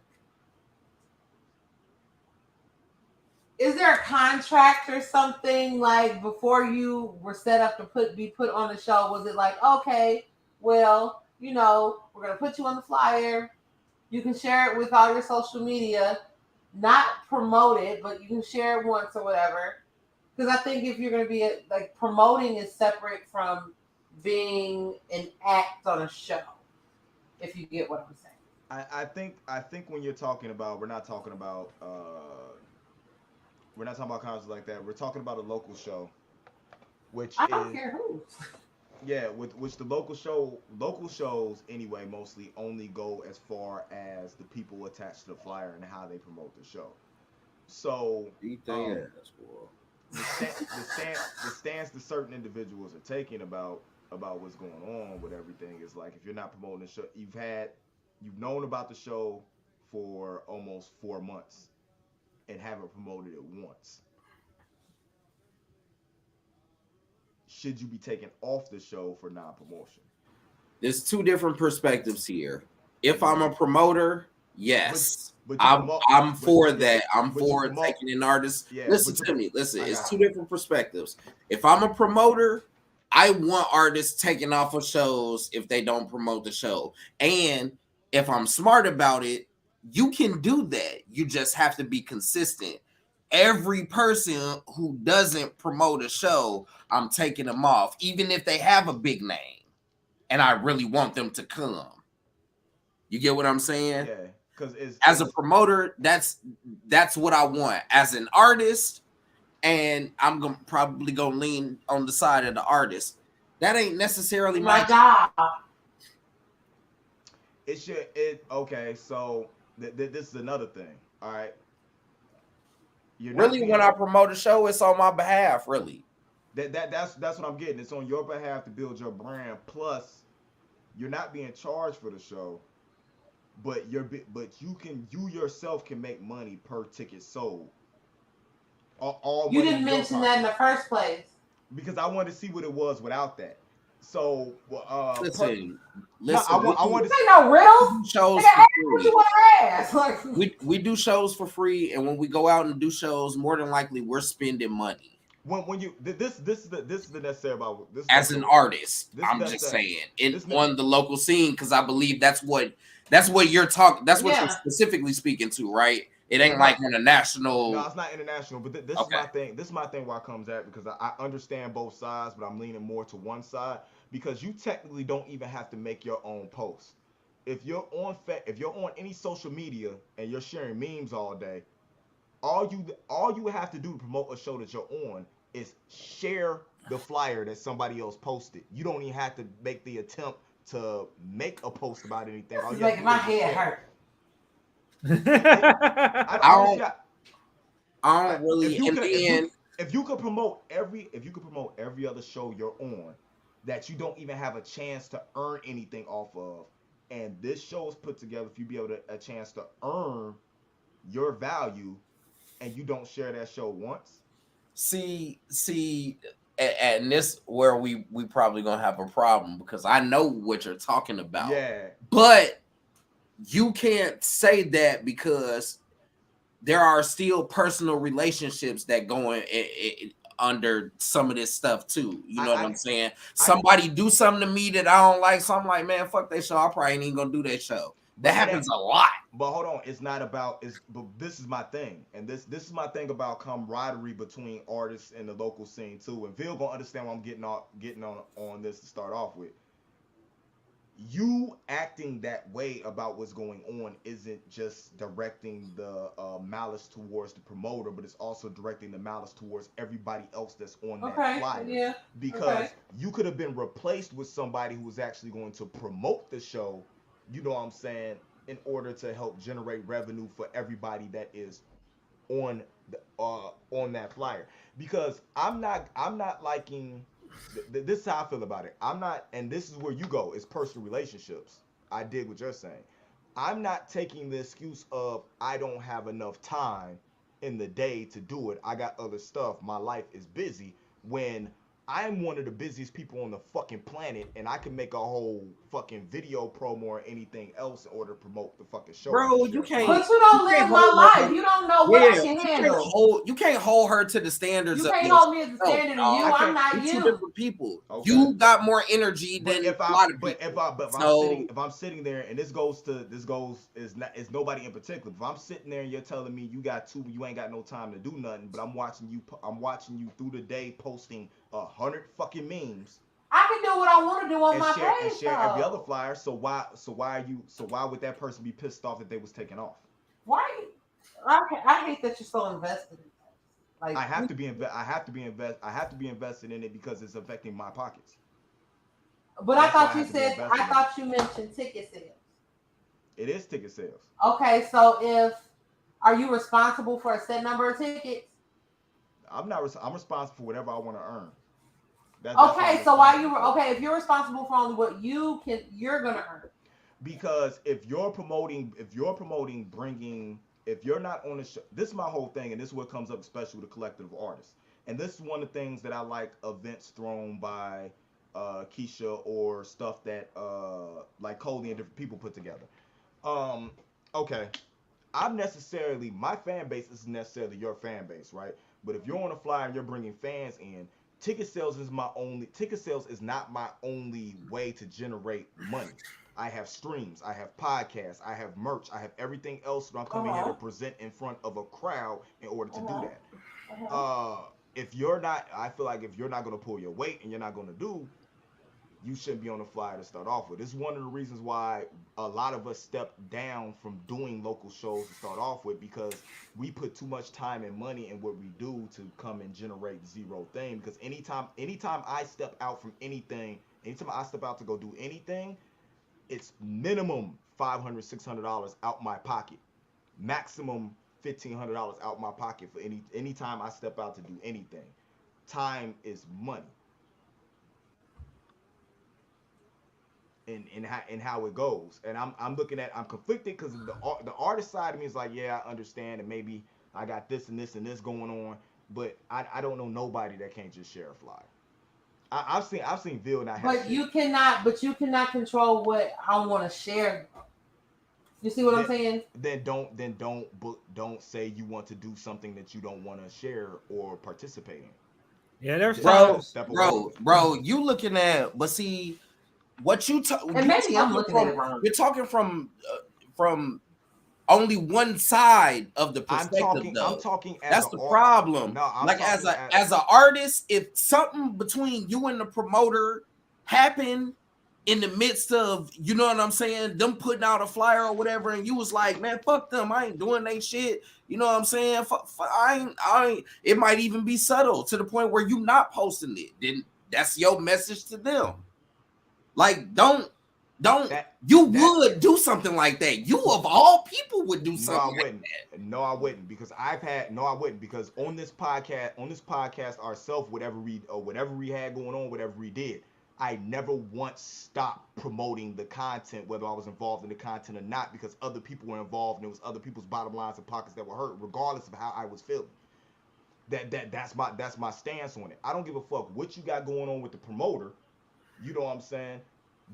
Is there a contract or something like before you were set up to be put on the show? Was it like, okay, well, you know, we're gonna put you on the flyer. You can share it with all your social media, not promote it, but you can share it once or whatever. Because I think if you're gonna be like promoting is separate from being an act on a show. If you get what I'm saying. I think when you're talking about, we're not talking about concerts like that. We're talking about a local show, which I don't care who. Yeah, which the local shows anyway mostly only go as far as the people attached to the flyer and how they promote the show. So the stance that certain individuals are taking about what's going on with everything is like, if you're not promoting the show, you've known about the show for almost 4 months and haven't promoted it once. Should you be taken off the show for non-promotion? There's two different perspectives here. If I'm a promoter, yes, I'm for that. I'm for taking an artist. Yeah, listen to me. Listen, it's two different perspectives. If I'm a promoter, I want artists taken off of shows if they don't promote the show. And if I'm smart about it, you can do that. You just have to be consistent. Every person who doesn't promote a show, I'm taking them off, even if they have a big name and I really want them to come. You get what I'm saying? Yeah. Because as a promoter, that's what I want. As an artist, and I'm probably gonna lean on the side of the artist. That ain't necessarily my job. Okay, so this is another thing. All right. When I promote a show, it's on my behalf, really. That's what I'm getting. It's on your behalf to build your brand. Plus, you're not being charged for the show, but you yourself can make money per ticket sold. You didn't mention that in the first place. Because I wanted to see what it was without that. So, listen. I want to say no riddle shows for free. We do shows for free, and when we go out and do shows, more than likely we're spending money. when you this is the necessary about this. As an artist, this I'm that's just that- saying it this on the local scene because I believe that's what you're talking. That's what you're Yeah. specifically speaking to, right? It Yeah, ain't like on a No, national. it's not international, but this is Okay. my thing. This is my thing. Why it comes at because I understand both sides, but I'm leaning more to one side because you technically don't even have to make your own post. If you're if you're on any social media and you're sharing memes all day, all you have to do to promote a show that you're on is share the flyer that somebody else posted. You don't even have to make the attempt to make a post about anything. All This is you have to making do my is just head share. hurt. I I honestly, don't really. And then if you could promote every other show you're on that you don't even have a chance to earn anything off of, and this show is put together if you be able to a chance to earn your value, and you don't share that show once. see, and this where we probably gonna have a problem because I know what you're talking about. Yeah, But you can't say that because there are still personal relationships that go under some of this stuff too. You know what I'm saying? Somebody do something to me that I don't like, so I'm like, man, fuck that show. I probably ain't even gonna do that show. That happens a lot. But hold on, it's not about but this is my thing, and this is my thing about camaraderie between artists and the local scene too. And Vill gonna understand what I'm getting on this to start off with. You acting that way about what's going on isn't just directing the malice towards the promoter, but it's also directing the malice towards everybody else that's on that flyer. Yeah. Because you could have been replaced with somebody who was actually going to promote the show, you know what I'm saying, in order to help generate revenue for everybody that is on that flyer. Because I'm not liking this is how I feel about it. I'm not, and this is where you go. It's personal relationships. I dig what you're saying. I'm not taking the excuse of I don't have enough time in the day to do it. I got other stuff. My life is busy. When I'm one of the busiest people on the fucking planet, and I can make a whole fucking video promo or anything else in order to promote the fucking show. Bro, you can't. But you don't live my life. You don't know what I can handle. You can't hold her to the standards. You can't hold me as the standard of you. I'm not you. Two different people. Okay. You got more energy than a lot of people. If I'm sitting there, and this goes is nobody in particular. If I'm sitting there and you're telling me you ain't got no time to do nothing, but I'm watching you through the day posting 100 fucking memes. I can do what I want to do on my page. And share every other flyer. So why would that person be pissed off that they was taken off? Why? I hate that you're so invested in that. Like I have to be invested in it because it's affecting my pockets. But I thought you mentioned ticket sales. It is ticket sales. Okay, so are you responsible for a set number of tickets? I'm responsible for whatever I want to earn. Okay, so if you're responsible for only what you're gonna earn. Because if you're not on the show, this is my whole thing, and this is what comes up especially with the collective of artists. And this is one of the things that I like events thrown by Keisha or stuff that like Cody and different people put together. Okay. My fan base isn't necessarily your fan base, right? But if you're on a flyer and you're bringing fans in, ticket sales is not my only way to generate money. I have streams, I have podcasts, I have merch, I have everything else that I'm coming here to present in front of a crowd in order to do that. I feel like if you're not going to pull your weight and you're not going to do, you shouldn't be on the flyer to start off with. This is one of the reasons why a lot of us stepped down from doing local shows to start off with, because we put too much time and money in what we do to come and generate zero thing. Because anytime I step out from anything, anytime I step out to go do anything, it's minimum $500, $600 out my pocket, maximum $1,500 out my pocket for any time I step out to do anything. Time is money. And how it goes, and I'm conflicted because the artist side of me is like, yeah, I understand, and maybe I got this and this and this going on, but I don't know nobody that can't just share a flyer. I've seen Vill not have. But you cannot control what I want to share. You see what I'm saying? Then don't say you want to do something that you don't want to share or participate in. Yeah, there's bro, times. bro. You looking at, but see what you and maybe I'm looking at it wrong. You're talking from only one side of the perspective. I'm talking as that's the problem. No, I'm like talking as an artist, if something between you and the promoter happened in the midst of, you know what I'm saying, them putting out a flyer or whatever, and you was like, man, fuck them, I ain't doing they shit. You know what I'm saying? I ain't. It might even be subtle to the point where you not posting it. Then that's your message to them. Like, don't. You would do something like that. You of all people would do something. No, I wouldn't. Like that. No, I wouldn't, because I wouldn't, because on this podcast ourselves, whatever we had going on, whatever we did, I never once stopped promoting the content, whether I was involved in the content or not, because other people were involved and it was other people's bottom lines and pockets that were hurt, regardless of how I was feeling. That's my stance on it. I don't give a fuck what you got going on with the promoter. You know what I'm saying?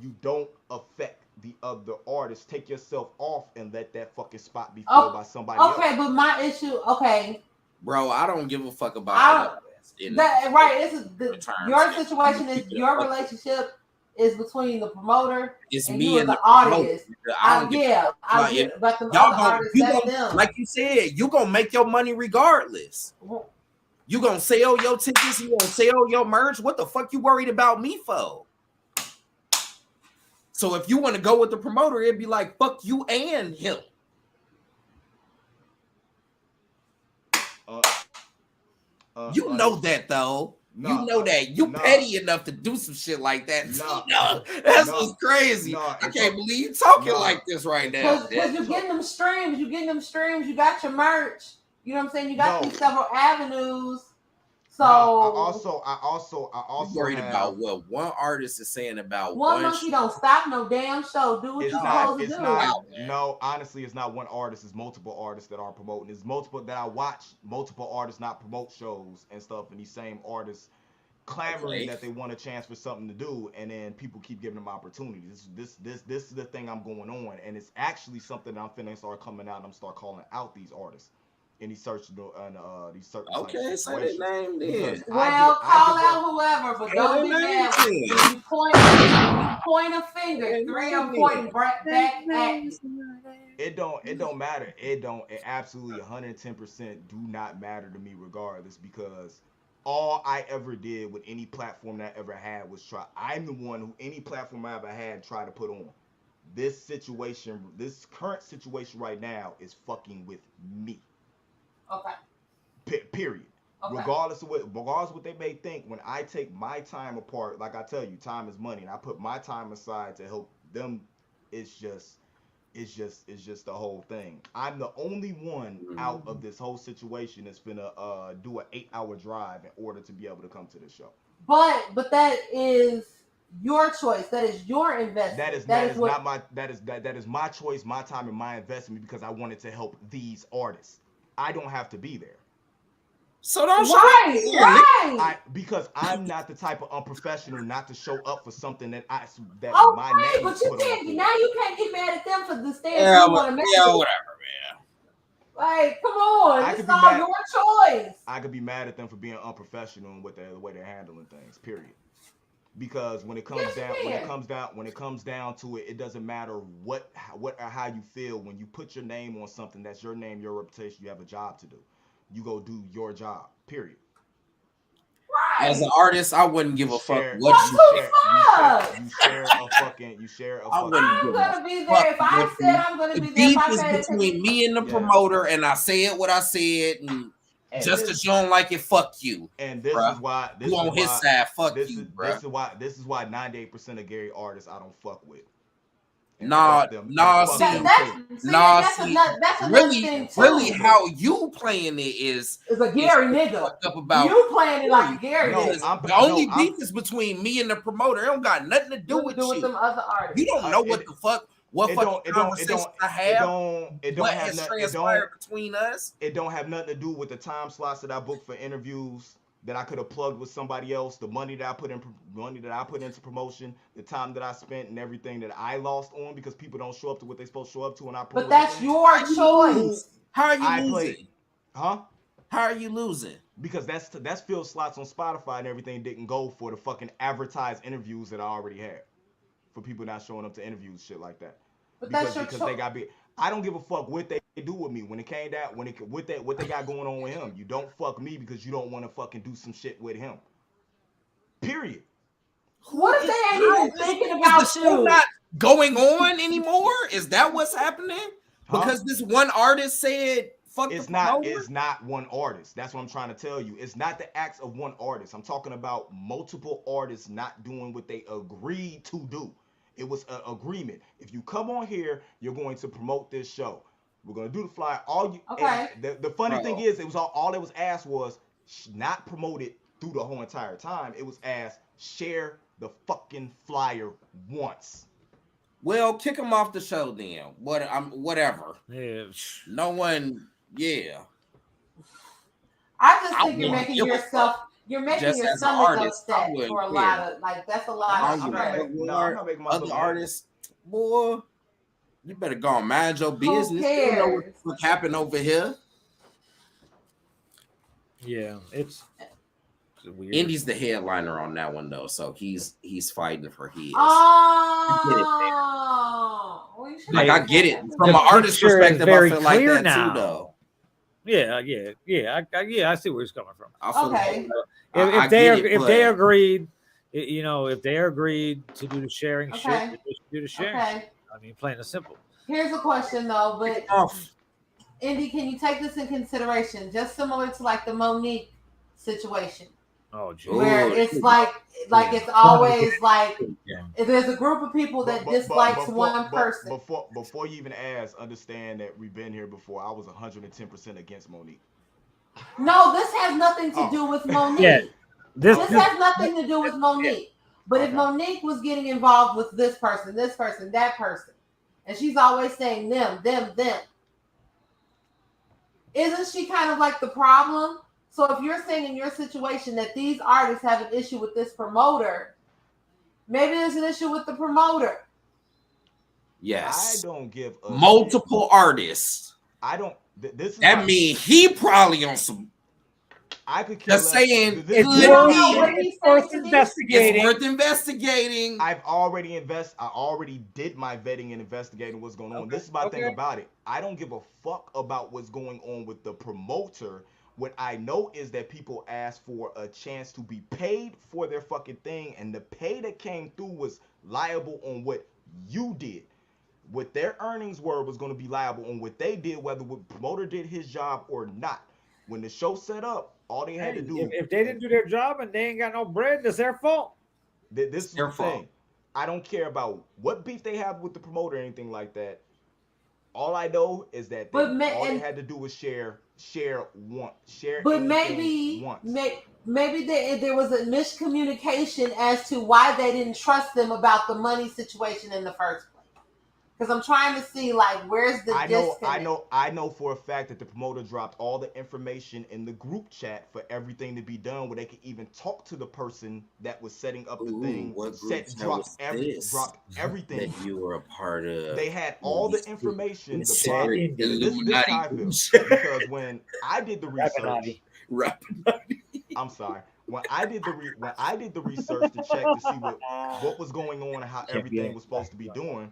You don't affect the other artists. Take yourself off and let that fucking spot be filled by somebody else. Okay, but my issue, bro, I don't give a fuck about right. This is your situation. Is your relationship is between the promoter and me and the audience. But the other artists, that's them. Like you said, you gonna make your money regardless. You gonna sell your tickets. You gonna sell your merch. What the fuck you worried about me for? So if you want to go with the promoter, it'd be like, fuck you and him. You know that, though. You know that. You petty enough to do some shit like that. That's what's crazy. I can't believe you talking like this right now. Because you're getting them streams. You got your merch. You know what I'm saying? You got these several avenues. So I also worried about what one artist is saying about one monkey don't stop no damn show. Do what you're supposed to do. No, honestly, it's not one artist. It's multiple artists that are promoting. It's multiple that I watch. Multiple artists not promote shows and stuff, and these same artists clamoring that they want a chance for something to do, and then people keep giving them opportunities. This is the thing I'm going on, and it's actually something that I'm finna start coming out and I'm start calling out these artists. And he searched these certain okay, say their name then. Well, call out whoever, but don't be mad when you point a finger. Three of them pointing back at you. It don't matter. It absolutely 110% do not matter to me regardless, because all I ever did with any platform that I ever had was try. I'm the one who any platform I ever had tried to put on. This current situation right now is fucking with me. Okay. Period. Okay. Regardless of what they may think, when I take my time apart, like I tell you, time is money, and I put my time aside to help them, it's just the whole thing. I'm the only one out of this whole situation that's gonna do an 8-hour drive in order to be able to come to the show. But that is your choice. That is your investment. That is my choice, my time, and my investment, because I wanted to help these artists. I don't have to be there. So don't show up. Right. Because I'm not the type of unprofessional not to show up for something that my name. But you can't. Now you can't get mad at them for the stance you want to make. Yeah, whatever, man. Like, come on, it's all your choice. I could be mad at them for being unprofessional and with the way they're handling things. Period. Because when it comes down to it, it doesn't matter what or how you feel. When you put your name on something, that's your name, your reputation. You have a job to do. You go do your job. Period. Right. As an artist, I wouldn't give a fuck what you share a fucking. I'm gonna be there if I said I'm gonna be there. The beef is between me and the promoter, and I said what I said, and just as you don't like it, fuck you. And this is why you on his side, fuck you, bro. This is why 98% of Gary artists I don't fuck with. Really, how you playing it is a Gary nigga. Up about you playing it like a Gary nigga. The only beef is between me and the promoter. It don't got nothing to do with you. Them other artists. You don't know what the fuck. What fucking conversation I have? What has transpired between us? It don't have nothing to do with the time slots that I booked for interviews that I could have plugged with somebody else, the money that I put into promotion, the time that I spent, and everything that I lost on because people don't show up to what they're supposed to show up to. And but that's your choice. How are you losing? Huh? How are you losing? because that's filled slots on Spotify and everything didn't go for the fucking advertised interviews that I already had for people not showing up to interviews, shit like that. But Because that's your they choice. got be. I don't give a fuck what they do with me when it came down when it with that what they got going on with him. You don't fuck me because you don't want to fucking do some shit with him. Period. What if they ain't even thinking Is about the show you? not going on anymore? Is that what's happening? Huh? Because this one artist said fuck It's the not. promoter? It's not one artist. That's what I'm trying to tell you. It's not the acts of one artist. I'm talking about multiple artists not doing what they agreed to do. It was an agreement. If you come on here, you're going to promote this show. We're gonna do the flyer. All you. Okay. And the funny thing Bro. is, it was all it was asked was not promoted through the whole entire time. It was asked share the fucking flyer once. Well, kick him off the show then. Whatever. Yeah. No one. Yeah. I just I think you're wouldn't making give a yourself. fuck. You're making Just your as an stomach artist, I upset wouldn't for a care. lot of like. That's a I lot don't of give a stress. fuck No, what I'm not making myself other mad. artists, boy. You better go and mind your business. You don't know cares? what happened over here. Yeah, it's weird. Indy's the headliner on that one though, so he's fighting for his. Oh, well, you should Like have I get it said that. from an The artist picture is perspective. I very feel like clear that now. too, though. Yeah. I see where he's coming from. I feel Okay. If but they agreed, if they agreed to do the sharing shit, Okay. then they should do the sharing Okay. shit. I mean, plain and simple. Here's a question though, but off. Indy, can you take this in consideration? Just similar to like the Monique situation, Oh, geez. where Ooh, it's like it's always like Yeah. if there's a group of people that dislikes one person. Before you even ask, understand that we've been here before. I was 110% against Monique. No, this has nothing to do with Monique. Yeah. This has nothing to do with Monique. But if Okay. Monique was getting involved with this person, that person, and she's always saying them, isn't she kind of like the problem? So if you're saying in your situation that these artists have an issue with this promoter, maybe there's an issue with the promoter. Yes. I don't give a multiple artists. I don't. This is That mean he probably on some. I could care Just less. saying, This is You don't know what it's he's worth saying to me? investigating. It's worth investigating. I already did my vetting and investigating what's going on. Okay, This is my thing okay. about it. I don't give a fuck about what's going on with the promoter. What I know is that people asked for a chance to be paid for their fucking thing, and the pay that came through was liable on what you did. What their earnings were was going to be liable on what they did, whether the promoter did his job or not. When the show set up, all they had to do. If they didn't do their job and they ain't got no bread, that's their fault. This is their the fault. thing. I don't care about what beef they have with the promoter or anything like that. All I know is that all they had to do was share once. But maybe once. maybe there was a miscommunication as to why they didn't trust them about the money situation in the first place. Because I'm trying to see like where's the disconnect. I know for a fact that the promoter dropped all the information in the group chat for everything to be done, where they could even talk to the person that was setting up the thing. What Dropped everything that you were a part of. They had all the information. This is how I feel. Because when I did the research, I'm sorry. When I did the research to check to see what was going on and how everything was supposed to be doing,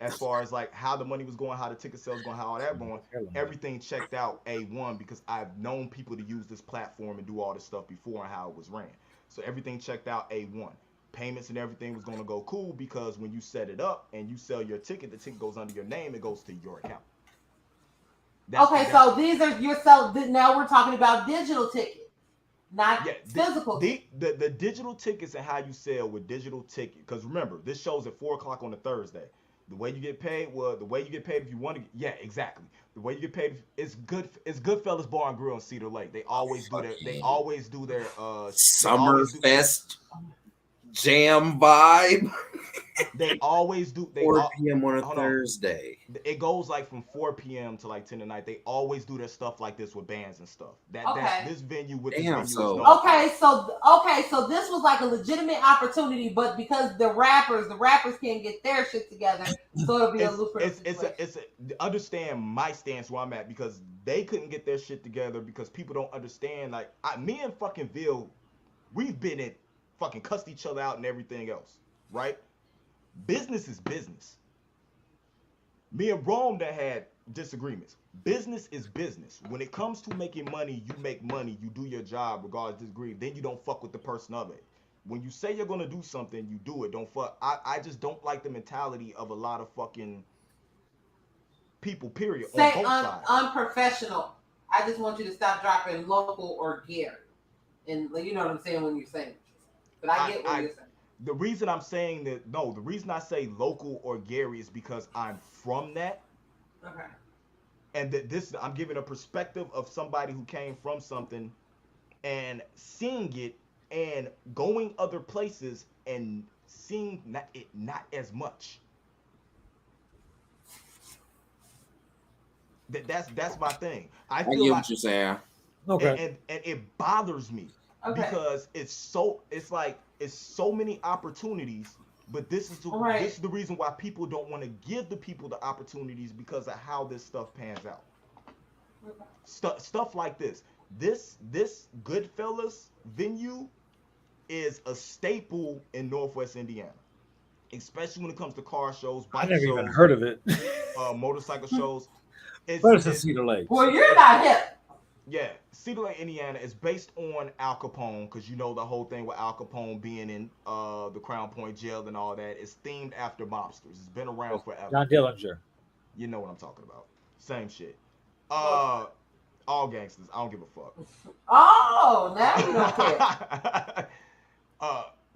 as far as like how the money was going, how the ticket sales going, how all that going, everything checked out A1 because I've known people to use this platform and do all this stuff before and how it was ran. So everything checked out A1. Payments and everything was going to go cool because when you set it up and you sell your ticket, the ticket goes under your name, it goes to your account. So these are now we're talking about digital tickets, not physical. The digital tickets and how you sell with digital ticket. Because remember, this show's at 4:00 on a Thursday. The way you get paid, if you want to, exactly. The way you get paid is good. It's Goodfellas Bar and Grill in Cedar Lake. They always do their Summerfest jam vibe. They always do. 4 p.m. on a Hold on. Thursday. It goes like from 4 p.m. to like 10 at night. They always do their stuff like this with bands and stuff. That Okay. this venue with Damn, this venue is so- known. So this was like a legitimate opportunity, but because the rappers can't get their shit together, so it'll be a lucrative situation. Understand my stance where I'm at because they couldn't get their shit together because people don't understand. Like me and fucking Vill, we've been in fucking cussed each other out and everything else, right? Business is business. Me and Rome that had disagreements. Business is business. When it comes to making money, you make money. You do your job regardless of disagreement. Then you don't fuck with the person of it. When you say you're gonna do something, you do it. Don't fuck. I just don't like the mentality of a lot of fucking people. Period. On Say both sides. unprofessional. I just want you to stop dropping local or Gary, and you know what I'm saying when you're saying what you're saying. But I get what you're saying. The reason I'm saying that the reason I say local or Gary is because I'm from that. Okay. And that this I'm giving a perspective of somebody who came from something and seeing it and going other places and seeing it not as much. That's my thing. I I feel get like what you're saying. Okay. and it bothers me because it's so many opportunities, but this is the reason why people don't want to give the people the opportunities because of how this stuff pans out. Stuff like this. This Goodfellas venue is a staple in Northwest Indiana, especially when it comes to car shows, I bike never shows, even heard of it. motorcycle shows. Where's the Cedar Lake? Well, you're not hip. Yeah, Cedar Lake, Indiana is based on Al Capone because you know the whole thing with Al Capone being in the Crown Point jail and all that. It's themed after mobsters. It's been around forever. John Dillinger. You know what I'm talking about. Same shit. All gangsters. I don't give a fuck. Oh, now you don't care.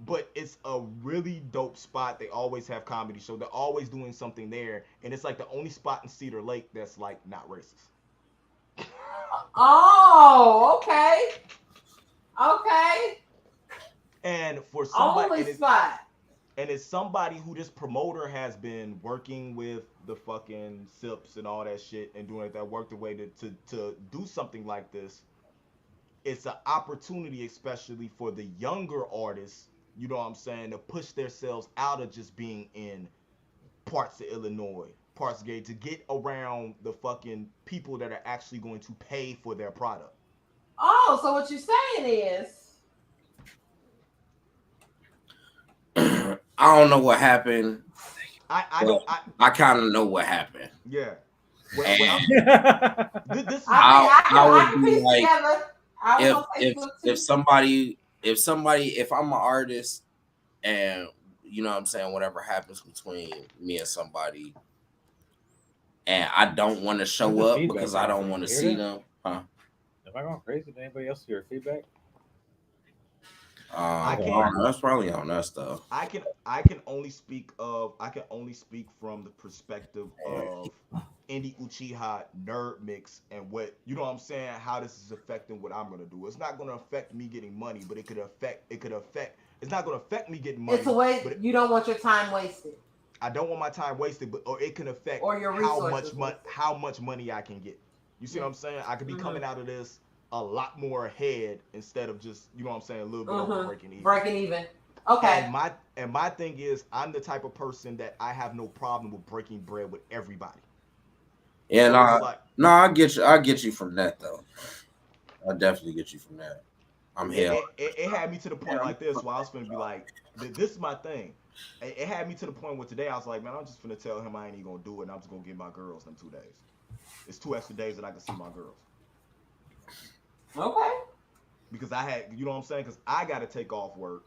But it's a really dope spot. They always have comedy show. They're always doing something there, and it's like the only spot in Cedar Lake that's like not racist. Oh, okay. Okay. And for somebody, Only spot. And it's somebody who this promoter has been working with the fucking SIPs and all that shit and doing that work the way to do something like this. It's an opportunity, especially for the younger artists, you know what I'm saying, to push themselves out of just being in parts of Illinois, parts of Gay, to get around the fucking people that are actually going to pay for their product. Oh, so what you're saying is I don't know what happened. I kind of know what happened. Yeah. I would be like, if I'm an artist and you know what I'm saying, whatever happens between me and somebody, and I don't want to show up because I don't want to see them. Huh? Am I going crazy? Did anybody else hear feedback? That's probably on us though. I can only speak from the perspective of Indie Uchiha nerd mix and what you know what I'm saying, how this is affecting what I'm gonna do. It's not gonna affect me getting money, but it could affect it's not gonna affect me getting money. It's a way you don't want your time wasted. I don't want my time wasted, but or it can affect or your how much money I can get. You see what I'm saying? I could be coming out of this a lot more ahead instead of just, you know what I'm saying, a little bit over breaking even. Okay. And my thing is, I'm the type of person that I have no problem with breaking bread with everybody. Yeah, so I get you from that though. I definitely get you from that. I'm here. It had me to the point like this where I was finna be like, this is my thing. It had me to the point where today I was like, man, I'm just finna tell him I ain't even gonna do it and I'm just gonna get my girls them 2 days. It's 2 extra days that I can see my girls. Okay. Because I had, you know what I'm saying? Because I got to take off work.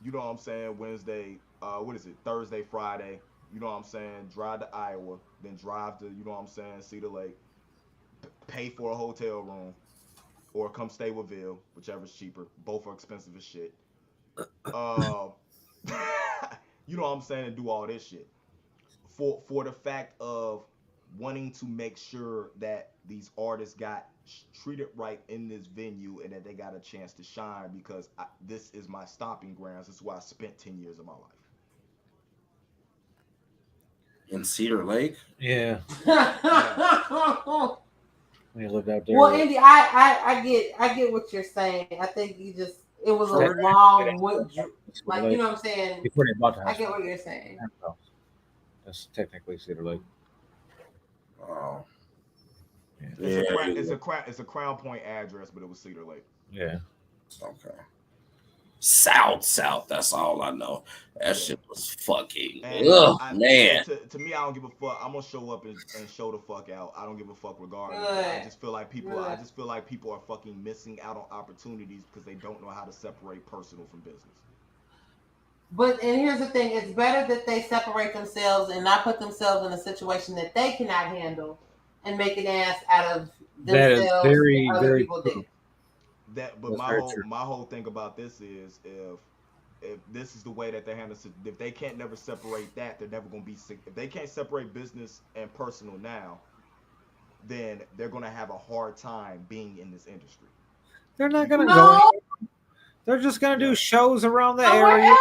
You know what I'm saying? Wednesday, Thursday, Friday. You know what I'm saying? Drive to Iowa, then drive to, you know what I'm saying, Cedar Lake. Pay for a hotel room, or come stay with Vill, whichever's cheaper. Both are expensive as shit. You know what I'm saying? And do all this shit for the fact of wanting to make sure that these artists got treated right in this venue and that they got a chance to shine because this is my stomping grounds. This is where I spent 10 years of my life. In Cedar Lake. Yeah, Well, when you lived out there. Andy, I get what you're saying. I think it was a long, like you know what I'm saying. Before they bought the house. I get what you're saying. That's technically Cedar Lake. Oh. It's a Crown Point address, but it was Cedar Lake. Yeah. Okay. South. That's all I know. That shit was fucking. Man. To me, I don't give a fuck. I'm gonna show up and show the fuck out. I don't give a fuck regardless. I just feel like people are fucking missing out on opportunities because they don't know how to separate personal from business. And here's the thing: it's better that they separate themselves and not put themselves in a situation that they cannot handle and make an ass out of themselves. That is very, very people true. My whole thing about this is if this is the way that they handle it, if they can't never separate that, they're never gonna be sick. If they can't separate business and personal now, then they're gonna have a hard time being in this industry. They're not gonna go. They're just gonna do shows around the area.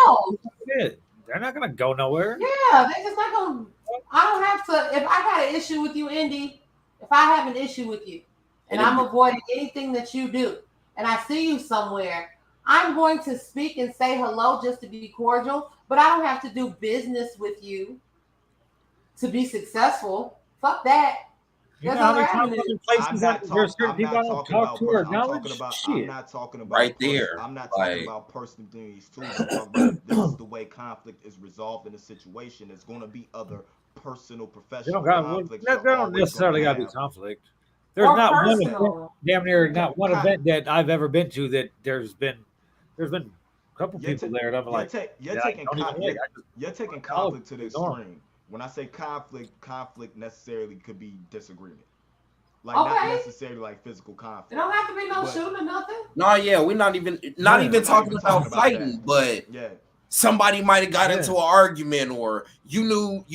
They're not gonna go nowhere. Yeah, they're just not gonna. I don't have to. If I got an issue with you, Indy, if I have an issue with you, and I'm avoiding anything that you do, and I see you somewhere, I'm going to speak and say hello just to be cordial, but I don't have to do business with you to be successful. Fuck that. You know how many places that there's certain people I don't talk to or acknowledge? I'm not talking about right there. I'm not talking about personal things too. I'm talking about this is the way conflict is resolved in a situation. There's going to be other personal, professional conflicts. There don't necessarily got to be conflict. There's not one, damn near not one event that I've ever been to that there's been a couple people there that I'm like, you're taking conflict to the extreme. When I say conflict necessarily could be disagreement. Like not necessarily like physical conflict. It don't have to be no shooting or nothing. No, yeah, we're not even talking about fighting, but somebody might have got into an argument, or you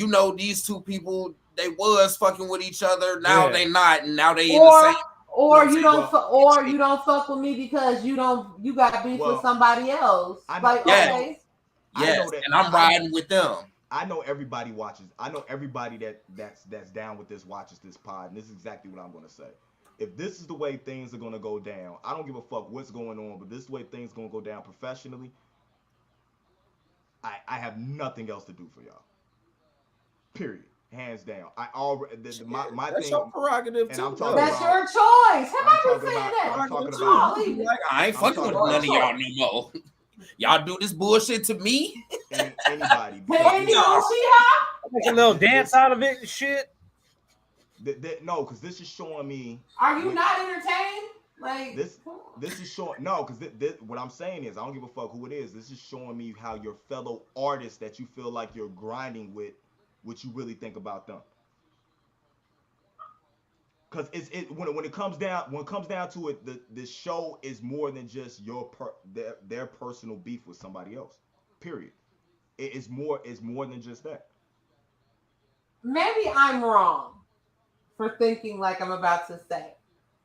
know these two people, they was fucking with each other, now they not, and now they in the same. Or you don't fuck with me because you got beef with somebody else. Yes, and I'm riding with them. I know everybody watches. I know everybody that's down with this watches this pod, and this is exactly what I'm going to say. If this is the way things are going to go down, I don't give a fuck what's going on, but this is the way things going to go down professionally. I have nothing else to do for y'all. Period. Hands down. I already my that's thing. Your prerogative and too. I'm talking that's about, your choice. Have I been saying that? I'm talking about. I ain't fucking with none of y'all no more. Y'all do this bullshit to me? Anybody. Hey, you see how? Make a little dance out of it and shit. No, because this is showing me. Are you not entertained? Like this is showing. No, because what I'm saying is I don't give a fuck who it is. This is showing me how your fellow artists that you feel like you're grinding with, what you really think about them. Because when it comes down to it, the show is more than just their personal beef with somebody else. Period. It's more than just that. Maybe I'm wrong for thinking like I'm about to say,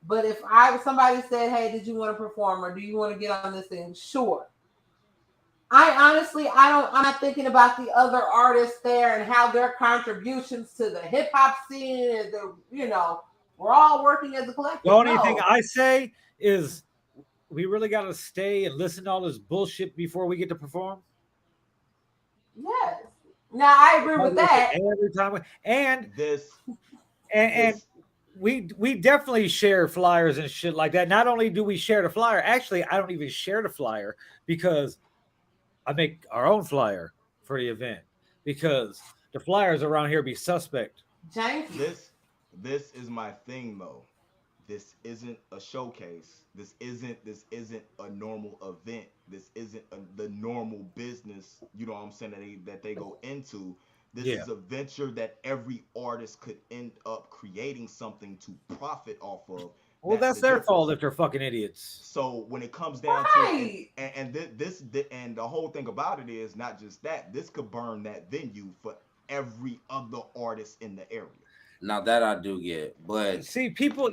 but if somebody said, "Hey, did you want to perform or do you want to get on this thing?" Sure. I'm not thinking about the other artists there and how their contributions to the hip hop scene and we're all working as a collective. The only thing I say is we really got to stay and listen to all this bullshit before we get to perform. Yes. Now I agree with that. Every time we definitely share flyers and shit like that. Not only do we share the flyer, actually, I don't even share the flyer because I make our own flyer for the event because the flyers around here be suspect. Janky. This is my thing though. This isn't a showcase. This isn't a normal event. This isn't the normal business, you know what I'm saying, that they go into. This is a venture that every artist could end up creating something to profit off of. Well, that's their fault if they're fucking idiots. So when it comes down to it, and the whole thing about it is not just that. This could burn that venue for every other artist in the area. Now that I do get, but see, people, I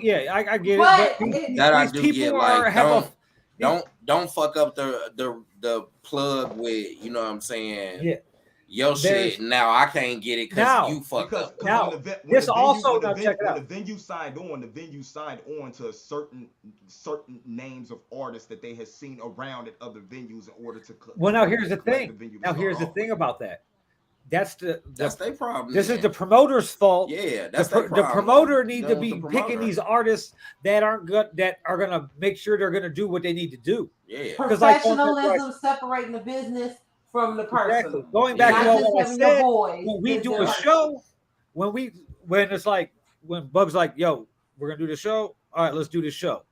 get it. But that I do get, like don't fuck up the plug with, you know what I'm saying? Yeah, Yo shit, now I can't get it Now, because you fucked up. Now, when this also when now check it out. the venue signed on to certain names of artists that they had seen around at other venues in order to. Well, now here's the collect thing. venue to Now start here's the off thing with. about that. That's their problem. This then. is the promoter's fault. Yeah, that's the promoter need to Done be with the picking promoter. these artists that aren't good, that are gonna make sure they're gonna do what they need to do. Yeah, Professionalism, separating the business from the person. Exactly. Going back to what I said, when we do a show, when it's like when Bug's like, "Yo, we're gonna do the show. All right, let's do this show.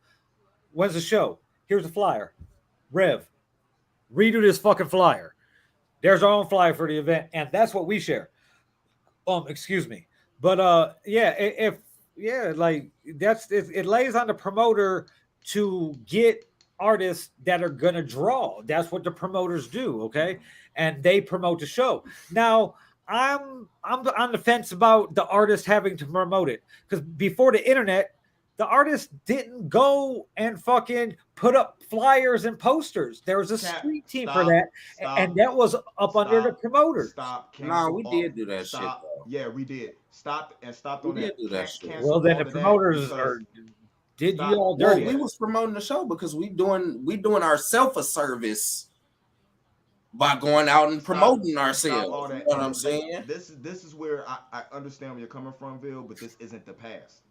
When's the show? Here's the flyer. Rev, redo this fucking flyer. There's our own flyer for the event, and that's what we share. Excuse me, but like it lays on the promoter to get artists that are gonna draw. That's what the promoters do, okay? And they promote the show. Now, I'm on the fence about the artist having to promote it because before the internet, the artist didn't go and fucking put up flyers and posters. There was a street team for that, and that was up under the promoter. No, we did do that shit. Though. Yeah, we did. Stopped on that. Do that shit. Well, then the promoters did you all dirty. Well, we was promoting the show because we doing ourselves a service by going out and promoting ourselves. You know what I'm saying? This is where I understand where you're coming from, Vill, but this isn't the past.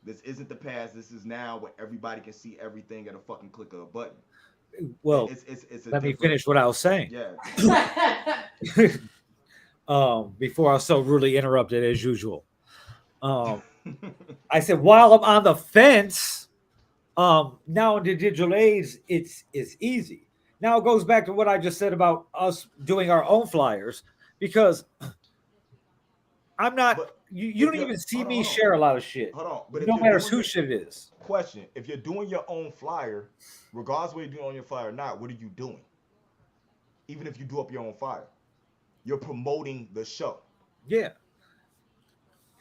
This isn't the past. This is now where everybody can see everything at a fucking click of a button. Well, let me finish what I was saying. Yeah. Before I was so rudely interrupted as usual. I said while I'm on the fence, now in the digital age, it's easy. Now it goes back to what I just said about us doing our own flyers because I'm not. You don't even see me share a lot of shit. Hold on, but no matter whose shit it is. Question: if you're doing your own flyer, regardless of what you're doing on your flyer or not, what are you doing? Even if you do up your own flyer, you're promoting the show. Yeah.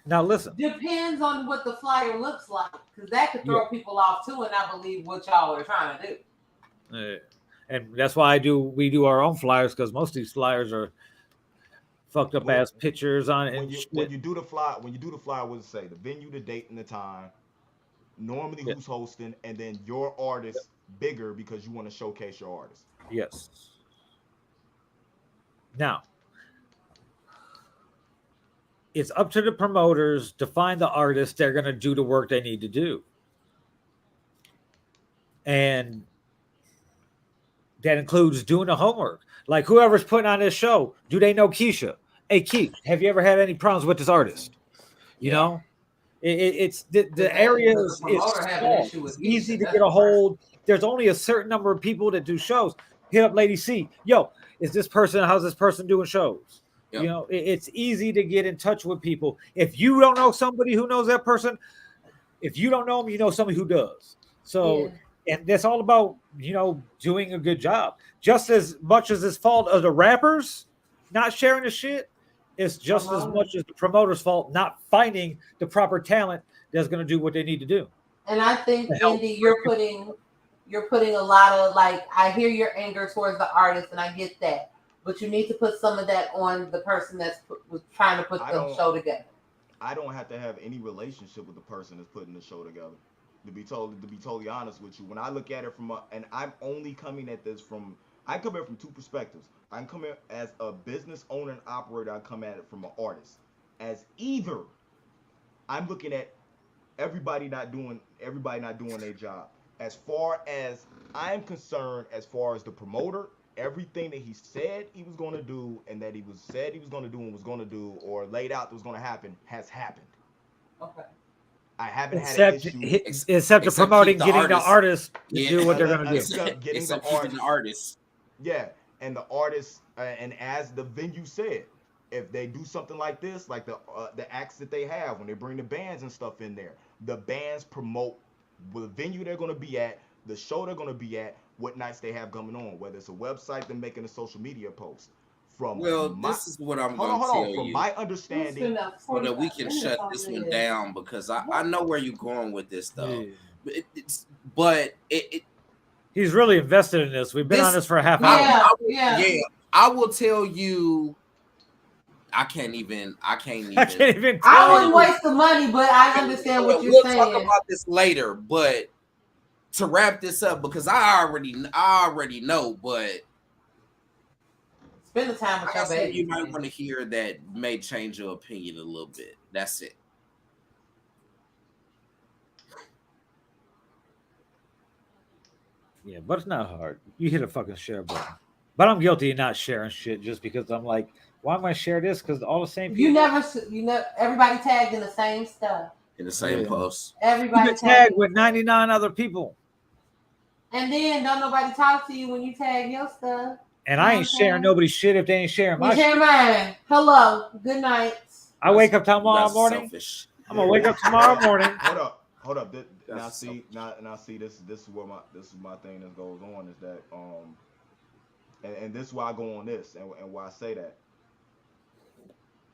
Now listen. Depends on what the flyer looks like, because that could throw people off too, and not believe what y'all are trying to do. And that's why we do our own flyers because most of these flyers are fucked up ass pictures on it. When you do the flyer, what does it say? The venue, the date, and the time. Normally, who's hosting, and then your artist bigger because you want to showcase your artist. Yes. Now, it's up to the promoters to find the artists they're going to do the work they need to do, and that includes doing the homework. Like whoever's putting on this show, do they know Keisha? Hey, Keisha, have you ever had any problems with this artist? You know, it's the area is small. It's easy to get a hold. There's only a certain number of people that do shows. Hit up Lady C. Yo, how's this person doing shows? Yep. You know, it's easy to get in touch with people. If you don't know somebody who knows that person, if you don't know them, you know somebody who does. So. Yeah. And that's all about, doing a good job. Just as much as it's fault of the rappers not sharing the shit, it's just as much as the promoter's fault not finding the proper talent that's going to do what they need to do. And I think, Andy, you're putting a lot of, I hear your anger towards the artist, and I get that. But you need to put some of that on the person was trying to put the show together. I don't have to have any relationship with the person that's putting the show together. To be totally honest with you, when I look at it and I'm only coming at this I come at it from two perspectives. I can come at as a business owner and operator. I come at it from an artist. As either I'm looking at everybody not doing their job. As far as I'm concerned, as far as the promoter, everything that he said he was going to do and that he was going to do and was going to do or laid out that was going to happen has happened. Okay. I haven't had an issue. Except the promoting, getting the artist to do what they're going to do. Getting the artist. Yeah, and the artist, and as the venue said, if they do something like this, like the acts that they have, when they bring the bands and stuff in there, the bands promote the venue they're going to be at, the show they're going to be at, what nights they have coming on, whether it's a website, they're making a social media post. This is what I'm going to tell you. From my understanding, so that we can shut this one down, because I know where you're going with this, though. Yeah. He's really invested in this. We've been on this for a half hour. Yeah. I will tell you. I can't even. I can't even I tell wouldn't you. waste the money, but I understand what you're We'll saying. talk about this later, but to wrap this up, because I already know, but Spend the time I with got your something baby. you might want to hear that may change your opinion a little bit. That's it. Yeah, but it's not hard. You hit a fucking share button. But I'm guilty of not sharing shit just because I'm like, why am I share this? Because all the same people. You know, everybody tagged in the same stuff. In the same post. You Everybody get tagged tagged with 99 other people. And then don't nobody talk to you when you tag your stuff. And I ain't sharing nobody's shit if they ain't sharing my shit. Mine. Hello. Good night. I wake up tomorrow morning. Selfish. I'm gonna wake up tomorrow morning. Hold up. Now That's see, this is what this is my thing that goes on is that and this is why I go on this and why I say that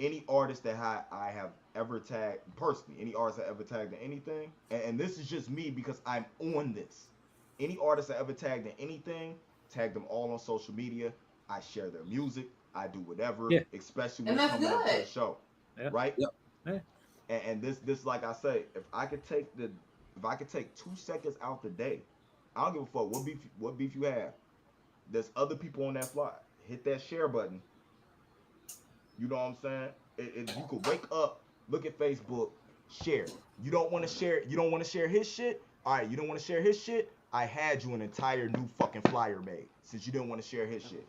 any artist that I have ever tagged personally, any artist that ever tagged in anything, and this is just me because I'm on this. Any artist that ever tagged in anything, tag them all on social media. I share their music. I do whatever, Yeah. especially when it's coming up to the show, Yeah. right? Yep. Yeah. And this like I say, if I could take 2 seconds out the day, I don't give a fuck what beef you have. There's other people on that fly. Hit that share button. You know what I'm saying? You could wake up, look at Facebook, share. You don't want to share. You don't want to share his shit. All right, you don't want to share his shit. I had you an entire new fucking flyer made since you didn't want to share his shit.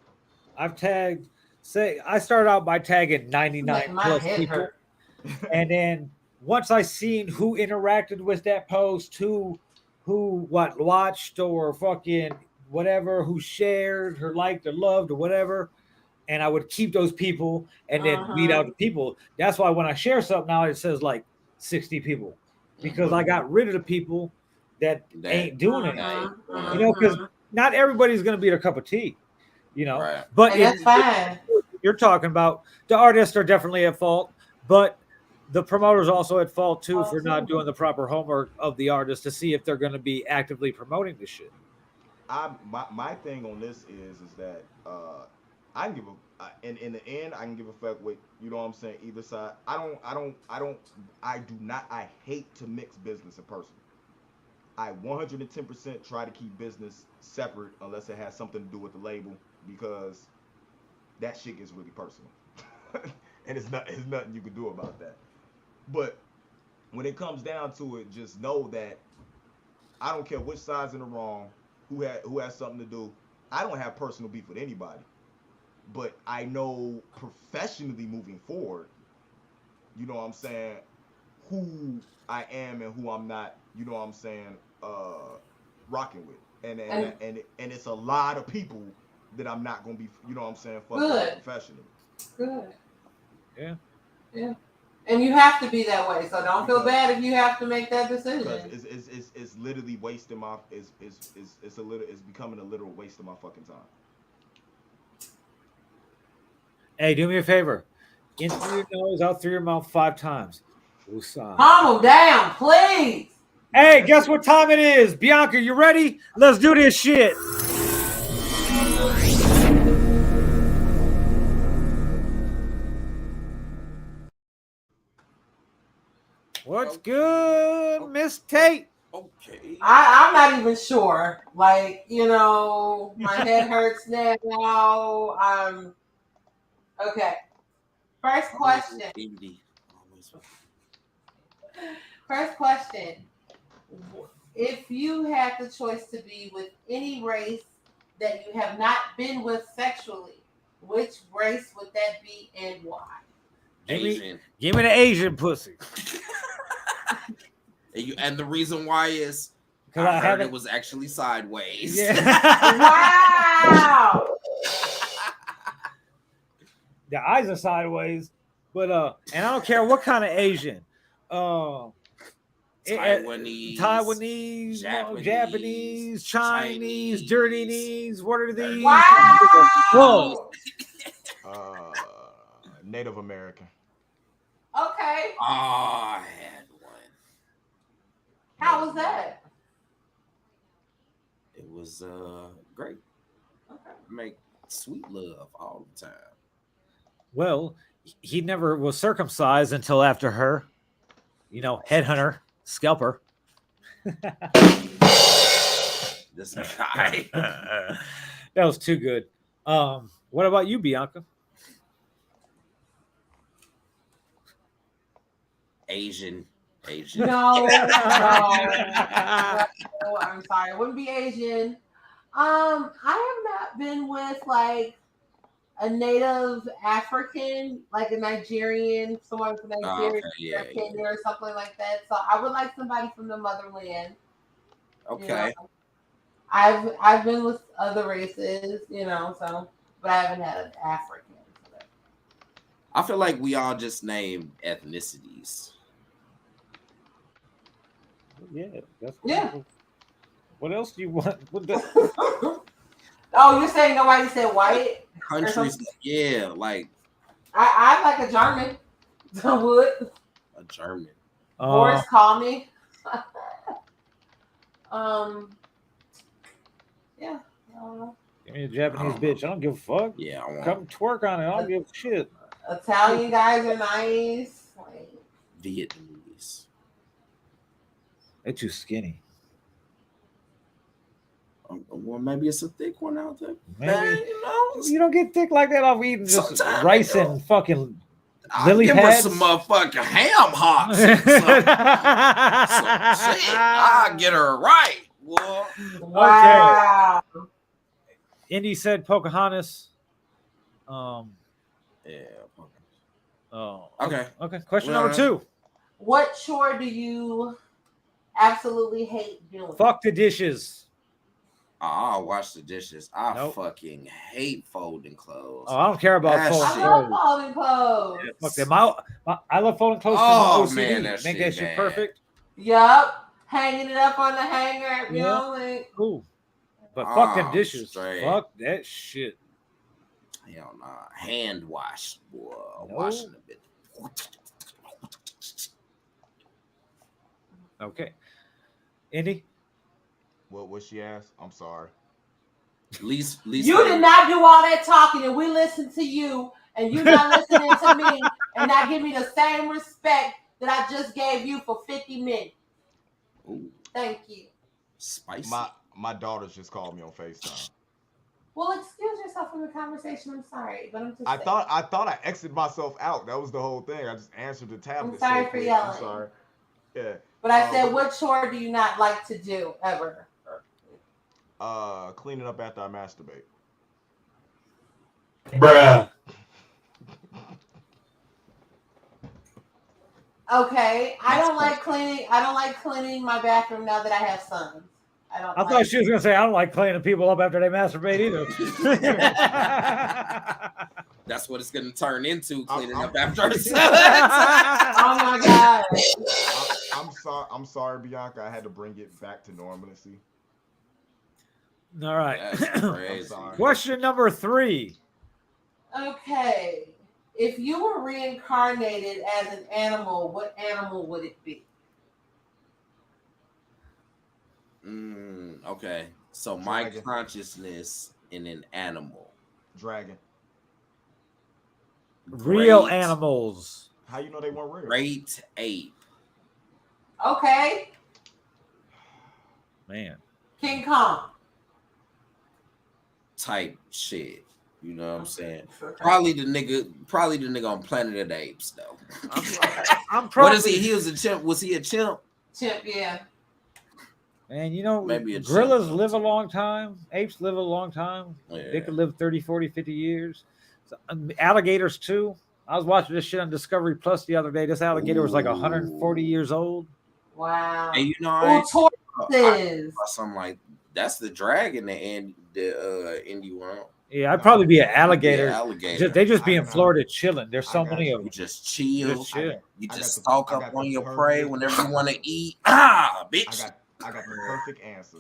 I've tagged. Say I started out by tagging 99 plus people, and then once I seen who interacted with that post, who what watched or fucking whatever, who shared or liked or loved or whatever, and I would keep those people and then weed out the people. That's why when I share something now, it says like 60 people because I got rid of the people that ain't doing it. You know, because not everybody's going to be their cup of tea, you know. Right. But And that's fine. You're talking about the artists are definitely at fault, but the promoters also at fault too for not doing the proper homework of the artist to see if they're going to be actively promoting this shit. My thing on this is that I can give in the end I can give a fuck with you know what I'm saying either side. I hate to mix business and personal. I 110% try to keep business separate unless it has something to do with the label because that shit gets really personal, and it's nothing you can do about that. But when it comes down to it, just know that I don't care which side's in the wrong, who has something to do. I don't have personal beef with anybody, but I know professionally moving forward, you know what I'm saying, who I am and who I'm not. You know what I'm saying, rocking with, and it's a lot of people that I'm not gonna be. You know what I'm saying, fucking with professionally. Good. Yeah. Yeah. And you have to be that way, so don't feel bad if you have to make that decision. Because it's literally wasting my it's becoming a literal waste of my fucking time. Hey, do me a favor. In through your nose, out through your mouth 5 times. Woosah. Calm them down, please. Hey, guess what time it is? Bianca, you ready? Let's do this shit. What's good, Miss Tate? Okay. I'm not even sure. Like, you know, my head hurts now. Okay. First question. First question. If you had the choice to be with any race that you have not been with sexually, which race would that be and why? Give me the Asian pussy. And the reason why is because I heard it was actually sideways. Yeah. Wow. The eyes are sideways, but and I don't care what kind of Asian. Taiwanese, Japanese, Chinese, dirty knees. What are these? Wow. Native American. Okay. Oh, I had one. How was that? It was great. Okay. Sweet love all the time. Well, he never was circumcised until after her. You know, headhunter, scalper. This guy. That was too good. What about you, Bianca? Asian. No, I'm sorry. It wouldn't be Asian. I have not been with like a native African, like a Nigerian, someone from Nigeria or Kenya or something like that. So I would like somebody from the motherland. Okay. You know? I've been with other races, so but I haven't had an African. I feel like we all just named ethnicities. Yeah, that's cool. Yeah. What else do you want? Oh, you're saying nobody said white? Countries, yeah, like I like a German. Would a German. Boris call me? Yeah. Give me a Japanese bitch. I don't give a fuck. Yeah, I want come twerk on it. I don't give a shit. Italian guys are nice. Like, Vietnamese. They're too skinny. Well, maybe it's a thick one out there. Maybe. Man, you don't get thick like that off eating just rice and fucking lily pads. Give her some motherfucking ham hocks. Some shit. I'll get her right. Well, wow. Okay. Indy said Pocahontas. Yeah. Oh. Okay. Okay. Question number 2. What chore do you absolutely hate doing? Fuck the dishes. I'll wash the dishes. I fucking hate folding clothes. Oh, I don't care about folding clothes. I love folding clothes. Yeah, fuck them. I love folding clothes. Oh, for my OCD. man, Make that shit perfect. Yup. Hanging it up on the hanger. You know, like. Cool. But fuck them dishes. Straight. Fuck that shit. Hell nah. Hand wash, boy. Washing a bit. Okay. Indy? What she asked? I'm sorry. Least you did not do all that talking, and we listened to you, and you not listening to me, and not give me the same respect that I just gave you for 50 minutes. Ooh. Thank you. Spicy. My daughters just called me on FaceTime. Well, excuse yourself from the conversation. I'm sorry, but I'm just. I thought I exited myself out. That was the whole thing. I just answered the tablet. I'm sorry for yelling. I'm sorry. Yeah. But I said, what chore do you not like to do ever? Cleaning up after I masturbate. Bruh. Okay, I don't like cleaning my bathroom now that I have sons. I thought she was gonna say I don't like cleaning people up after they masturbate either. That's what it's gonna turn into, cleaning up after our sons. Oh my god. I'm sorry, Bianca. I had to bring it back to normalcy. All right. That's crazy. Question number 3. Okay. If you were reincarnated as an animal, what animal would it be? Okay. So my consciousness in an animal. Dragon. Real animals. How you know they weren't real? Great ape. Okay. Man. King Kong. Type shit. You know what I'm saying? Probably the nigga on Planet of the Apes though. I'm probably. What is he? He was a chimp. Was he a chimp? Chimp, yeah. Man, you know, maybe gorillas live a long time. Apes live a long time. Yeah. They could live 30, 40, 50 years. So, alligators too. I was watching this shit on Discovery Plus the other day. This alligator was like 140 years old. Wow. And you know, tortoises. Something like that's the dragon in the Indie World. Yeah, I'd probably be an alligator. Yeah, alligator. They just be in Florida chilling. There's so many of them. You just chill. Just chill. You just stalk up on your prey whenever you want to eat. Ah, bitch. I got the perfect answer.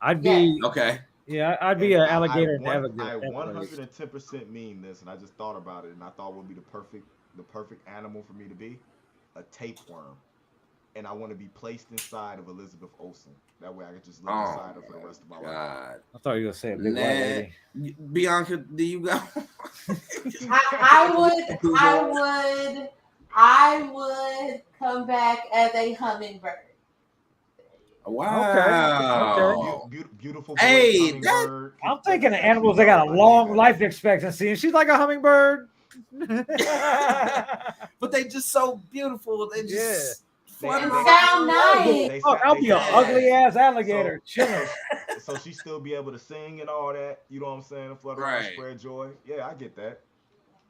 I'd be okay. Yeah, I'd be an alligator. I 110% mean this, and I just thought about it, and I thought would be the perfect animal for me to be a tapeworm. and I want to be placed inside of Elizabeth Olsen. That way I could just live inside her for the rest of my life. God. I thought you were gonna say a big white lady. Bianca, do you go? I would come back as a hummingbird. Wow. Beautiful. Hey, hummingbird. I'm thinking of animals that got a long life expectancy, and she's like a hummingbird. But they just so beautiful. They just They sound nice. I'll be an ugly ass alligator chilling. So she still be able to sing and all that. You know what I'm saying? And flutter around, spread joy. Yeah, I get that.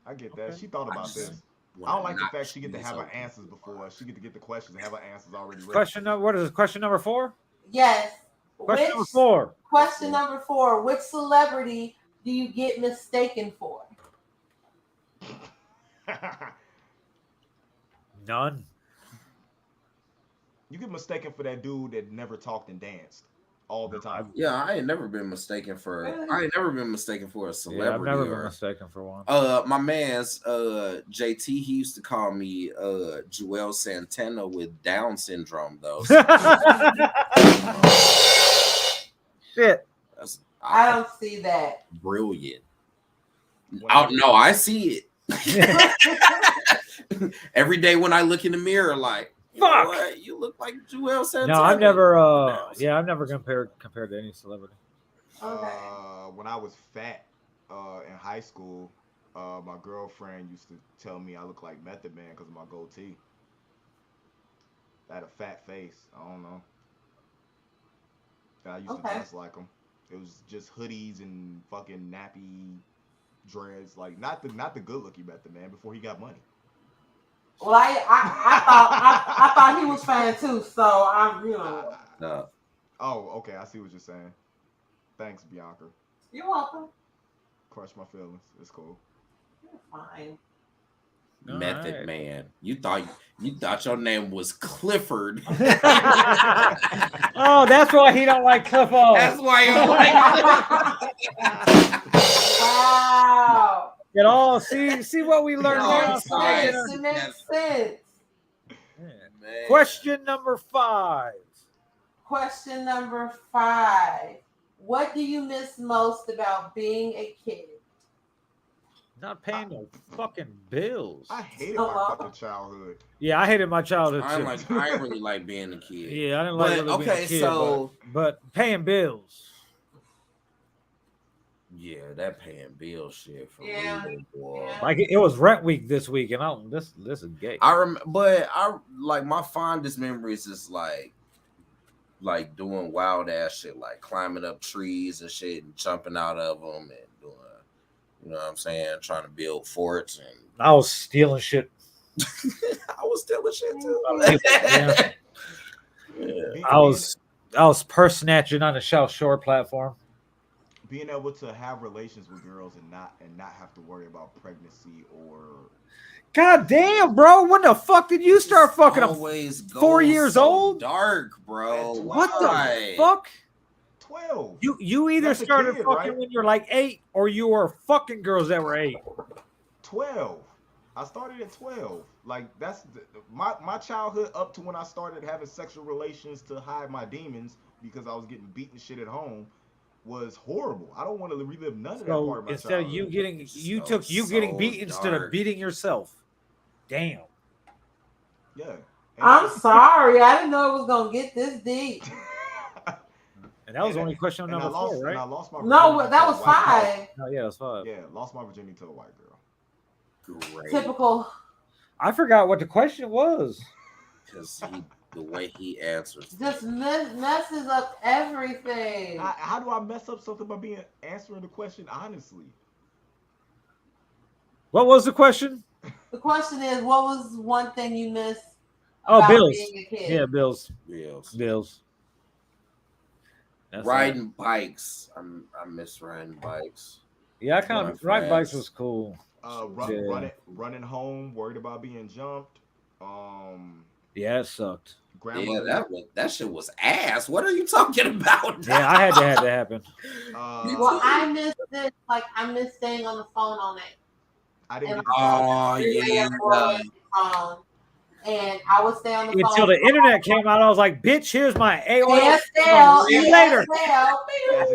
Okay. She thought about this. I don't like the fact she get to have her answers before. She get to get the questions and have her answers already ready. What is it? Question number 4? Yes. Question number 4. Question number 4. Which celebrity do you get mistaken for? None. You get mistaken for that dude that never talked and danced all the time. Yeah, I ain't never been mistaken for. I ain't never been mistaken for a celebrity. Yeah, I've never been mistaken for one. My man's JT, he used to call me Joel Santana with Down syndrome, though. So, shit. I don't see that. Brilliant. Oh no, I see it. Every day when I look in the mirror, like, fuck, what? You look like Joel Santana. No, I've never. I've never compared to any celebrity. Okay. When I was fat in high school, my girlfriend used to tell me I look like Method Man because of my goatee. I had a fat face. I don't know. And I used to dress like him. It was just hoodies and fucking nappy dreads, like not the good looking Method Man before he got money. Well, I thought he was fine too, so I'm No. Oh, okay. I see what you're saying. Thanks, Bianca. You're welcome. Crush my feelings. It's cool. You're fine. Method Man. You thought your name was Clifford. Oh, that's why he don't like Clifford. That's why he don't like Clifford. Wow. It all see what we learned now. It makes sense. Man. Question number 5. Question number 5. What do you miss most about being a kid? Not paying no fucking bills. I hated my fucking childhood. Yeah, I hated my childhood too. I ain't really like being a kid. Yeah, I didn't like really being a kid, but paying bills. Yeah, that paying bill shit for real, boy. Like it was rent week this week, and this is gay. But I like my fondest memories is like doing wild ass shit, like climbing up trees and shit and jumping out of them and doing, you know what I'm saying, trying to build forts. And I was stealing shit. I was stealing shit too. Yeah. I was purse snatching on the South Shore platform. Being able to have relations with girls and not have to worry about pregnancy or. God damn, bro! When the fuck did you start fucking? Always 4 years old? Dark, bro. What the fuck? 12. You either started fucking right? When you're like 8, or you were fucking girls that were 8. 12. I started at 12. Like that's my childhood up to when I started having sexual relations to hide my demons because I was getting beaten shit at home. Was horrible. I don't want to relive none of that part of my instead childhood. Of you getting beat instead of beating yourself. Damn. Yeah. I'm sorry. I didn't know it was gonna get this deep. And that was only question number 4, right? I lost my no, that was 5. No, yeah, it was 5. Yeah, lost my virginity to a white girl. Great. Typical. I forgot what the question was. Because the way he answers just messes up everything. How do I mess up something by answering the question honestly? What was the question? The question is, what was one thing you missed about bills. Being a kid? Yeah, bills. That's riding bikes. I miss riding bikes. Yeah, I kind of riding bikes was cool. Running home, worried about being jumped. Yeah, it sucked. Yeah, that shit was ass. What are you talking about? Yeah, I had to happen. Well, I missed this. Like, I missed staying on the phone all night. I didn't. and I would stay on the phone Until the internet came out, I was like, bitch, here's my AOL. ASL, See you later. As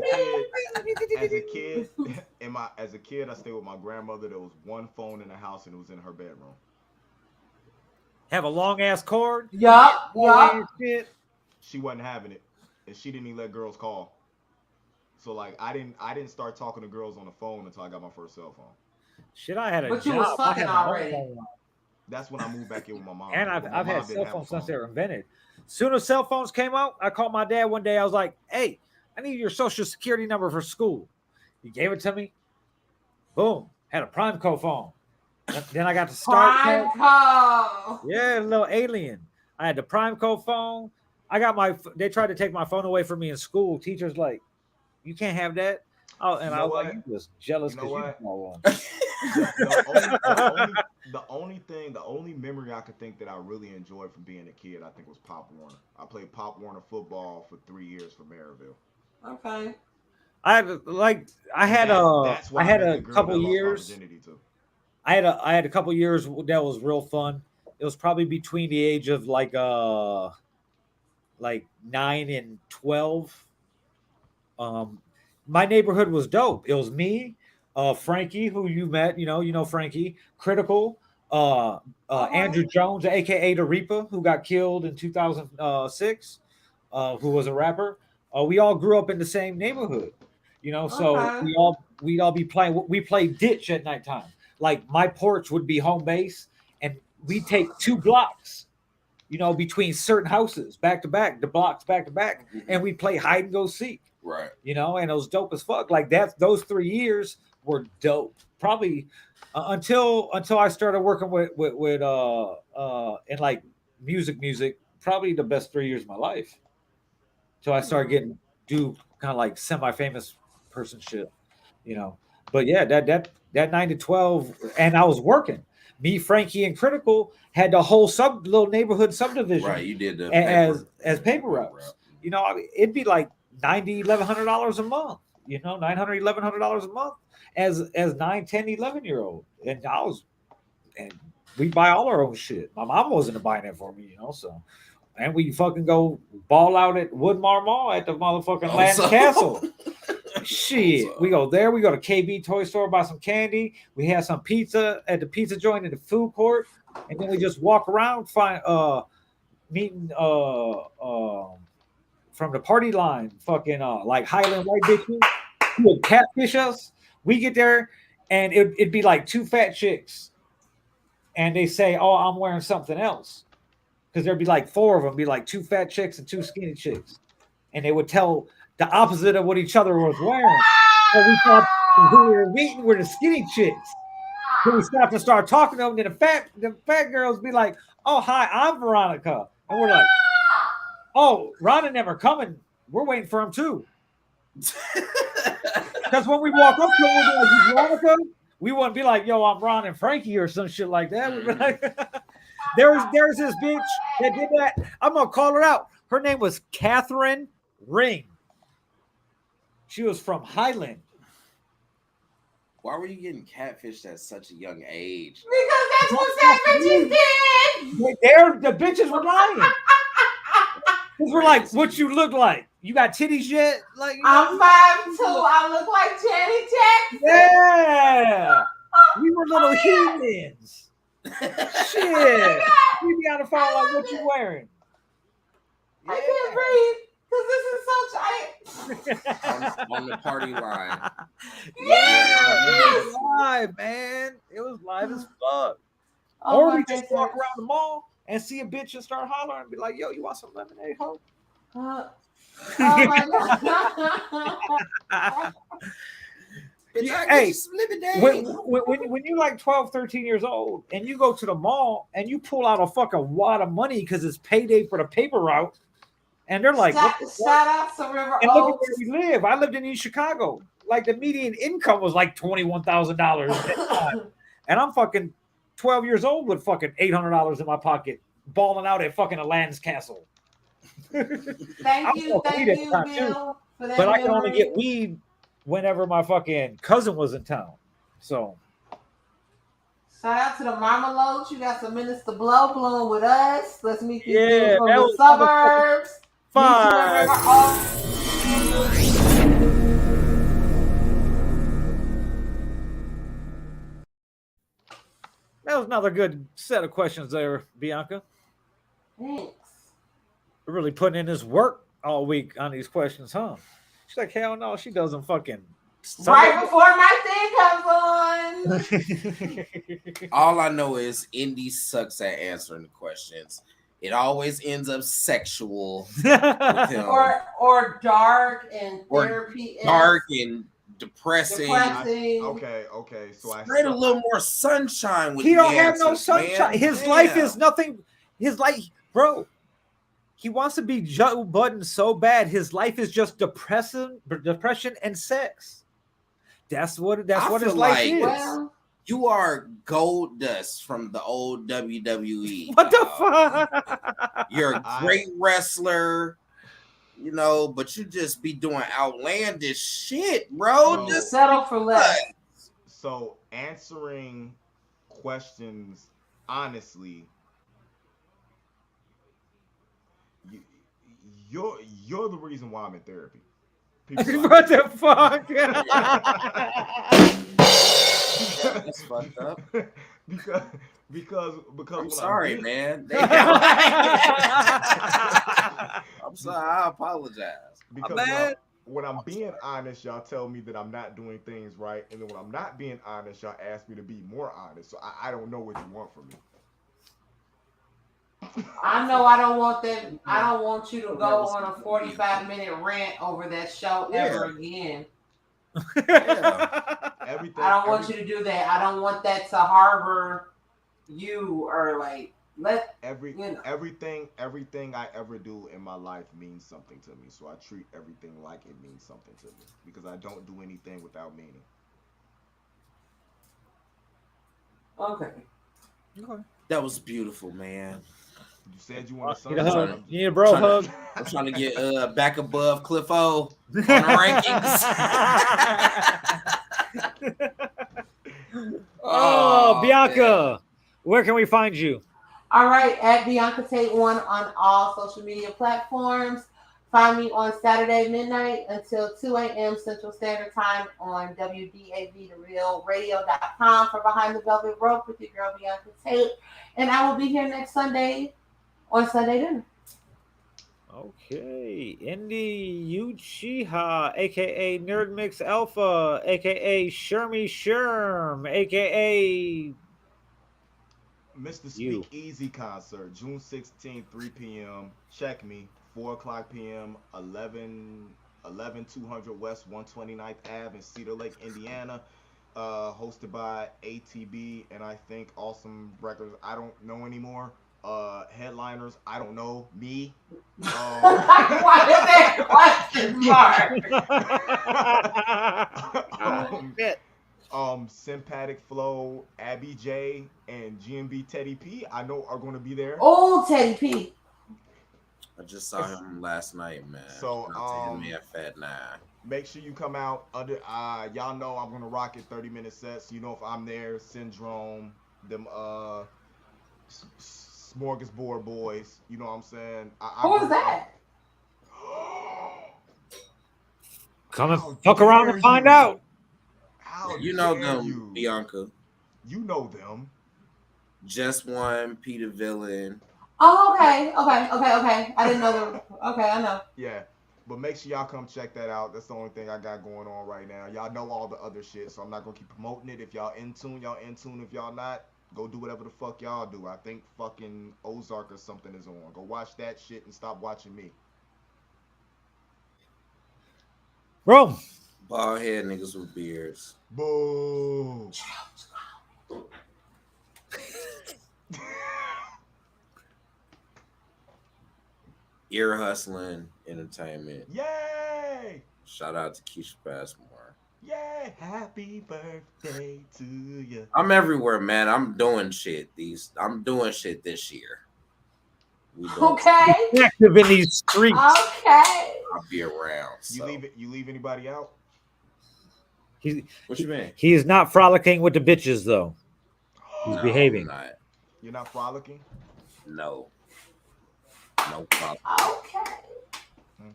a kid, I stayed with my grandmother. There was one phone in the house, and it was in her bedroom. Have a long ass cord. Yup. Shit. She wasn't having it, and she didn't even let girls call. So like, I didn't start talking to girls on the phone until I got my first cell phone. Shit, I had a But job. you was I fucking had my own already. phone. That's when I moved back in with my mom. And But my I've mom had didn't cell have a phones since phone. they were invented. Soon as cell phones came out, I called my dad one day. I was like, hey, I need your social security number for school. He gave it to me. Boom. Had a Primeco phone. Then I got to start. Primeco. Yeah, a little alien. I had the Primeco phone. They tried to take my phone away from me in school. Teachers like, you can't have that. Oh, and I was like, you was jealous because you didn't know one. The only memory I could think that I really enjoyed from being a kid, I think, was Pop Warner. I played Pop Warner football for 3 years for Maryville. Okay. I had a couple years. I had a couple years that was real fun. It was probably between the age of like 9 and 12. My neighborhood was dope. It was me, Frankie, who you met, you know Frankie, Critical, Andrew Jones, aka the Reaper, who got killed in 2006, who was a rapper. We all grew up in the same neighborhood, so we'd all be playing. We played ditch at nighttime. Like my porch would be home base, and we'd take 2 blocks, between certain houses back to back, the blocks back to back, and we play hide and go seek. Right. And it was dope as fuck. Like those 3 years were dope. Probably until I started working with in like music, probably the best 3 years of my life. Till I started getting do kind of like semi-famous person shit, But yeah, that 9 to 12, and I was working. Me, Frankie, and Critical had the whole little neighborhood subdivision. Right, you did the as paper routes. It'd be like $90, $1,100 a month. $900, $1,100 a month as 9, 10, 11-year-old. And we buy all our own shit. My mom wasn't buying it for me, so. And we fucking go ball out at Woodmar Mall at the motherfucking Land's Castle. Shit. We go there. We go to KB Toy Store, buy some candy. We have some pizza at the pizza joint in the food court. And then we just walk around, meeting from the party line, fucking like Highland white bitches who would catfish us. We get there and it'd be like 2 fat chicks. And they say, oh, I'm wearing something else. Because there'd be like 4 of them, be like 2 fat chicks and 2 skinny chicks. And they would tell the opposite of what each other was wearing. So we thought who we were meeting were the skinny chicks. So we stopped to start talking to them. Then the fat girls be like, oh, hi, I'm Veronica. And we're like, oh, Ron and them are coming. We're waiting for them too. Because when we walk up to them, we're like, you Veronica? We wouldn't be like, yo, I'm Ron and Frankie or some shit like that. We'd be like, there's this bitch that did that. I'm going to call her out. Her name was Catherine Ring. She was from Highland. Why were you getting catfished at such a young age? Because that's what that bitches did. The bitches were lying. Because we're like, what you look like? You got titties yet? Like I'm 5'2". I look like Janet Jackson. Yeah. We were little humans. Shit. We be on the phone like, what you wearing? Yeah. I can't breathe because this is so tight. on the party line. Yeah. It was live, man. It was live as fuck. Or we just walk around the mall and see a bitch and start hollering and be like, yo, you want some lemonade, ho? Oh my God. Hey, when you're like 12, 13 years old and you go to the mall and you pull out a fucking wad of money because it's payday for the paper route, and they're like, shout out to River Oaks. And look at where we live. I lived in East Chicago. Like the median income was like $21,000. And I'm fucking 12 years old with fucking $800 in my pocket, balling out at fucking Aladdin's Castle. Thank you, Bill. But I can only get weed whenever my fucking cousin was in town. So Shout out to the Mama Loach. You got some minutes to blow blowing with us. Let's meet these dudes Yeah, from that the was suburbs. Meet you fine. in That was another good set of questions there, Bianca. Thanks. Really putting in this work all week on these questions, huh? She's like, hell no, she doesn't fucking. Right before my thing comes on. All I know is Indy sucks at answering the questions. It always ends up sexual with him. or dark and Or therapy. dark and depressing. Okay. So Spread a little more sunshine with He don't the have no answers, sunshine. man. His Damn. life is nothing. His life, bro. He wants to be Joe Budden so bad. His life is just depression and sex. That's what his feel life like- is. Well, You are Gold Dust from the old WWE. What the dog. fuck? You're a great wrestler, you know, but you just be doing outlandish shit, bro. No. Just settle for less. So answering questions honestly, you're the reason why I'm in therapy. People What the fuck? That's fucked up. because I'm sorry, man. I'm sorry. I apologize. Because when I'm being honest, y'all tell me that I'm not doing things right, and then when I'm not being honest, y'all ask me to be more honest. So I don't know what you want from me. I know I don't want that. I don't want you to go on a 45-minute rant over that show ever again. Everything. I don't want you to do that. I don't want that to harbor you or like everything I ever do in my life means something to me. So I treat everything like it means something to me because I don't do anything without meaning. Okay. That was beautiful, man. You said you want a You need a son. hug. You need a bro hug. I'm trying to get back above Cliff O on the rankings. Bianca, where can we find you? All right, at Bianca Tate 1 on all social media platforms. Find me on Saturday midnight until 2 a.m. Central Standard Time on WDAV-TheRealRadio.com for Behind the Velvet Rope with your girl Bianca Tate. And I will be here next Sunday on Sunday dinner. Okay, Indy Uchiha, aka Nerd Mix Alpha, aka Shermy Sherm, aka Mr. Speak Easy concert, June 16th, 3 p.m. Check me, 4 o'clock p.m., 11200 West 129th Ave in Cedar Lake, Indiana. Hosted by ATB and I think Awesome Records. I don't know anymore. Headliners, I don't know. Me. Why is that question mark? Sympathetic Flow, Abby J, and GMB Teddy P, I know are going to be there. Oh, Teddy P. I just saw him last night, man. So, him at Fat Nine. Make sure you come out. Y'all know I'm gonna rock it 30-minute sets. You know if I'm there, Syndrome, them Smorgasbord boys. You know what I'm saying? Who is that? Come and fuck around and find out. You know them, Bianca. You know them. Just One, Peter Villain. Oh, okay. I didn't know them. Okay, I know. Yeah. But make sure y'all come check that out. That's the only thing I got going on right now. Y'all know all the other shit, so I'm not gonna keep promoting it. If y'all in tune, y'all in tune. If y'all not, go do whatever the fuck y'all do. I think fucking Ozark or something is on. Go watch that shit and stop watching me. Bro. Bald head niggas with beards. Boo. Ear hustling entertainment. Yay! Shout out to Keisha Passmore. Yay! Happy birthday to you. I'm everywhere, man. I'm doing shit. I'm doing shit this year. Okay. Active in these streets. Okay. I'll be around. So. You leave anybody out? What you mean? He is not frolicking with the bitches though. He's No, behaving. I'm not. You're not frolicking? No. No problem. Okay.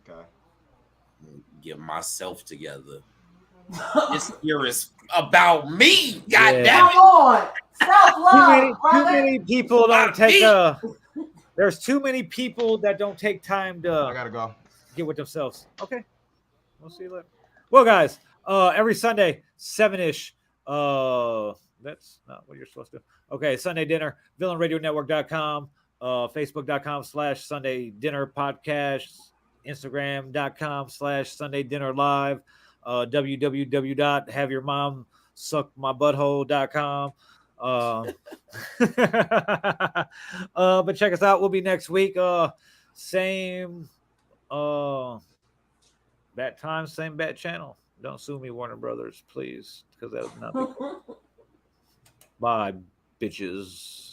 Okay. Get myself together. This here is about me. Yeah. God Come on. Self Too love, brother. many people don't Not take me. there's too many people that don't take time I to gotta go. get with themselves. Okay. We'll see you later. Well, guys, every Sunday, 7-ish. That's not what you're supposed to. Okay, Sunday dinner, villainradionetwork.com, facebook.com/Sunday dinner podcast, Instagram.com/Sunday dinner live, www.haveyourmomsuckmybutthole.com. But check us out. We'll be next week. Same bat time, same bat channel. Don't sue me, Warner Brothers, please, because that would not be cool. Bye, bitches.